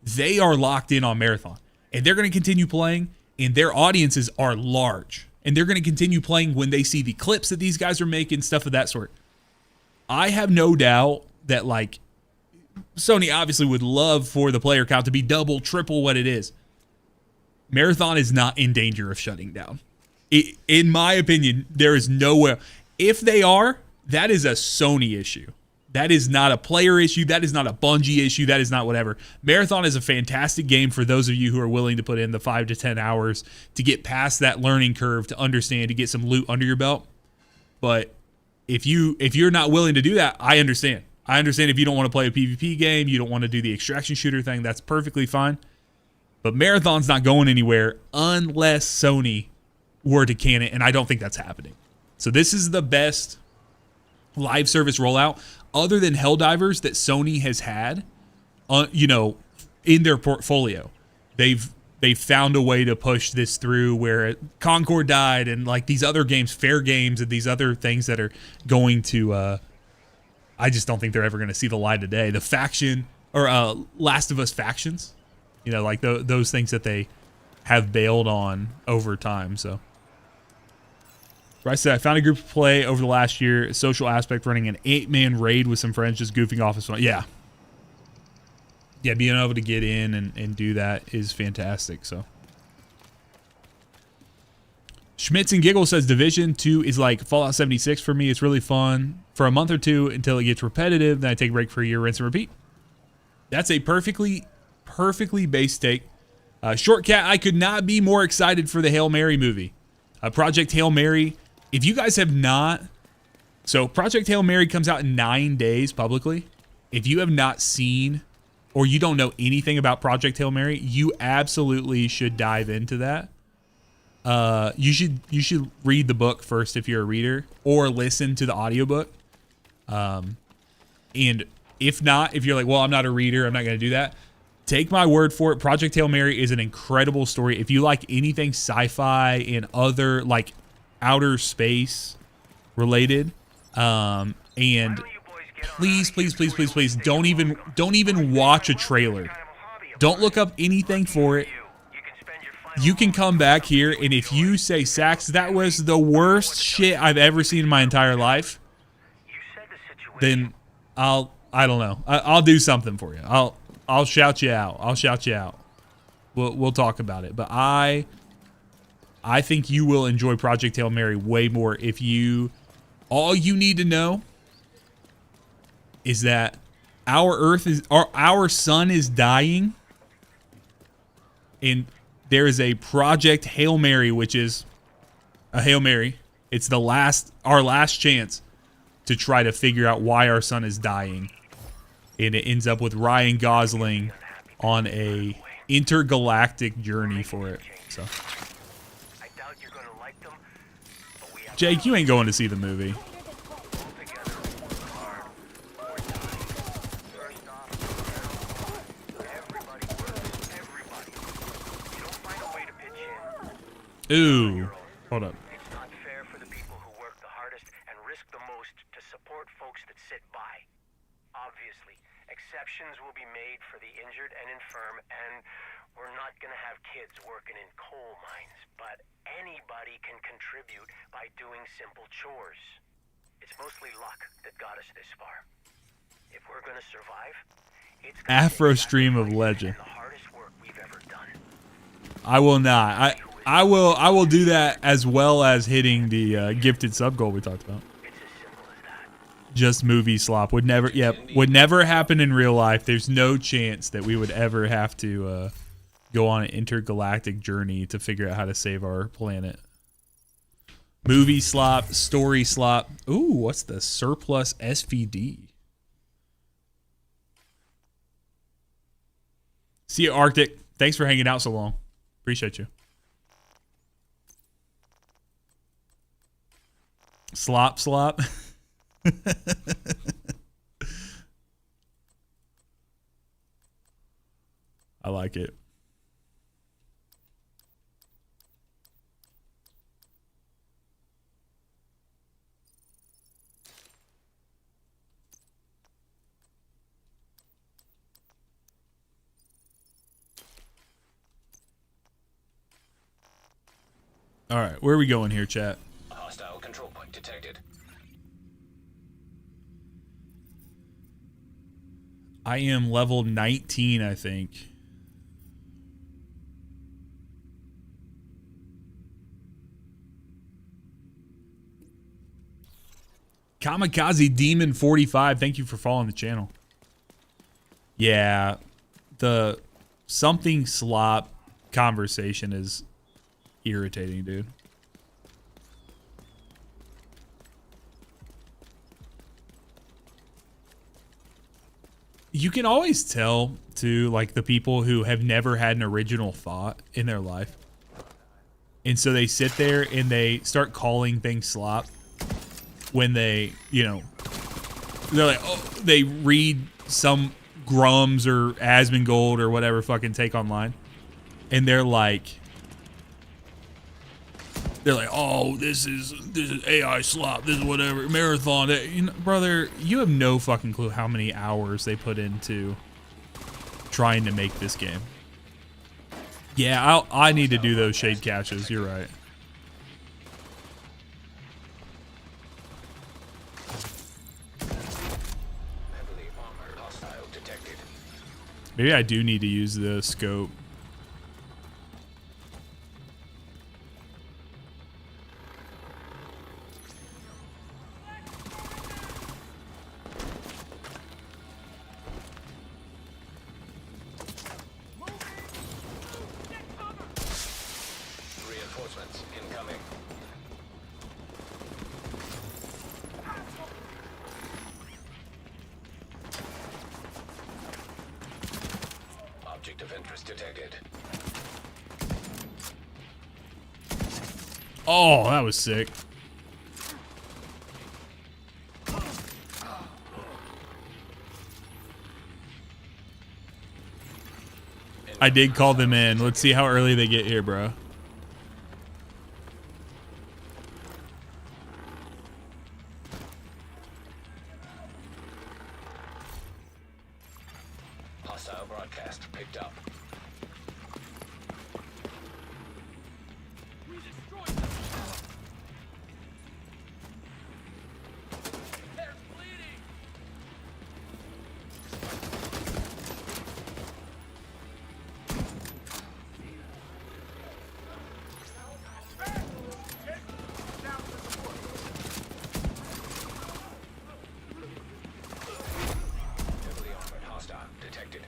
they are locked in on Marathon. And they're going to continue playing, and their audiences are large. And they're going to continue playing when they see the clips that these guys are making, stuff of that sort. I have no doubt that, like, Sony obviously would love for the player count to be double, triple what it is. Marathon is not in danger of shutting down. In my opinion, there is nowhere. If they are, that is a Sony issue. That is not a player issue. That is not a Bungie issue. That is not whatever. Marathon is a fantastic game for those of you who are willing to put in the 5 to 10 hours to get past that learning curve, to understand, to get some loot under your belt. But if you're not willing to do that, I understand. I understand if you don't want to play a PvP game, you don't want to do the extraction shooter thing, that's perfectly fine. But Marathon's not going anywhere unless Sony were to can it, and I don't think that's happening. So this is the best live service rollout other than Helldivers that Sony has had, in their portfolio. They've found a way to push this through where Concord died and like these other games, Fair Games, and these other things that are going to, I just don't think they're ever going to see the light of day. The faction or Last of Us factions, like those things that they have bailed on over time. So Bryce said, I found a group to play over the last year, social aspect, running an 8-man raid with some friends, just goofing off as fun. Yeah, being able to get in and do that is fantastic. So Schmitz and Giggle says Division 2 is like Fallout 76 for me. It's really fun for a month or two until it gets repetitive. Then I take a break for a year, rinse and repeat. That's a perfectly based take. Short Cat, I could not be more excited for the Hail Mary movie. Project Hail Mary. If you guys have not, so Project Hail Mary comes out in 9 days publicly. If you have not seen or you don't know anything about Project Hail Mary, you absolutely should dive into that. You should read the book first if you're a reader, or listen to the audiobook. And if not, if you're like, well, I'm not a reader, I'm not going to do that. Take my word for it. Project Hail Mary is an incredible story. If you like anything sci-fi and other like outer space related, and please don't even watch a trailer. Don't look up anything for it. You can come back here, and if you say, Sax, that was the worst shit I've ever seen in my entire life, then I don't know. I'll do something for you. I'll shout you out. We'll talk about it. But I think you will enjoy Project Hail Mary way more if all you need to know is that our sun is dying, and there is a Project Hail Mary, which is a Hail Mary. It's our last chance to try to figure out why our sun is dying. And it ends up with Ryan Gosling on a intergalactic journey for it. So, Jake, you ain't going to see the movie. Ooh, hold up. It's not fair for the people who work the hardest and risk the most to support folks that sit by. Obviously, exceptions will be made for the injured and infirm, and we're not going to have kids working in coal mines, but anybody can contribute by doing simple chores. It's mostly luck that got us this far. If we're going to survive, it's Afro Stream of Legend. the hardest work we've ever done. I will not. I will do that as well as hitting the gifted sub goal we talked about. Just movie slop would never. Would never happen in real life. There's no chance that we would ever have to go on an intergalactic journey to figure out how to save our planet. Movie slop, story slop. Ooh, what's the surplus SVD? See you, Arctic. Thanks for hanging out so long. Appreciate you. Slop, slop. I like it. All right, where are we going here, chat? Hostile control point detected. I am level 19, I think. Kamikaze Demon 45, thank you for following the channel. Yeah, the something slop conversation is irritating, dude. You can always tell, too, like the people who have never had an original thought in their life. And so they sit there and they start calling things slop when they, you know, they're like, oh, they read some Grums or Asmongold or whatever fucking take online. And they're like, oh, this is AI slop, this is whatever, marathon. You know, brother, you have no fucking clue how many hours they put into trying to make this game. Yeah, I need to do those shade caches, you're right. Maybe I do need to use the scope. Reinforcements incoming. Object of interest detected. Oh, that was sick. I did call them in. Let's see how early they get here, bro. Hostile broadcast picked up. Heavily armored hostile detected.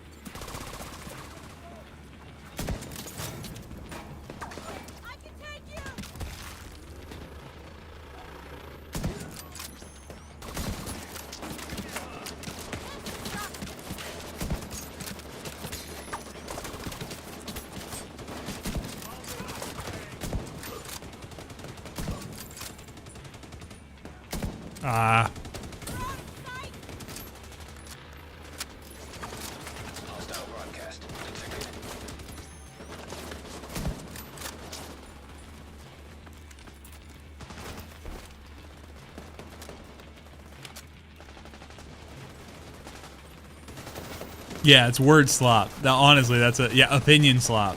Ah. Hostile broadcast detected. Yeah, it's word slop. Now, honestly, that's opinion slop.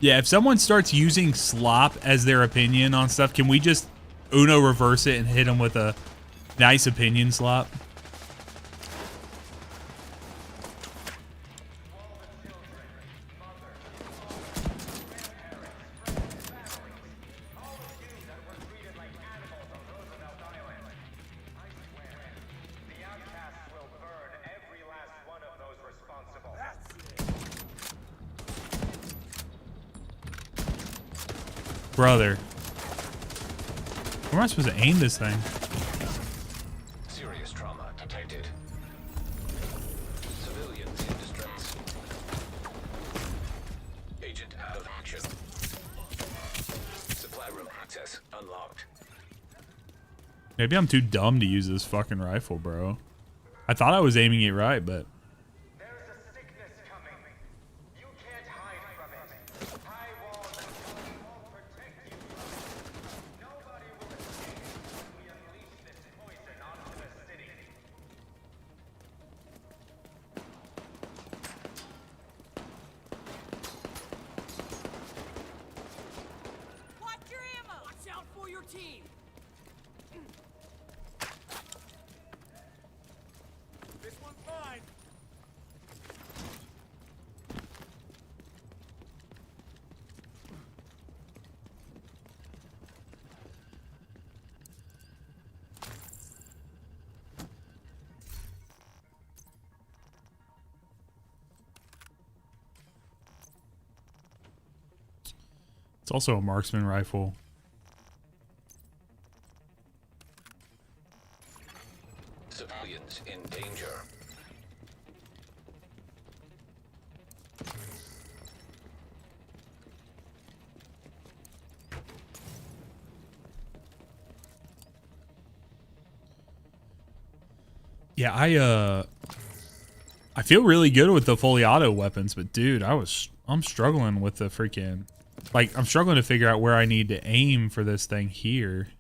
Yeah, if someone starts using slop as their opinion on stuff, can we just Uno reverse it and hit them with a nice opinion slop? brother. Where am I supposed to aim this thing? Serious trauma detected. Civilians in distress. Agent out of action. Supply room access unlocked. Maybe I'm too dumb to use this fucking rifle, bro. I thought I was aiming it right, but... Watch your ammo! Watch out for your team! This one's mine. It's also a marksman rifle. Civilians in danger. Yeah, I feel really good with the fully auto weapons, but dude, I'm struggling with the freaking, like, I'm struggling to figure out where I need to aim for this thing here.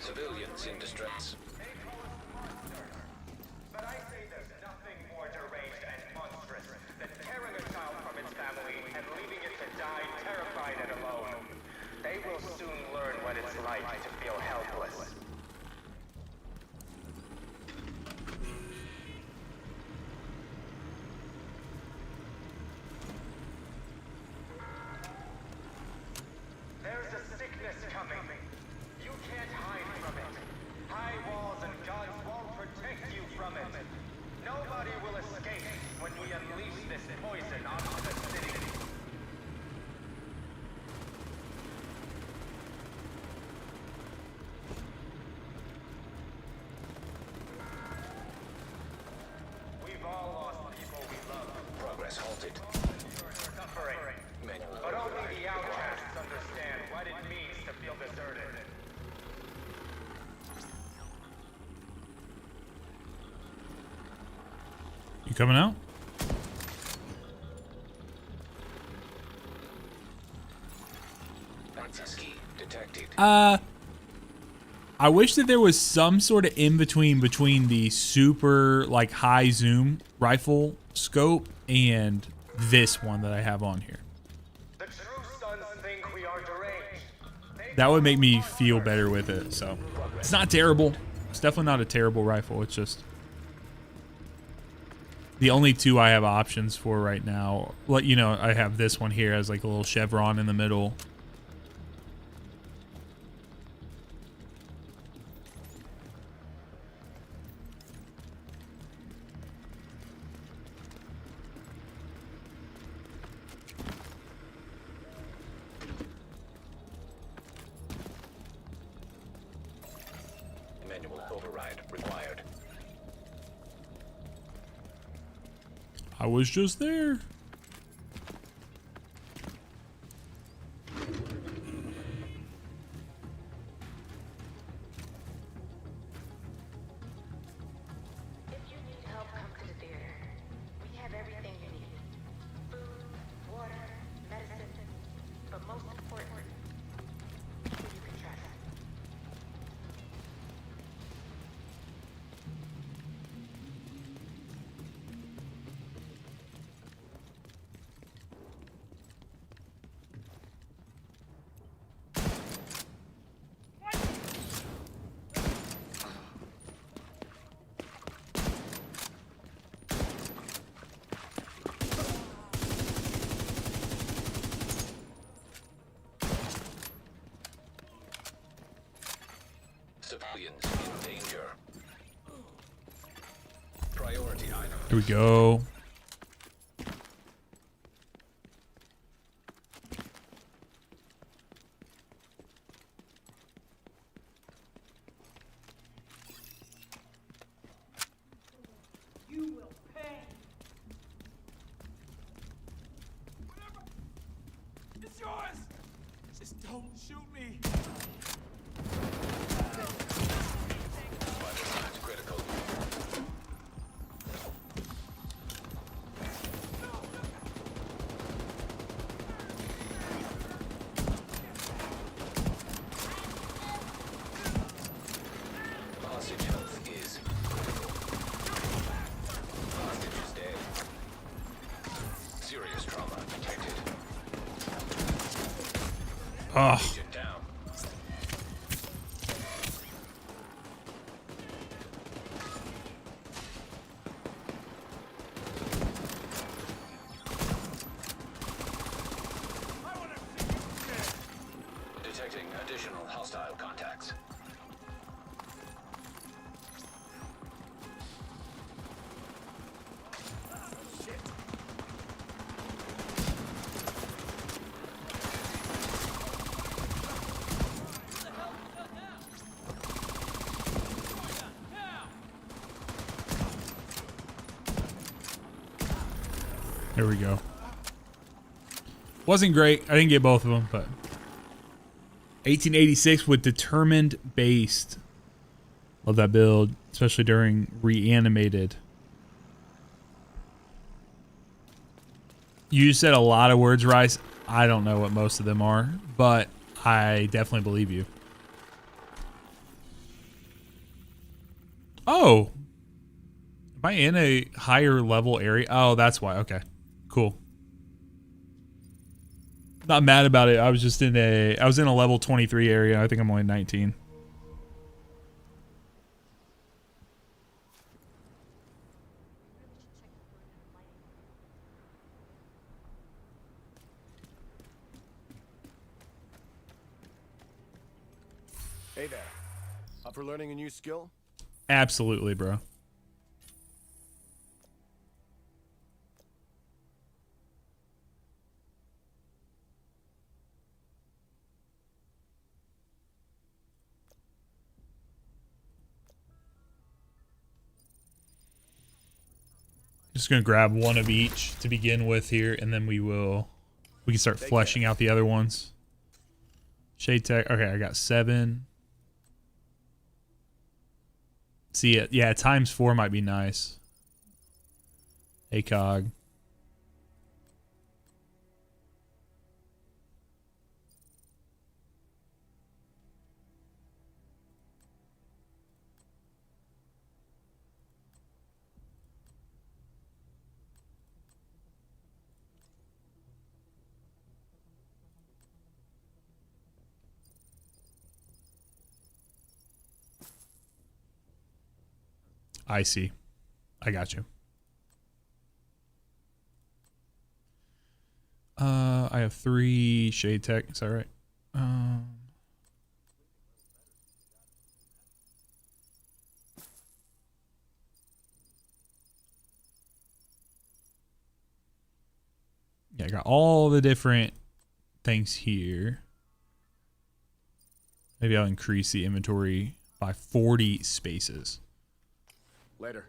Civilians in distress. But I say there's nothing more deranged and monstrous than tearing a child from its family and leaving it to die terrified and alone. They will soon learn what it's like to feel helpless. There's a sickness coming. You can't hide from it. High walls and guns won't protect you from it. Nobody will escape when we unleash this poison onto the city. We've all lost people we love. Progress halted. Suffering. But only the outcasts understand what it means to feel deserted. You coming out? Access key detected. I wish that there was some sort of in between the super like high zoom rifle scope and this one that I have on here. The true sons think we are deranged. That would make me feel better with it. So it's not terrible. It's definitely not a terrible rifle. It's just the only two I have options for right now. Well, you know, I have this one here as like a little chevron in the middle. I was just there. If you need help, come to the theater. We have everything you need. Food, water, medicine, but most important, people you can trust. Civilians in danger. Priority item. Here we go. You will pay. It's yours. Just don't shoot me. Vital signs critical. Hostage health is critical. Hostage is dead. Serious trauma detected. Ugh. Agent down. Detecting additional hostile contacts. There we go. Wasn't great. I didn't get both of them, but 1886 with determined based. Love that build, especially during reanimated. You said a lot of words, Rice. I don't know what most of them are, but I definitely believe you. Oh. Am I in a higher level area? Oh, that's why. Okay. Cool. Not mad about it. I was just in a level 23 area. I think I'm only 19. Hey there. Up for learning a new skill? Absolutely, bro. Just gonna grab one of each to begin with here, and then we can start fleshing out the other ones. Shade tech. Okay, I got 7. See it. Yeah, ×4 might be nice. ACOG. I see. I got you. I have 3 shade tech. Is that right? Yeah, I got all the different things here. Maybe I'll increase the inventory by 40 spaces. Later.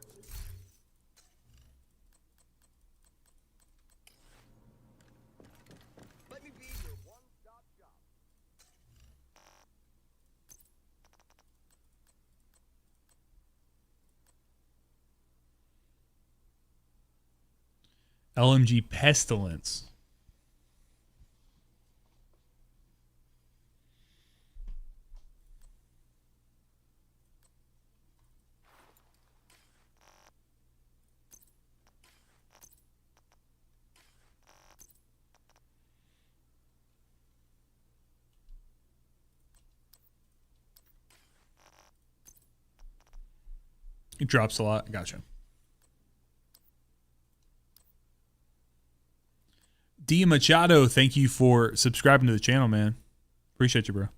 LMG Pestilence. It drops a lot. Gotcha. D Machado, thank you for subscribing to the channel, man. Appreciate you, bro.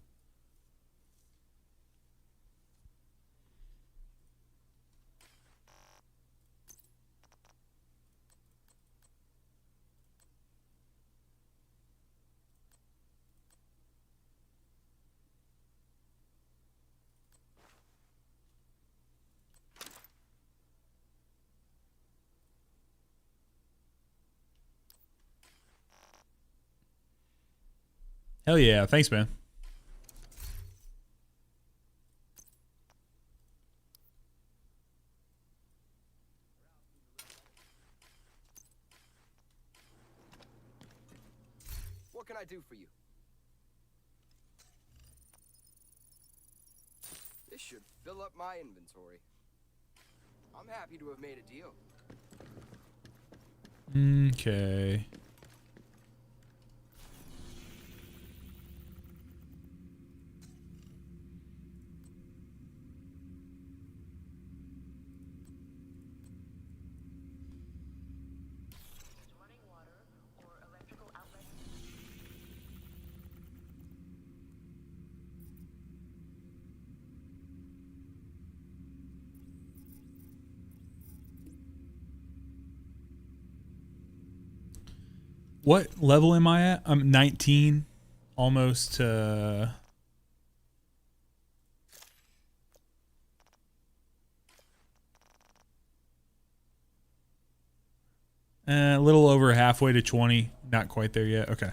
Hell yeah. Thanks, man. What can I do for you? This should fill up my inventory. I'm happy to have made a deal. Okay. What level am I at? I'm 19, almost a little over halfway to 20. Not quite there yet. Okay.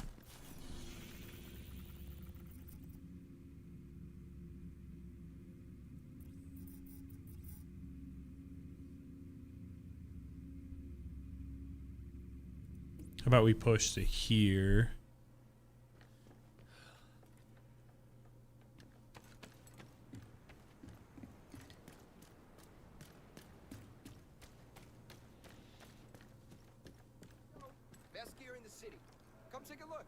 How about we push to here? Best gear in the city. Come take a look.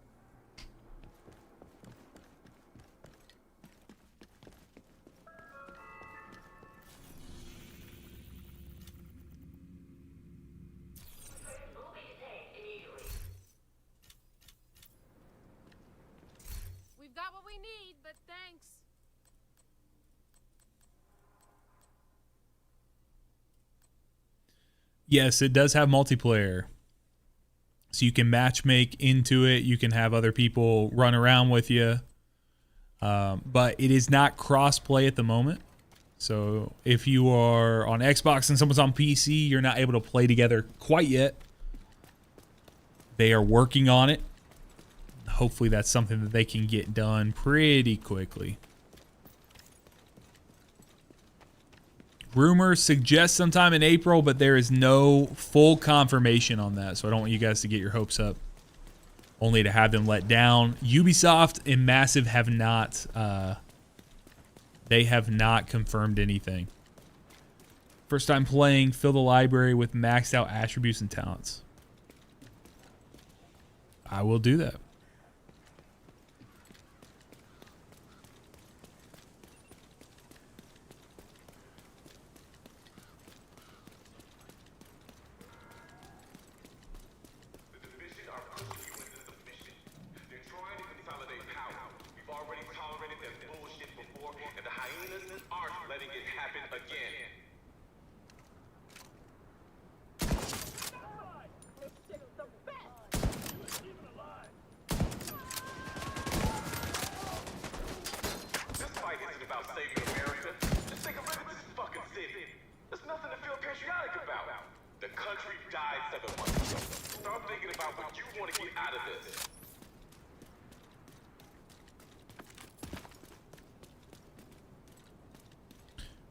We've got what we need, but thanks. Yes, it does have multiplayer. So you can matchmake into it. You can have other people run around with you. But it is not cross-play at the moment. So if you are on Xbox and someone's on PC, you're not able to play together quite yet. They are working on it. Hopefully that's something that they can get done pretty quickly. Rumors suggest sometime in April, but there is no full confirmation on that. So I don't want you guys to get your hopes up, only to have them let down. Ubisoft and Massive have not, they have not confirmed anything. First time playing, fill the library with maxed out attributes and talents. I will do that.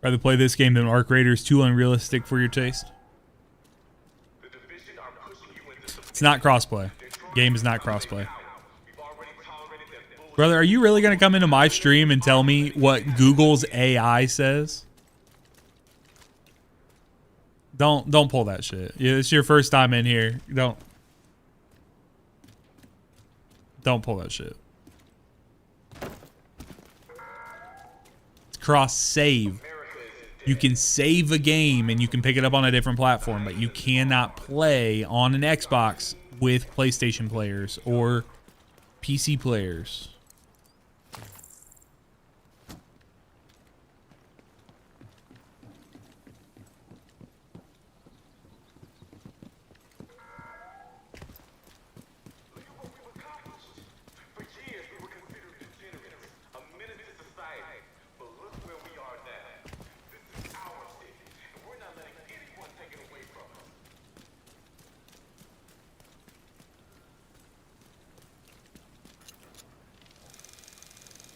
Rather play this game than Arc Raiders, too unrealistic for your taste. The Division are pushing It's not crossplay. Game is not crossplay. Brother, are you really gonna come into my stream and tell me what Google's AI says? Don't pull that shit. It's your first time in here. Don't pull that shit. It's cross save. You can save a game and you can pick it up on a different platform, but you cannot play on an Xbox with PlayStation players or PC players.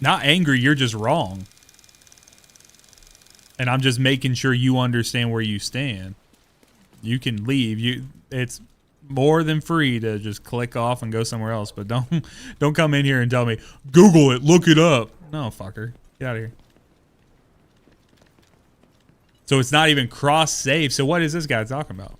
Not angry, you're just wrong. And I'm just making sure you understand where you stand. You can leave. It's more than free to just click off and go somewhere else, but don't come in here and tell me, Google it, look it up. No, fucker. Get out of here. So it's not even cross save. So what is this guy talking about?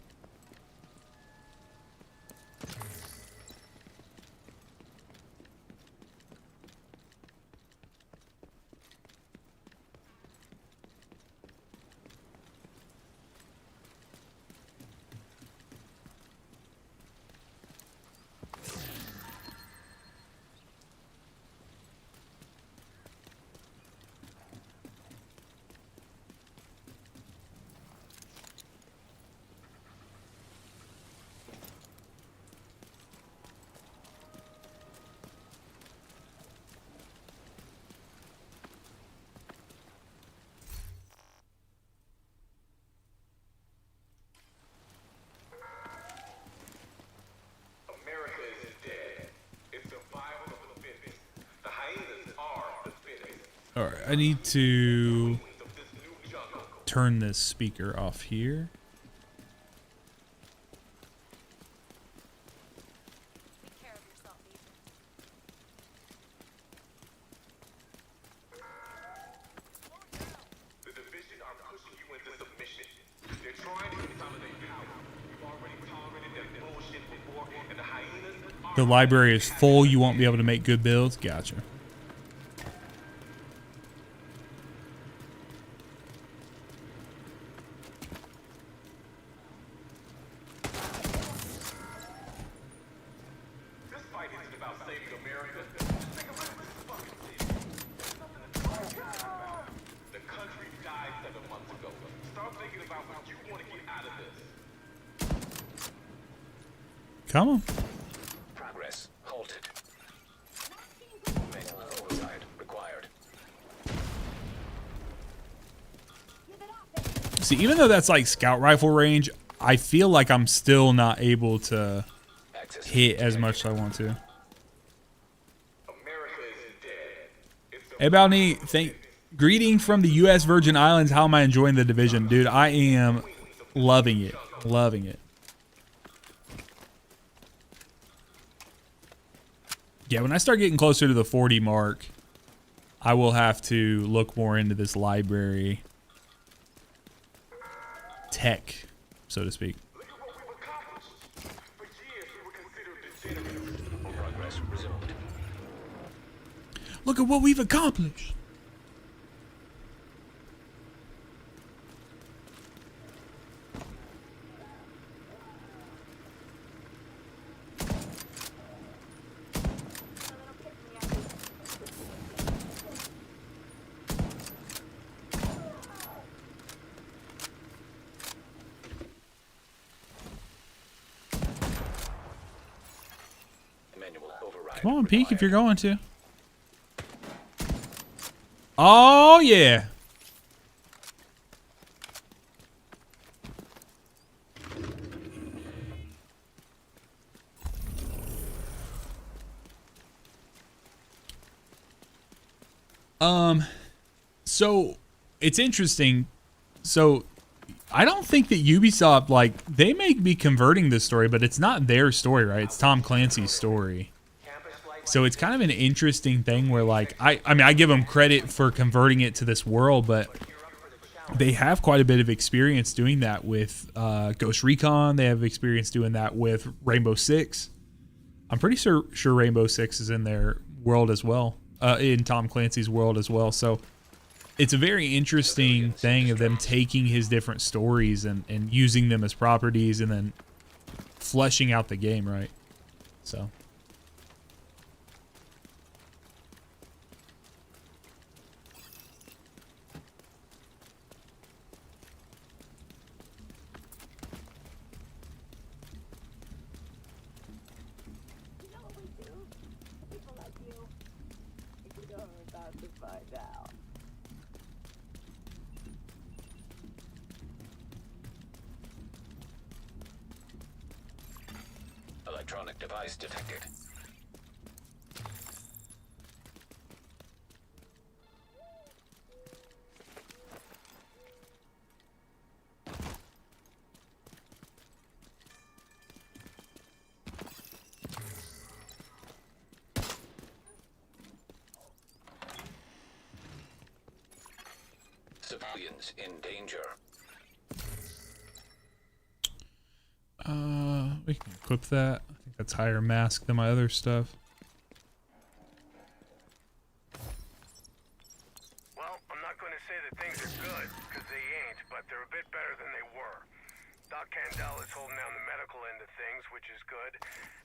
All right, I need to turn this speaker off here. The library is full. You won't be able to make good builds. Gotcha. Come on. Progress halted. Manual oversight required. See, even though that's like scout rifle range, I feel like I'm still not able to hit as much as I want to. Hey, Bounty, greeting from the U.S. Virgin Islands. How am I enjoying the Division? Dude, I am loving it. Loving it. Yeah, when I start getting closer to the 40 mark, I will have to look more into this library tech, so to speak. Progress resumed. Look at what we've accomplished. Come on, peek if you're going to. Oh, yeah. So it's interesting. So I don't think that Ubisoft, like, they may be converting this story, but it's not their story, right? It's Tom Clancy's story. So it's kind of an interesting thing where, like, I mean, I give them credit for converting it to this world, but they have quite a bit of experience doing that with Ghost Recon. They have experience doing that with Rainbow Six. I'm pretty sure Rainbow Six is in their world as well, in Tom Clancy's world as well. So it's a very interesting thing of them taking his different stories and using them as properties and then fleshing out the game, right? So. Electronic device detected. Civilians in danger. We can equip that. I think that's higher mask than my other stuff. Well, I'm not going to say that things are good, because they ain't, but they're a bit better than they were. Doc Candela is holding down the medical end of things, which is good,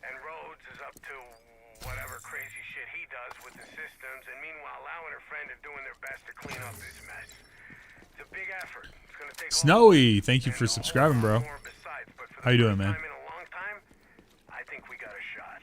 and Rhodes is up to whatever crazy shit he does with the systems, and meanwhile, Lau and her friend are doing their best to clean up this mess. It's a big effort. It's going to take Snowy, thank you for subscribing, bro. How you doing, man? I think we got a shot.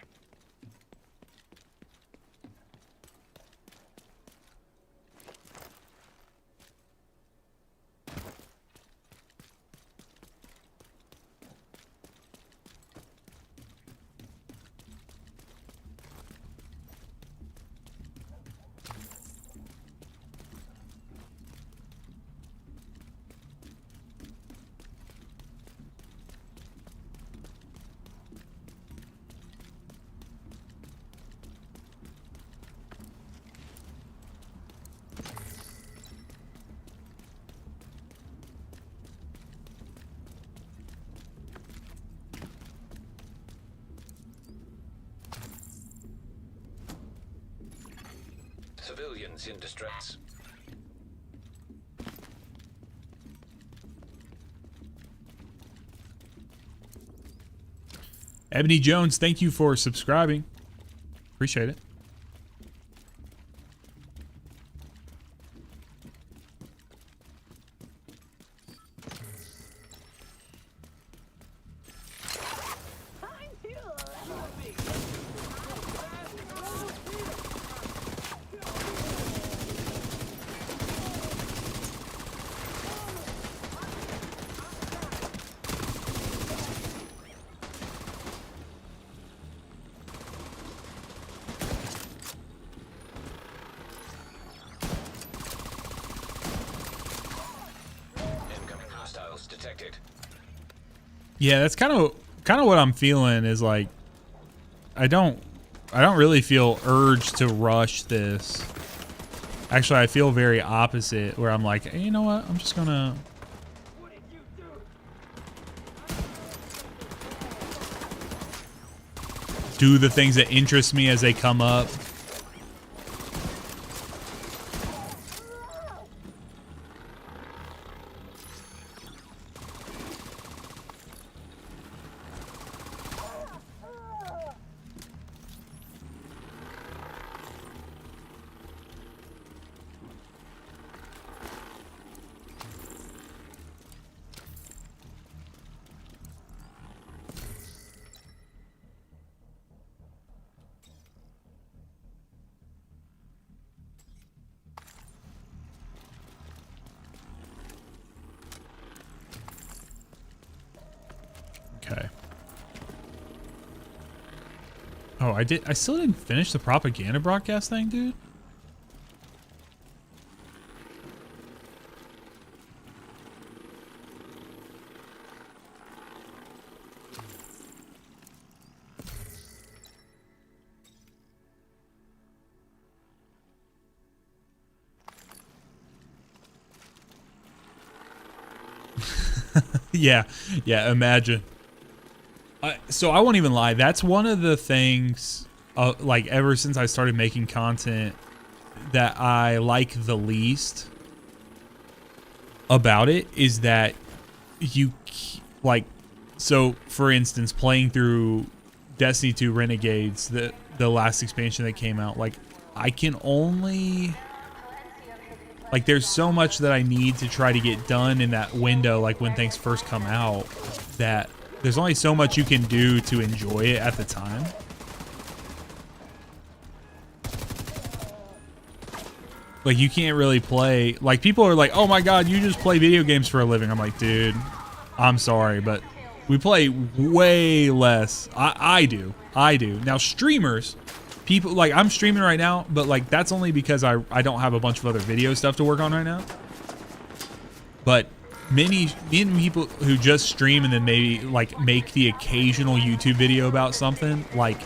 Civilians in distress. Ebony Jones, thank you for subscribing. Appreciate it. Detected. Yeah, that's kind of what I'm feeling is like I don't really feel urged to rush this. Actually, I feel very opposite where I'm like, hey, you know what? I'm just gonna do the things that interest me as they come up. Okay. Oh, I still didn't finish the propaganda broadcast thing, dude. Yeah, yeah. Imagine. So I won't even lie. That's one of the things, like ever since I started making content, that I like the least about it is that you like. So for instance, playing through Destiny 2 Renegades, the last expansion that came out, like I can only. Like, there's so much that I need to try to get done in that window, like when things first come out, that there's only so much you can do to enjoy it at the time. Like, you can't really play. Like, people are like, oh my God, you just play video games for a living. I'm like, dude, I'm sorry, but we play way less. I do. Now, streamers. People like I'm streaming right now, but like that's only because I don't have a bunch of other video stuff to work on right now. But many people who just stream and then maybe like make the occasional YouTube video about something, like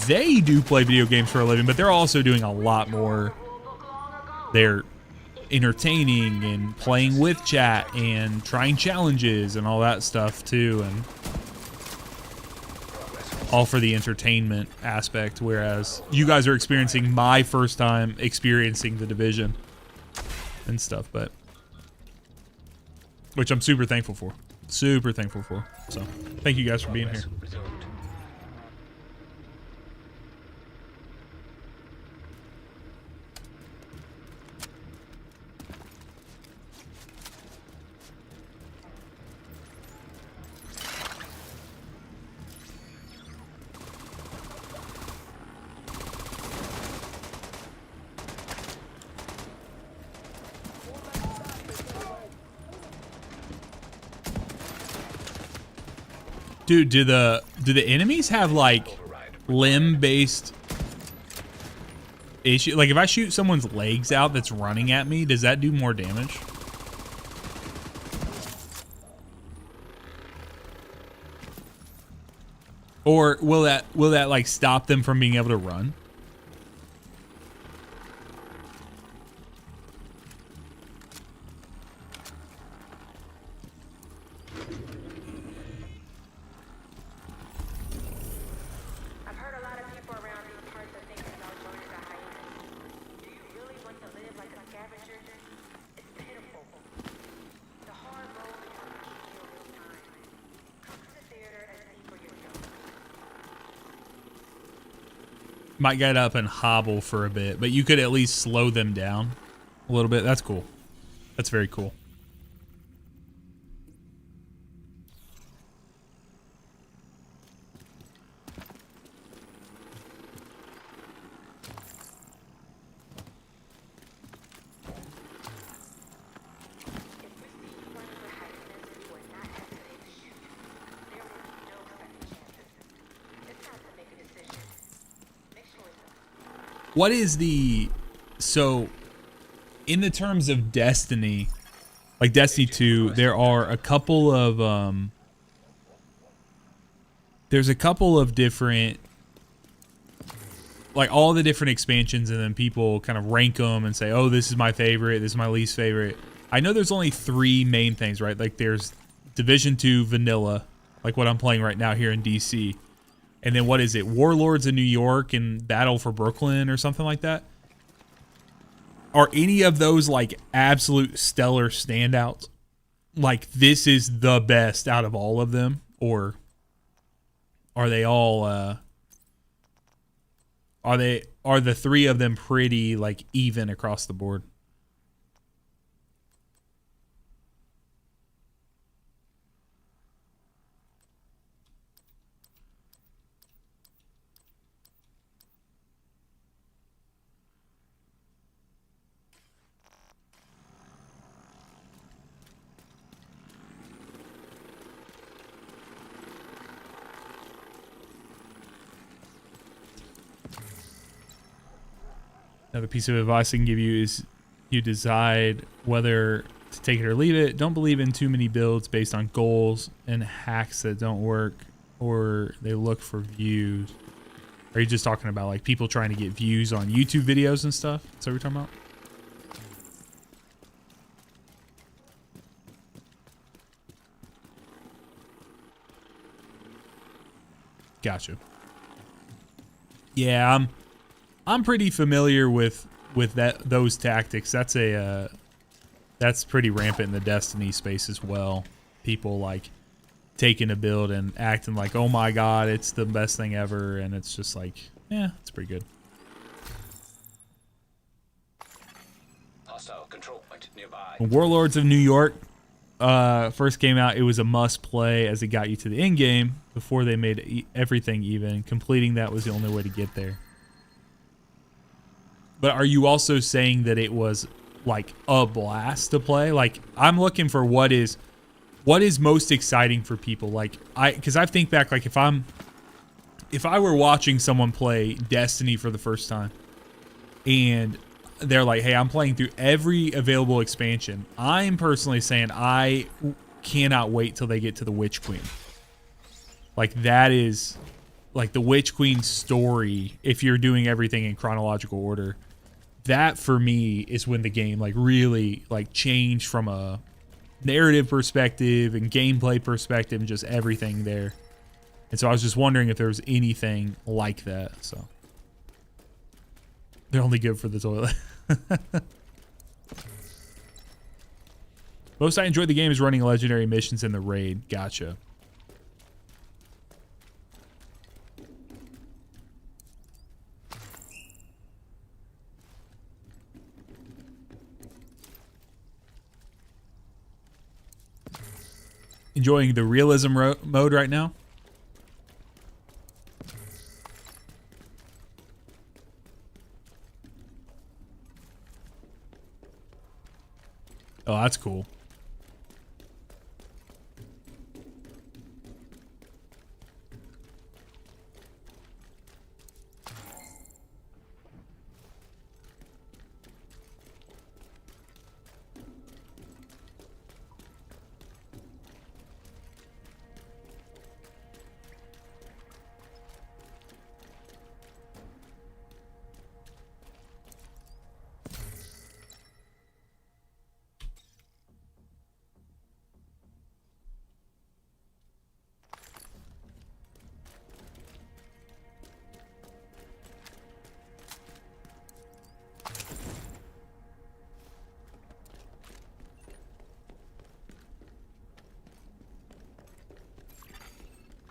they do play video games for a living, but they're also doing a lot more. They're entertaining and playing with chat and trying challenges and all that stuff too, and all for the entertainment aspect, whereas you guys are experiencing my first time experiencing the Division and stuff, but which I'm super thankful for. Super thankful for. So thank you guys for being here. Dude, do the enemies have like limb-based issue? Like if I shoot someone's legs out that's running at me, does that do more damage? Or will that like stop them from being able to run? Might get up and hobble for a bit, but you could at least slow them down a little bit. That's cool. That's very cool. What is the, so in the terms of Destiny, like Destiny 2, there are a couple of, there's a couple of different, like all the different expansions, and then people kind of rank them and say, oh, this is my favorite, this is my least favorite. I know there's only 3 main things, right? Like there's Division 2 Vanilla, like what I'm playing right now here in DC. And then what is it? Warlords in New York and Battle for Brooklyn or something like that? Are any of those like absolute stellar standouts? Like this is the best out of all of them? Or are they all are the 3 of them pretty like even across the board? Another piece of advice I can give you is you decide whether to take it or leave it. Don't believe in too many builds based on goals and hacks that don't work, or they look for views. Are you just talking about like people trying to get views on YouTube videos and stuff? Is that what you're talking about? Gotcha. Yeah, I'm pretty familiar with those tactics. That's that's pretty rampant in the Destiny space as well. People like taking a build and acting like, oh my god, it's the best thing ever, and it's just like, yeah, it's pretty good. Hostile control point nearby. When Warlords of New York first came out, it was a must play as it got you to the end game before they made everything even. Completing that was the only way to get there. But are you also saying that it was like a blast to play? Like, I'm looking for what is most exciting for people. Like, because I think back, like if I were watching someone play Destiny for the first time and they're like, hey, I'm playing through every available expansion, I'm personally saying I cannot wait till they get to the Witch Queen. Like, that is like the Witch Queen story. If you're doing everything in chronological order, that for me is when the game like really like changed from a narrative perspective and gameplay perspective and just everything there. And so I was just wondering if there was anything like that. So they're only good for the toilet. Most I enjoyed the game is running legendary missions in the raid. Gotcha. Enjoying the realism mode right now. Oh, that's cool.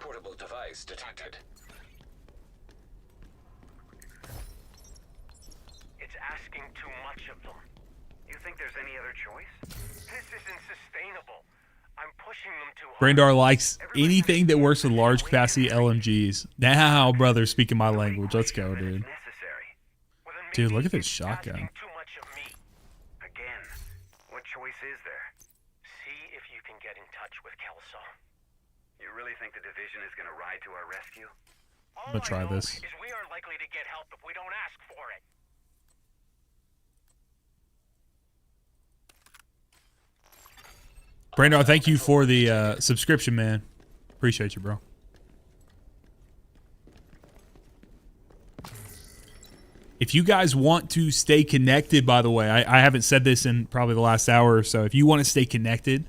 Portable device detected. It's asking too much of them. You think there's any other choice? This isn't sustainable. I'm pushing them too hard. Brandar likes anything that works with large capacity LMGs. Now, brother, speaking my language. Let's go, dude. Dude, look at this shotgun. Too much of me. Again, what choice is there? See if you can get in touch with Kelso. You really think the division is gonna ride to our rescue? I'm gonna try this. Is we are likely to get help if we don't ask for it. Brandar, thank you for the subscription, man. Appreciate you, bro. If you guys want to stay connected, by the way, I haven't said this in probably the last hour or so. If you want to stay connected,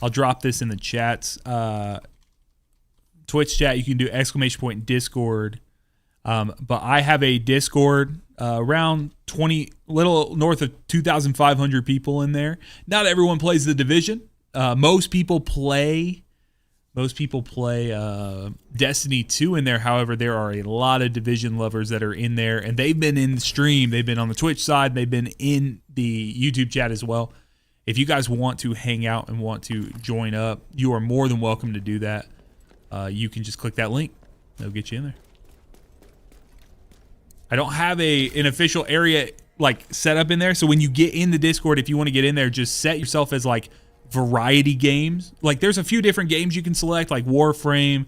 I'll drop this in the chats. Twitch chat, you can do !point Discord. But I have a Discord around 20, little north of 2,500 people in there. Not everyone plays the Division. Most people play Destiny 2 in there. However, there are a lot of Division lovers that are in there, and they've been in the stream. They've been on the Twitch side. They've been in the YouTube chat as well. If you guys want to hang out and want to join up, you are more than welcome to do that. You can just click that link. They'll get you in there. I don't have an official area like set up in there. So when you get in the Discord, if you want to get in there, just set yourself as like variety games. Like there's a few different games you can select, like Warframe,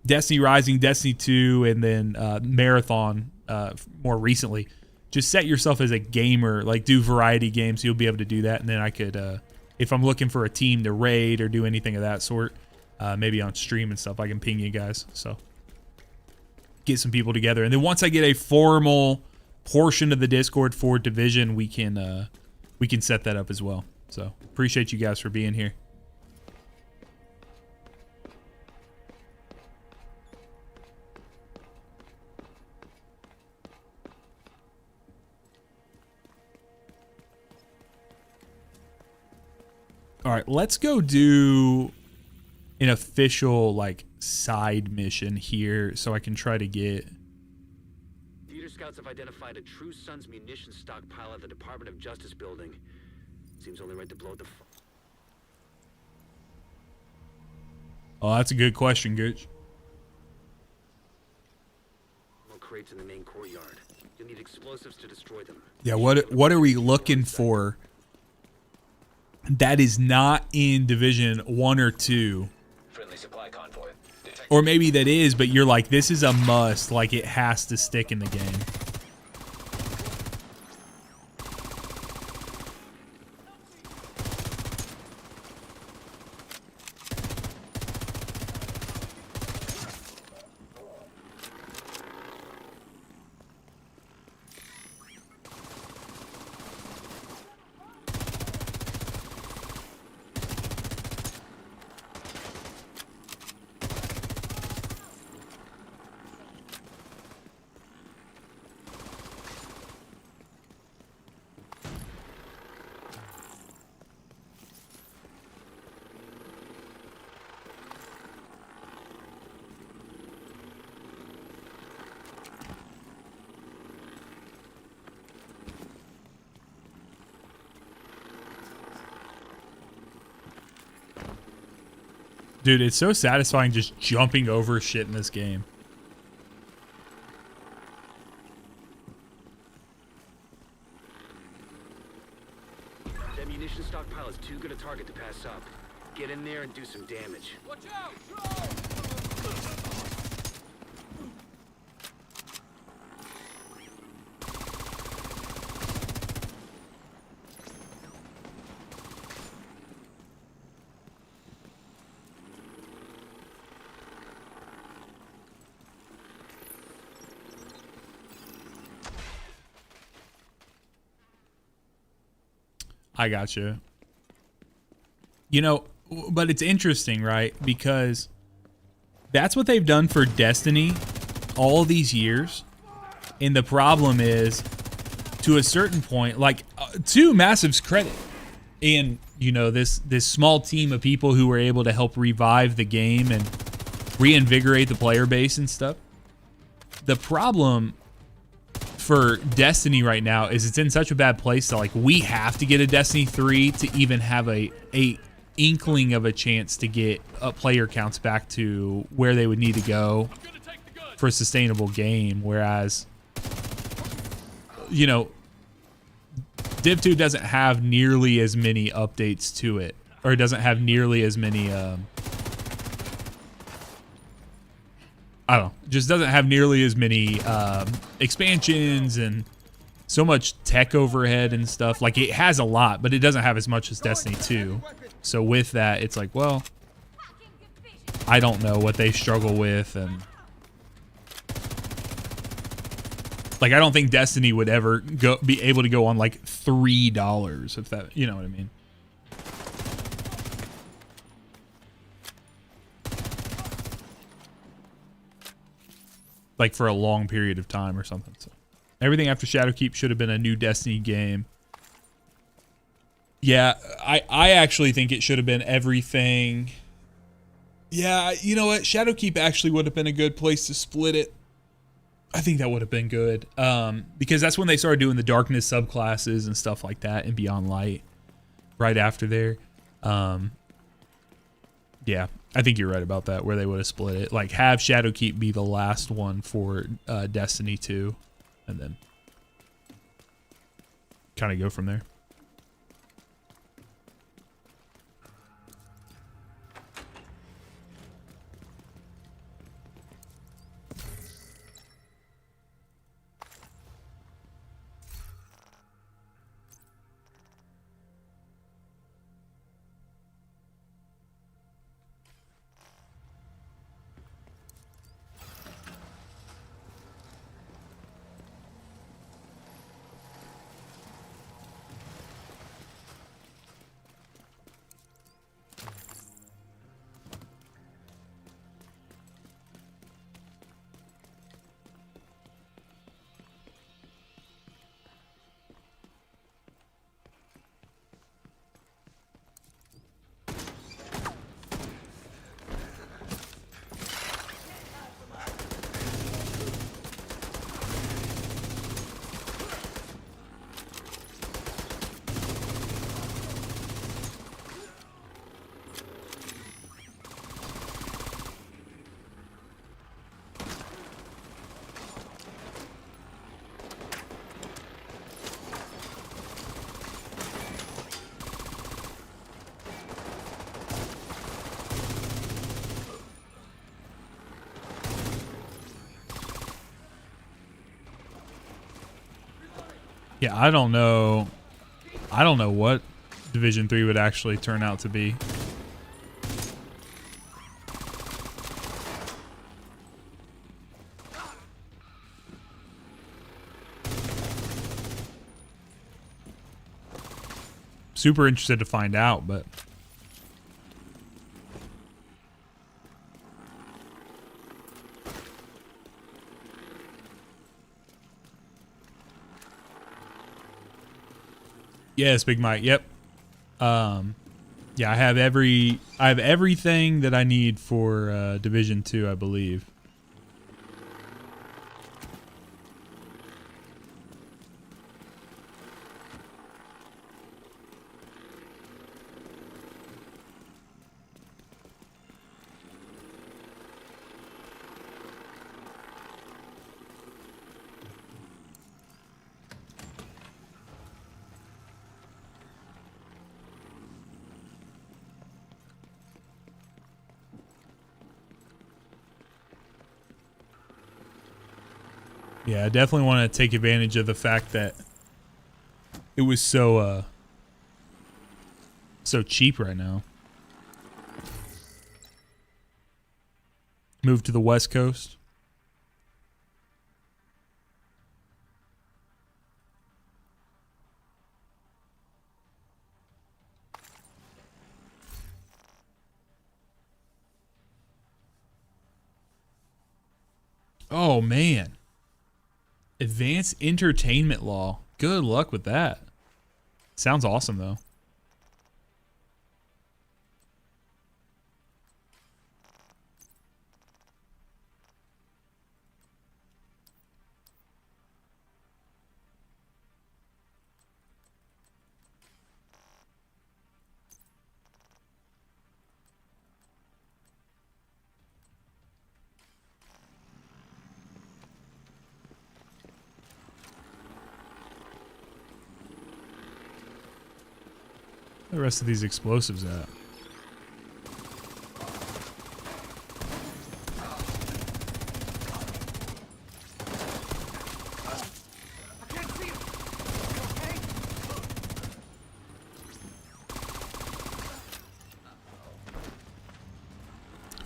Destiny Rising, Destiny 2, and then Marathon more recently. Just set yourself as a gamer, like do variety games. You'll be able to do that. And then I could, if I'm looking for a team to raid or do anything of that sort, maybe on stream and stuff, I can ping you guys. So get some people together. And then once I get a formal portion of the Discord for Division, we can set that up as well. So appreciate you guys for being here. All right, let's go do an official like side mission here so I can try to get... Theater scouts have identified a True Sons munition stockpile at the Department of Justice building. Seems only right to blow the... Oh, that's a good question, Gooch. Crates in the main courtyard. You'll need explosives to destroy them. Yeah, what are we looking for that is not in Division 1 or 2? Friendly supply convoy. Or maybe that is, but you're like, this is a must, like it has to stick in the game. Dude, it's so satisfying just jumping over shit in this game. That munition stockpile is too good a target to pass up. Get in there and do some damage. Watch out! I got you. You know, but it's interesting, right? Because that's what they've done for Destiny all these years. And the problem is, to a certain point, like, to Massive's credit, and, you know, this small team of people who were able to help revive the game and reinvigorate the player base and stuff. The problem for Destiny right now is it's in such a bad place that, like, we have to get a Destiny 3 to even have a inkling of a chance to get player counts back to where they would need to go for a sustainable game. Whereas, you know, Div 2 doesn't have nearly as many updates to it, or it doesn't have nearly as many I don't know, just doesn't have nearly as many expansions and so much tech overhead and stuff. Like, it has a lot, but it doesn't have as much as Destiny 2. So with that, it's like, well, I don't know what they struggle with. And like, I don't think Destiny would ever be able to go on like $3, if that, you know what I mean? Like, for a long period of time or something. So everything after Shadowkeep should have been a new Destiny game. Yeah, I actually think it should have been everything. Yeah, you know what? Shadowkeep actually would have been a good place to split it. I think that would have been good. Because that's when they started doing the darkness subclasses and stuff like that and Beyond Light right after there. Yeah, I think you're right about that, where they would have split it. Like, have Shadowkeep be the last one for Destiny 2, and then kind of go from there. Yeah, I don't know what Division 3 would actually turn out to be. Super interested to find out, but yes, Big Mike. Yep. Yeah, I have everything that I need for Division 2, I believe. Yeah, I definitely want to take advantage of the fact that it was so cheap right now. Move to the West Coast. Oh man. Advanced entertainment law. Good luck with that. Sounds awesome though. The rest of these explosives at?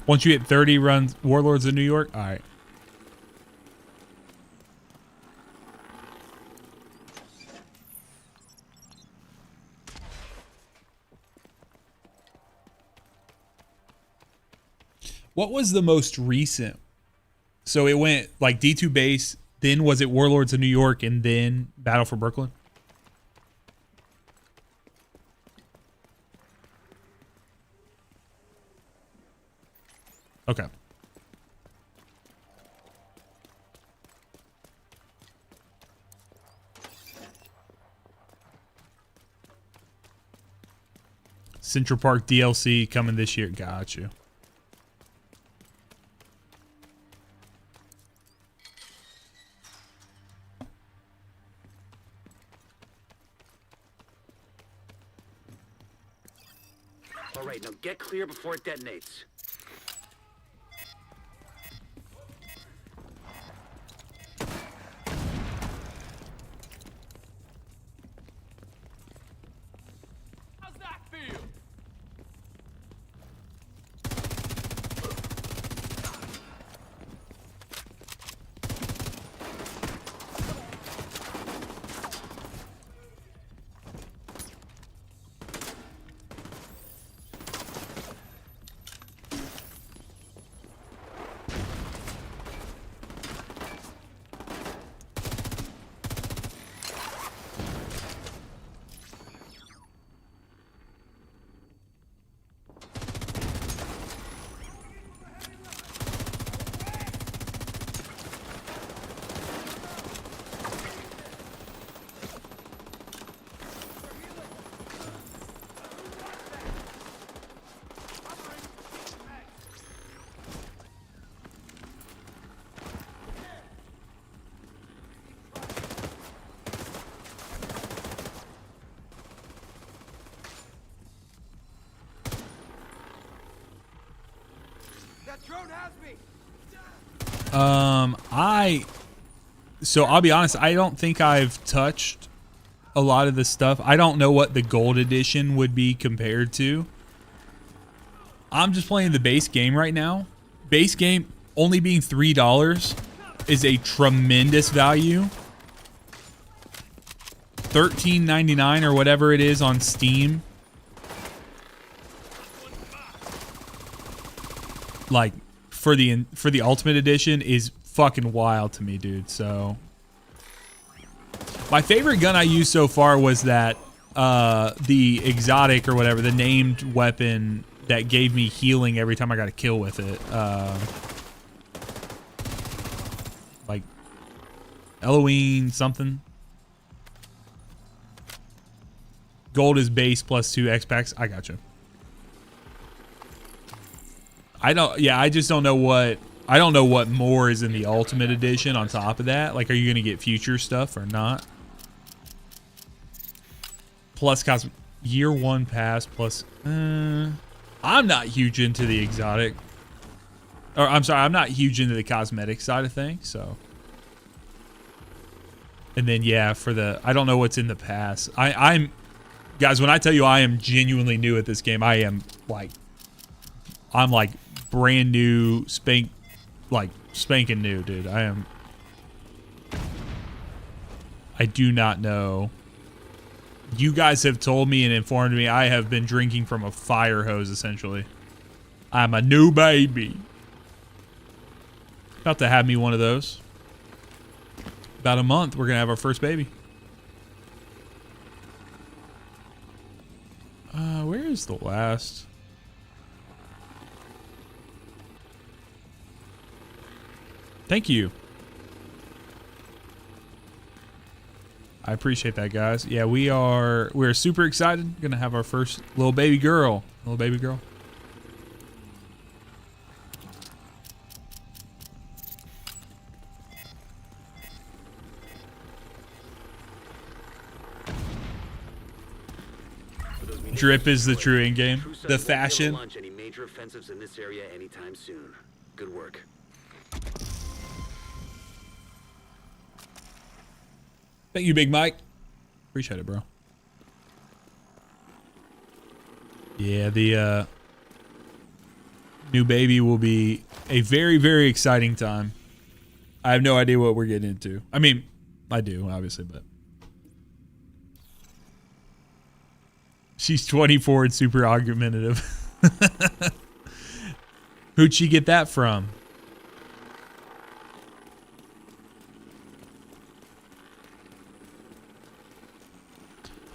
Once you hit 30, run Warlords of New York. All right. What was the most recent? So it went like D2 base, then was it Warlords of New York, and then Battle for Brooklyn? Okay. Central Park DLC coming this year. Got you. All right, now get clear before it detonates. How's that feel? That drone has me. So I'll be honest, I don't think I've touched a lot of the stuff. I don't know what the gold edition would be compared to. I'm just playing the base game right now. Base game only being $3 is a tremendous value. $13.99 or whatever it is on Steam. Like for the Ultimate Edition is fucking wild to me, dude. So my favorite gun I used so far was that the exotic or whatever, the named weapon that gave me healing every time I got a kill with it. Like Elohim something. Gold is base plus 2 X packs. I got you. I just don't know what, I don't know what more is in the Ultimate Edition on top of that. Like, are you going to get future stuff or not? Plus year 1 pass plus, I'm not huge into the exotic. Or I'm sorry, I'm not huge into the cosmetic side of things, so. And then, yeah, for the, I don't know what's in the pass. I'm, guys, when I tell you I am genuinely new at this game, I am like, I'm like brand new, spanking new, dude. I do not know. You guys have told me and informed me I have been drinking from a fire hose, essentially. I'm a new baby. About to have me one of those. About a month, we're gonna have our first baby. Where is the last? Thank you. I appreciate that, guys. Yeah, we're super excited. Gonna have our first little baby girl. Little baby girl. Drip is the true in-game. The fashion. Launch any major offensives in this area anytime soon. Good work. Thank you, Big Mike. Appreciate it, bro. Yeah, the new baby will be a very, very exciting time. I have no idea what we're getting into. I mean, I do, obviously, but she's 24 and super argumentative. Who'd she get that from?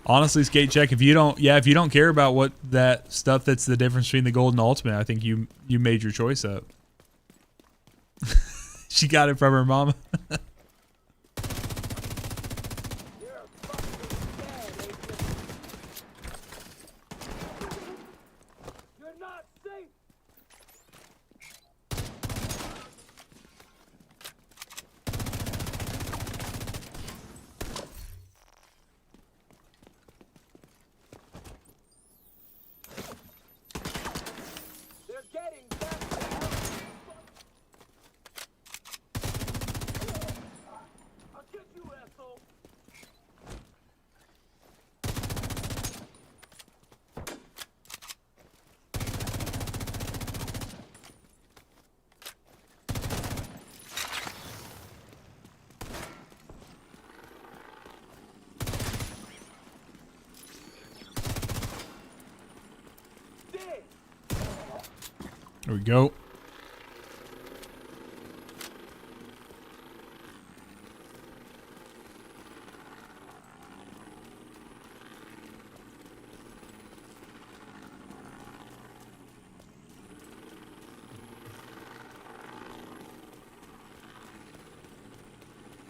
Honestly, Skate Check, if you don't care about what that stuff that's the difference between the gold and ultimate, I think you made your choice up. She got it from her mama. There we go.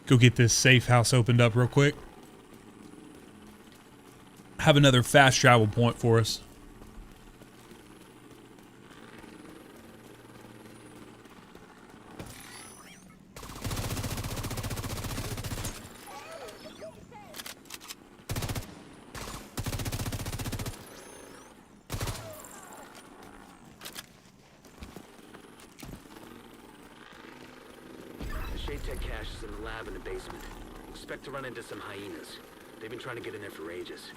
Go get this safe house opened up real quick. Have another fast travel point for us. Tech cache is in the lab in the basement. Expect to run into some hyenas. They've been trying to get in there for ages.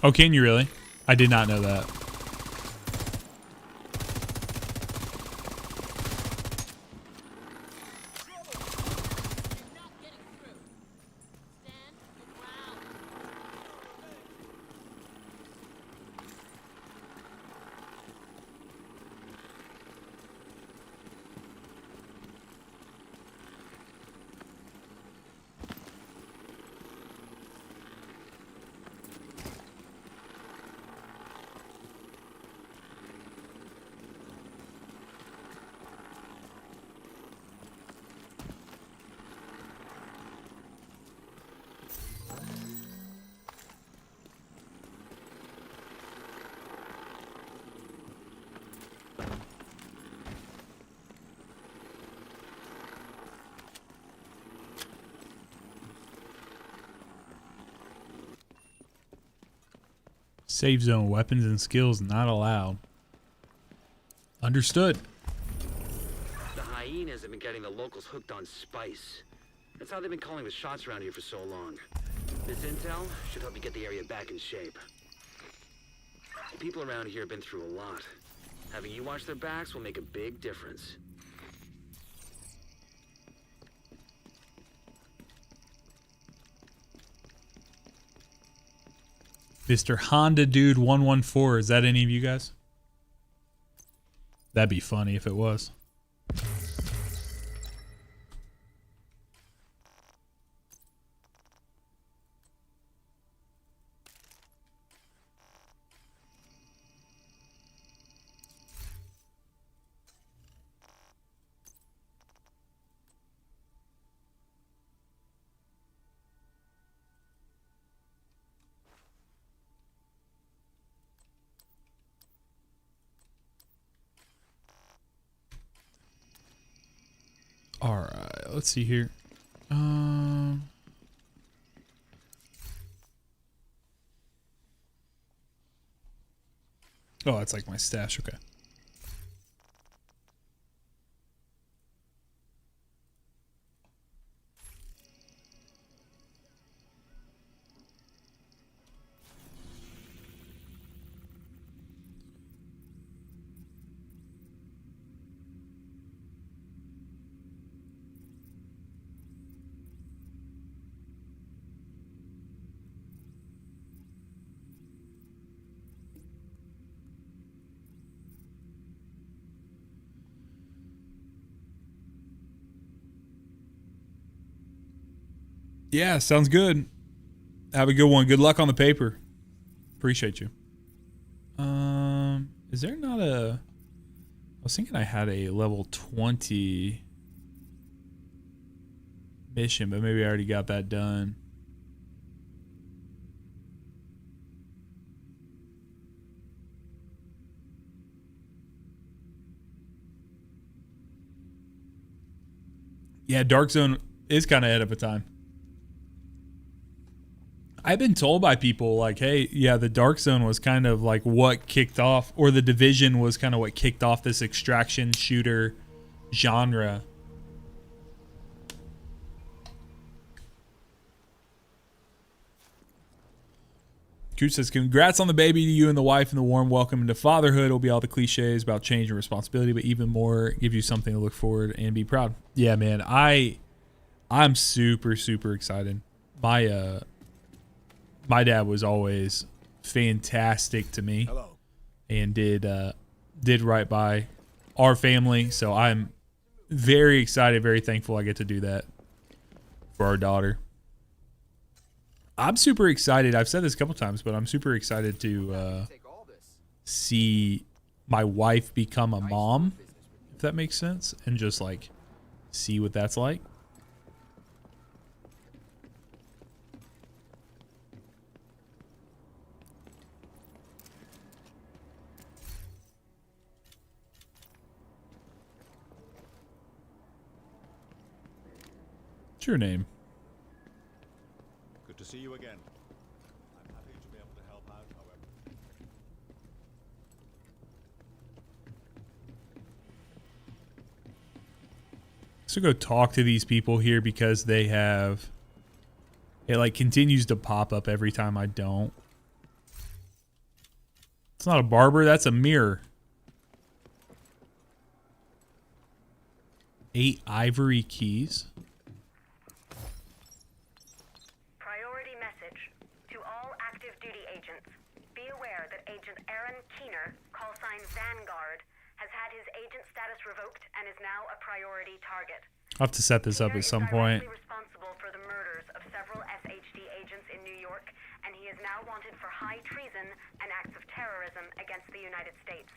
Oh, can you really? I did not know that. Save zone weapons and skills not allowed. Understood. The hyenas have been getting the locals hooked on spice. That's how they've been calling the shots around here for so long. This intel should help you get the area back in shape. People around here have been through a lot. Having you watch their backs will make a big difference. Mr. Honda Dude 114. Is that any of you guys? That'd be funny if it was. All right, let's see here. Oh, that's like my stash. Okay. Yeah, sounds good. Have a good one. Good luck on the paper. Appreciate you. Is there not a... I was thinking I had a level 20 mission, but maybe I already got that done. Yeah, Dark Zone is kind of ahead of a time. I've been told by people like, hey, yeah, the Dark Zone was kind of like what kicked off, or the Division was kind of what kicked off this extraction shooter genre. Coot says, congrats on the baby to you and the wife, and the warm welcome into fatherhood. Will be all the cliches about change and responsibility, but even more, give you something to look forward and be proud. Yeah, man, I'm super, super excited. My dad was always fantastic to me. Hello. And did right by our family. So I'm very excited, very thankful I get to do that for our daughter. I'm super excited. I've said this a couple times, but I'm super excited to see my wife become a mom, if that makes sense, and just like see what that's like. What's your name? Good to see you again. I'm happy to be able to help out, however. So go talk to these people here because they have... It like continues to pop up every time I don't. It's not a barber, that's a mirror. 8 ivory keys. Priority message to all active duty agents. Be aware that Agent Aaron Keener, call sign Vanguard, has had his agent status revoked and is now a priority target. I'll have to set this up at some point. Responsible for the murders of several SHD agents in New York, and he is now wanted for high treason and acts of terrorism against the United States.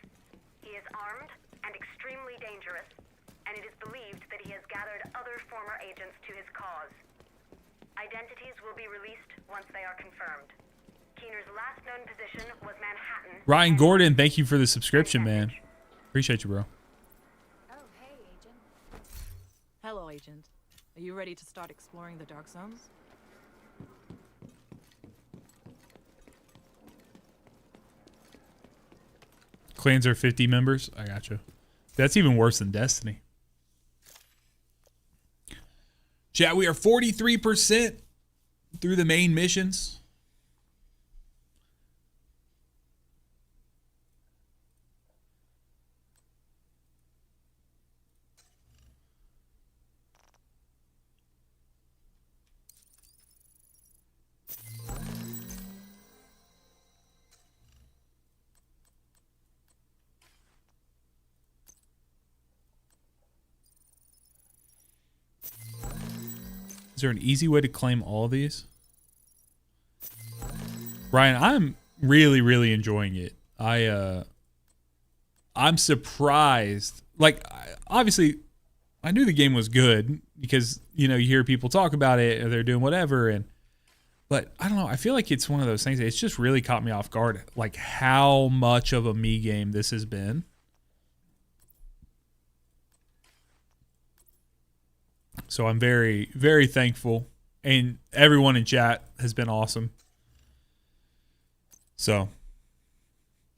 He is armed and extremely dangerous, and it is believed that he has gathered other former agents to his cause. Identities will be released once they are confirmed. Keener's last known position was Manhattan. Ryan Gordon, thank you for the subscription, man. Appreciate you, bro. Oh, hey, Agent. Hello, Agent. Are you ready to start exploring the Dark Zones? Clans are 50 members. I gotcha. That's even worse than Destiny. Chat, we are 43% through the main missions. Is there an easy way to claim all of these? Ryan, I'm really enjoying it. I'm surprised. Like, obviously, I knew the game was good because, you know, you hear people talk about it or they're doing whatever. But I don't know. I feel like it's one of those things. It's just really caught me off guard. Like how much of a me game this has been. So I'm very thankful. And everyone in chat has been awesome. So.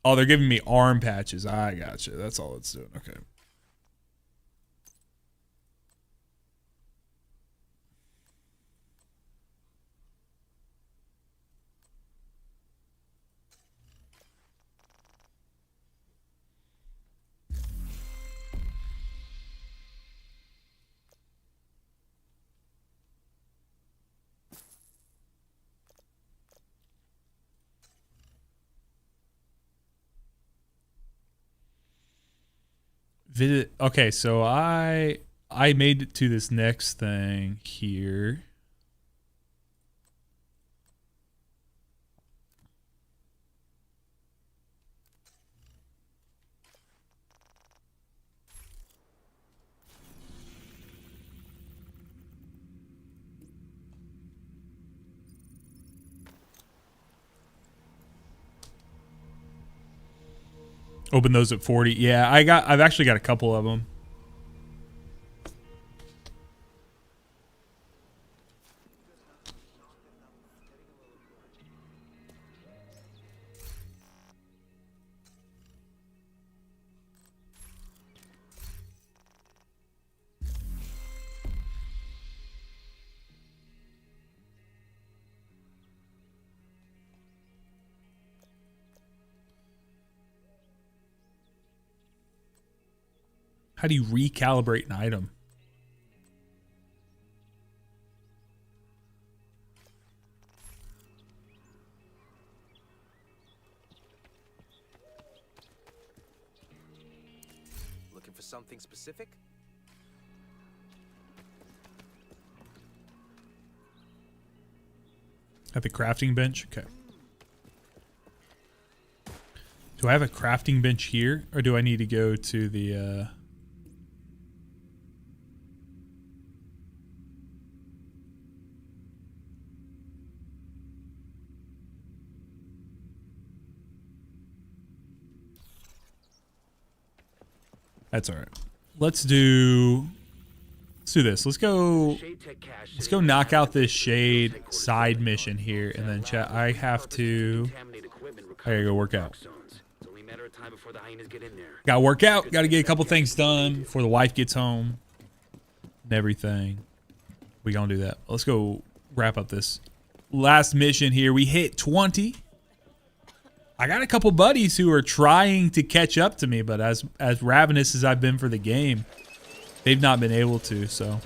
Oh, they're giving me arm patches. I gotcha. That's all it's doing. Okay. Okay, so I made it to this next thing here. Open those at 40. Yeah, I've actually got a couple of them. How do you recalibrate an item? Looking for something specific? At the crafting bench? Okay. Do I have a crafting bench here? Or do I need to go to the... That's all right. Let's do this. Let's go knock out this shade side mission here, and then chat. I gotta go work out. Gotta work out. Gotta get a couple things done before the wife gets home. and everything. We gonna do that. Let's go wrap up this last mission here. We hit 20. I got a couple buddies who are trying to catch up to me, but as ravenous as I've been for the game, they've not been able to, so.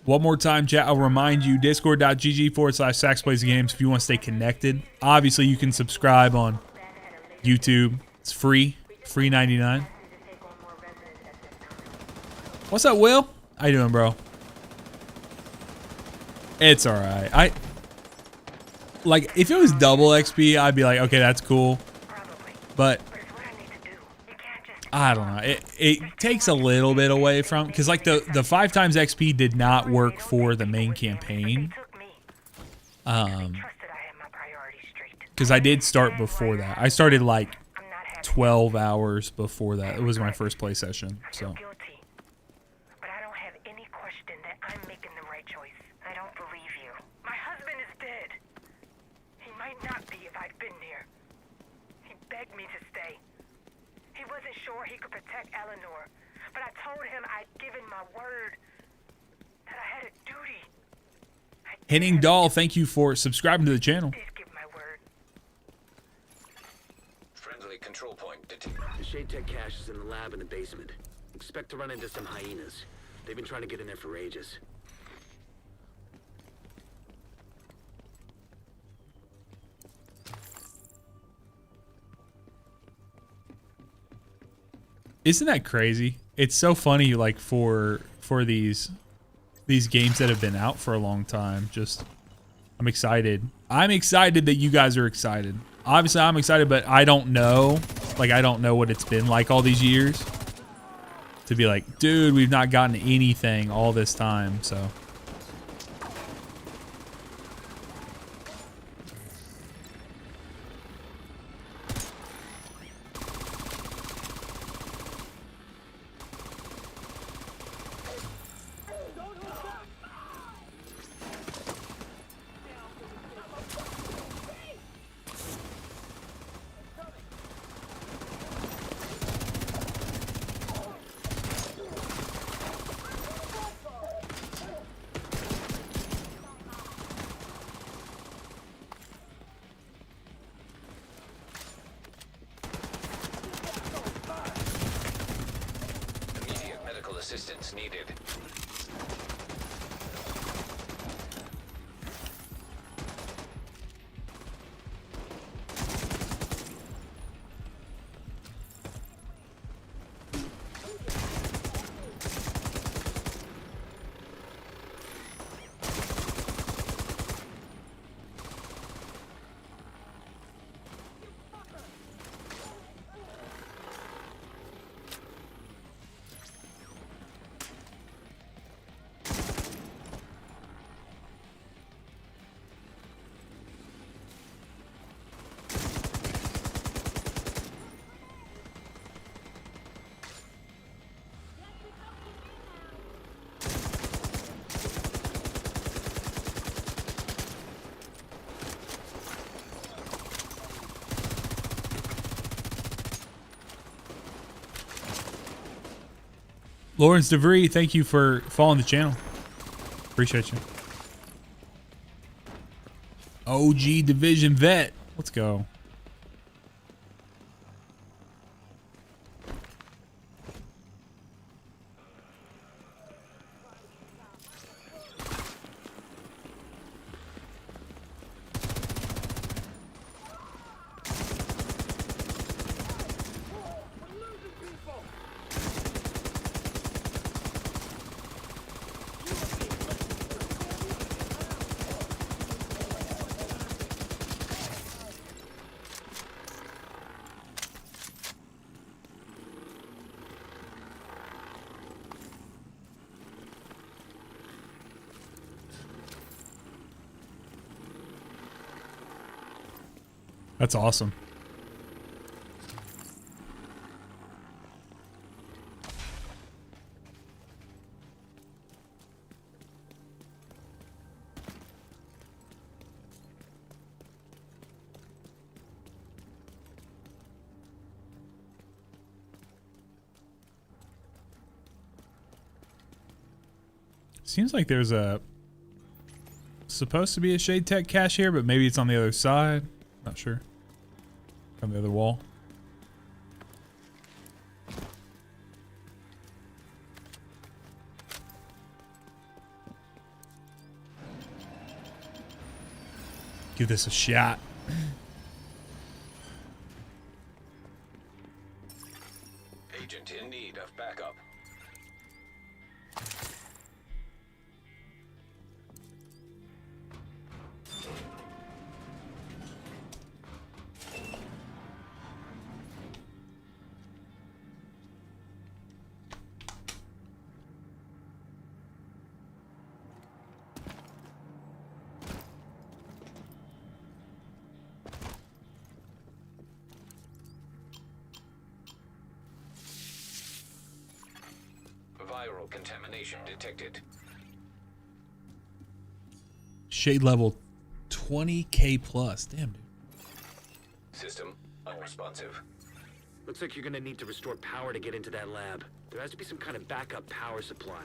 One more time, chat, I'll remind you, discord.gg/SaxPlaysGames if you want to stay connected. Obviously, you can subscribe on YouTube. It's free. Free 99. What's up, Will? How you doing, bro? It's alright. Like, if it was double XP, I'd be like, okay, that's cool. But I don't know. It takes a little bit away from, because like the 5 times XP did not work for the main campaign. Because I did start before that. I started like 12 hours before that. It was my first play session. So. But I don't have any question that I'm making the right choice. I don't believe you. My husband is dead. He might not be if I'd been here. He begged me to stay. He wasn't sure he could protect Eleanor, but I told him I'd given my word that I had a duty. Henning Dahl, thank you for subscribing to the channel. Friendly control point detected. The Shade Tech cache is in the lab in the basement. Expect to run into some hyenas. They've been trying to get in there for ages. Isn't that crazy? It's so funny, like for these games that have been out for a long time. Just, I'm excited. I'm excited that you guys are excited. Obviously, I'm excited, but I don't know. Like, I don't know what it's been like all these years. To be like, dude, we've not gotten anything all this time, so. Immediate medical assistance needed. Lawrence DeVry, thank you for following the channel. Appreciate you. OG Division Vet. Let's go. That's awesome. Seems like there's a supposed to be a Shade Tech cache here, but maybe it's on the other side. Not sure. On the other wall. Give this a shot. Agent in need of backup. Viral contamination detected. Shade level 20k plus. Damn, dude. System unresponsive. Looks like you're gonna need to restore power to get into that lab. There has to be some kind of backup power supply.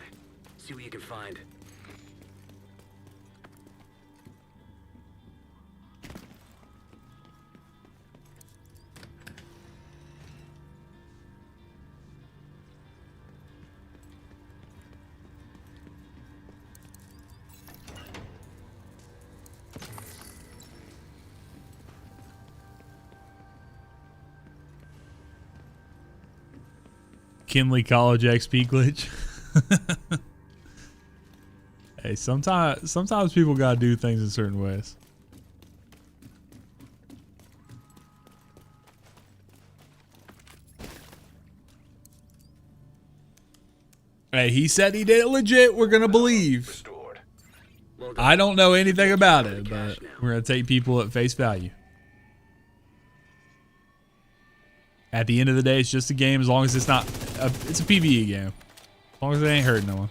See what you can find. Kinley College XP glitch. Hey, sometimes people gotta do things in certain ways. Hey, he said he did it legit. We're gonna believe. I don't know anything about it, but we're gonna take people at face value. At the end of the day, it's just a game. As long as it's not, it's a PvE game. As long as it ain't hurting no one.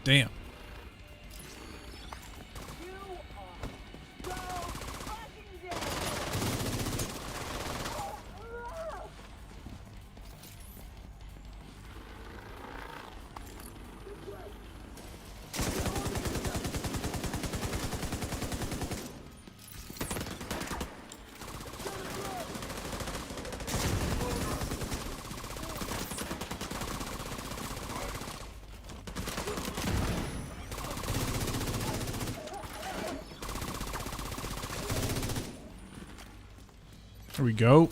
Damn. There we go.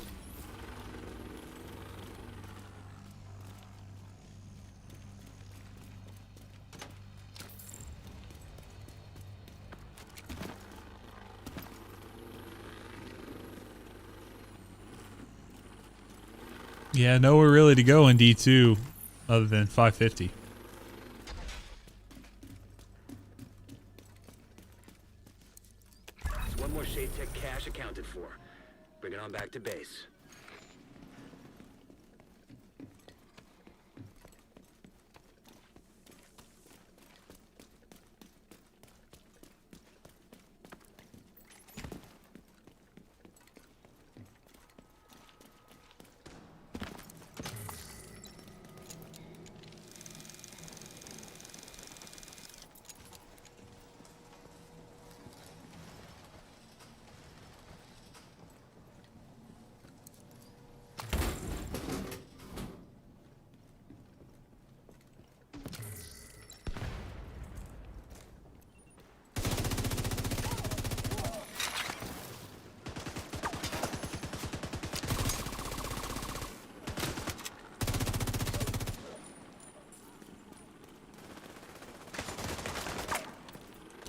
Yeah, nowhere really to go in D2 other than 550. There's one more Shade Tech cache accounted for. Bring it on back to base.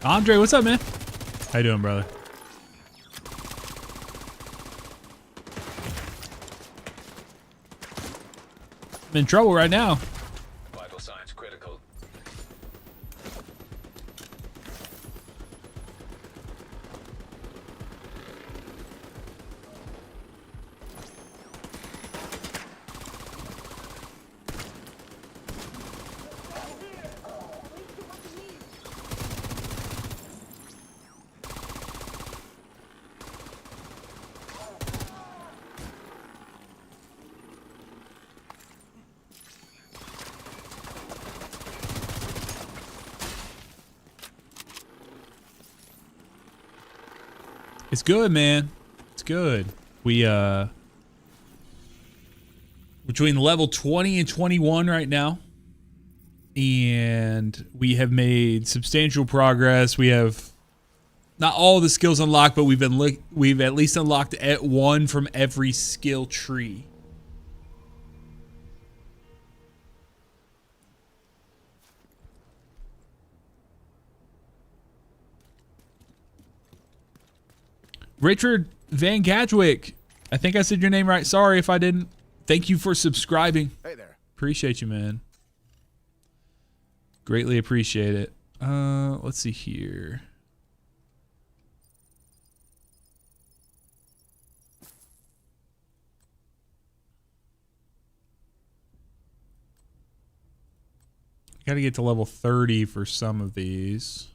Andre, what's up, man? How you doing, brother? I'm in trouble right now. Vital signs critical. It's good, man. It's good. We between level 20 and 21 right now, and we have made substantial progress. We have not all the skills unlocked, but we've at least unlocked one from every skill tree. Richard Van Gadwick, I think I said your name right. Sorry if I didn't. Thank you for subscribing. Hey there. Appreciate you, man. Greatly appreciate it. Let's see here. Got to get to level 30 for some of these.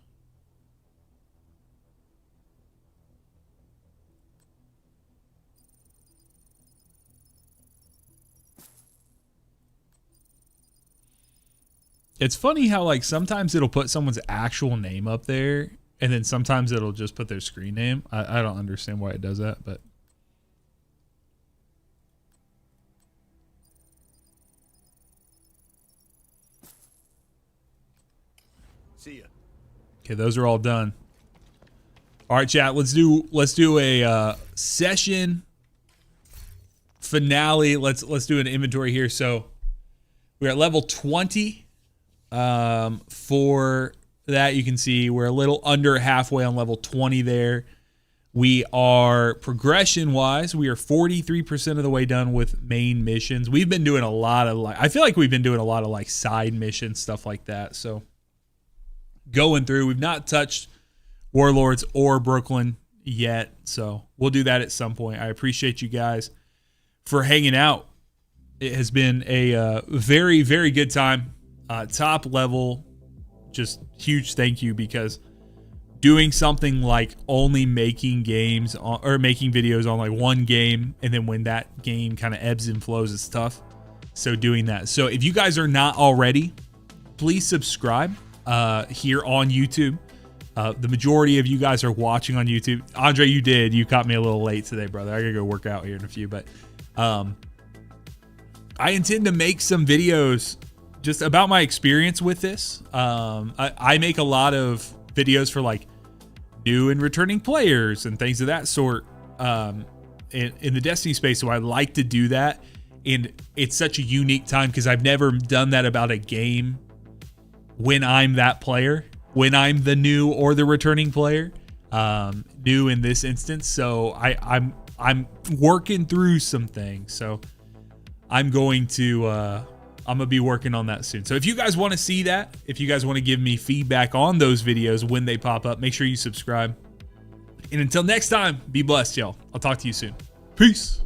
It's funny how like sometimes it'll put someone's actual name up there, and then sometimes it'll just put their screen name. I don't understand why it does that, but see ya. Okay, those are all done. All right, chat. Let's do a session finale. Let's do an inventory here. So we're at level 20. For that, you can see we're a little under halfway on level 20 there. We are progression wise, we are 43% of the way done with main missions. We've been doing a lot of I feel like we've been doing a lot of like side missions, stuff like that. So going through, we've not touched Warlords or Brooklyn yet. So we'll do that at some point. I appreciate you guys for hanging out. It has been a very, very good time. Top level, just huge thank you, because doing something like only making games or making videos on like one game, and then when that game kind of ebbs and flows, it's tough. So doing that. So if you guys are not already, please subscribe here on YouTube. The majority of you guys are watching on YouTube. Andre, you did. You caught me a little late today, brother. I gotta go work out here in a few, but I intend to make some videos just about my experience with this. I make a lot of videos for like new and returning players and things of that sort in the Destiny space. So I like to do that. And it's such a unique time because I've never done that about a game when I'm that player, when I'm the new or the returning player, new in this instance. So I'm working through some things. So I'm going to be working on that soon. So if you guys want to see that, if you guys want to give me feedback on those videos when they pop up, make sure you subscribe. And until next time, be blessed, y'all. I'll talk to you soon. Peace.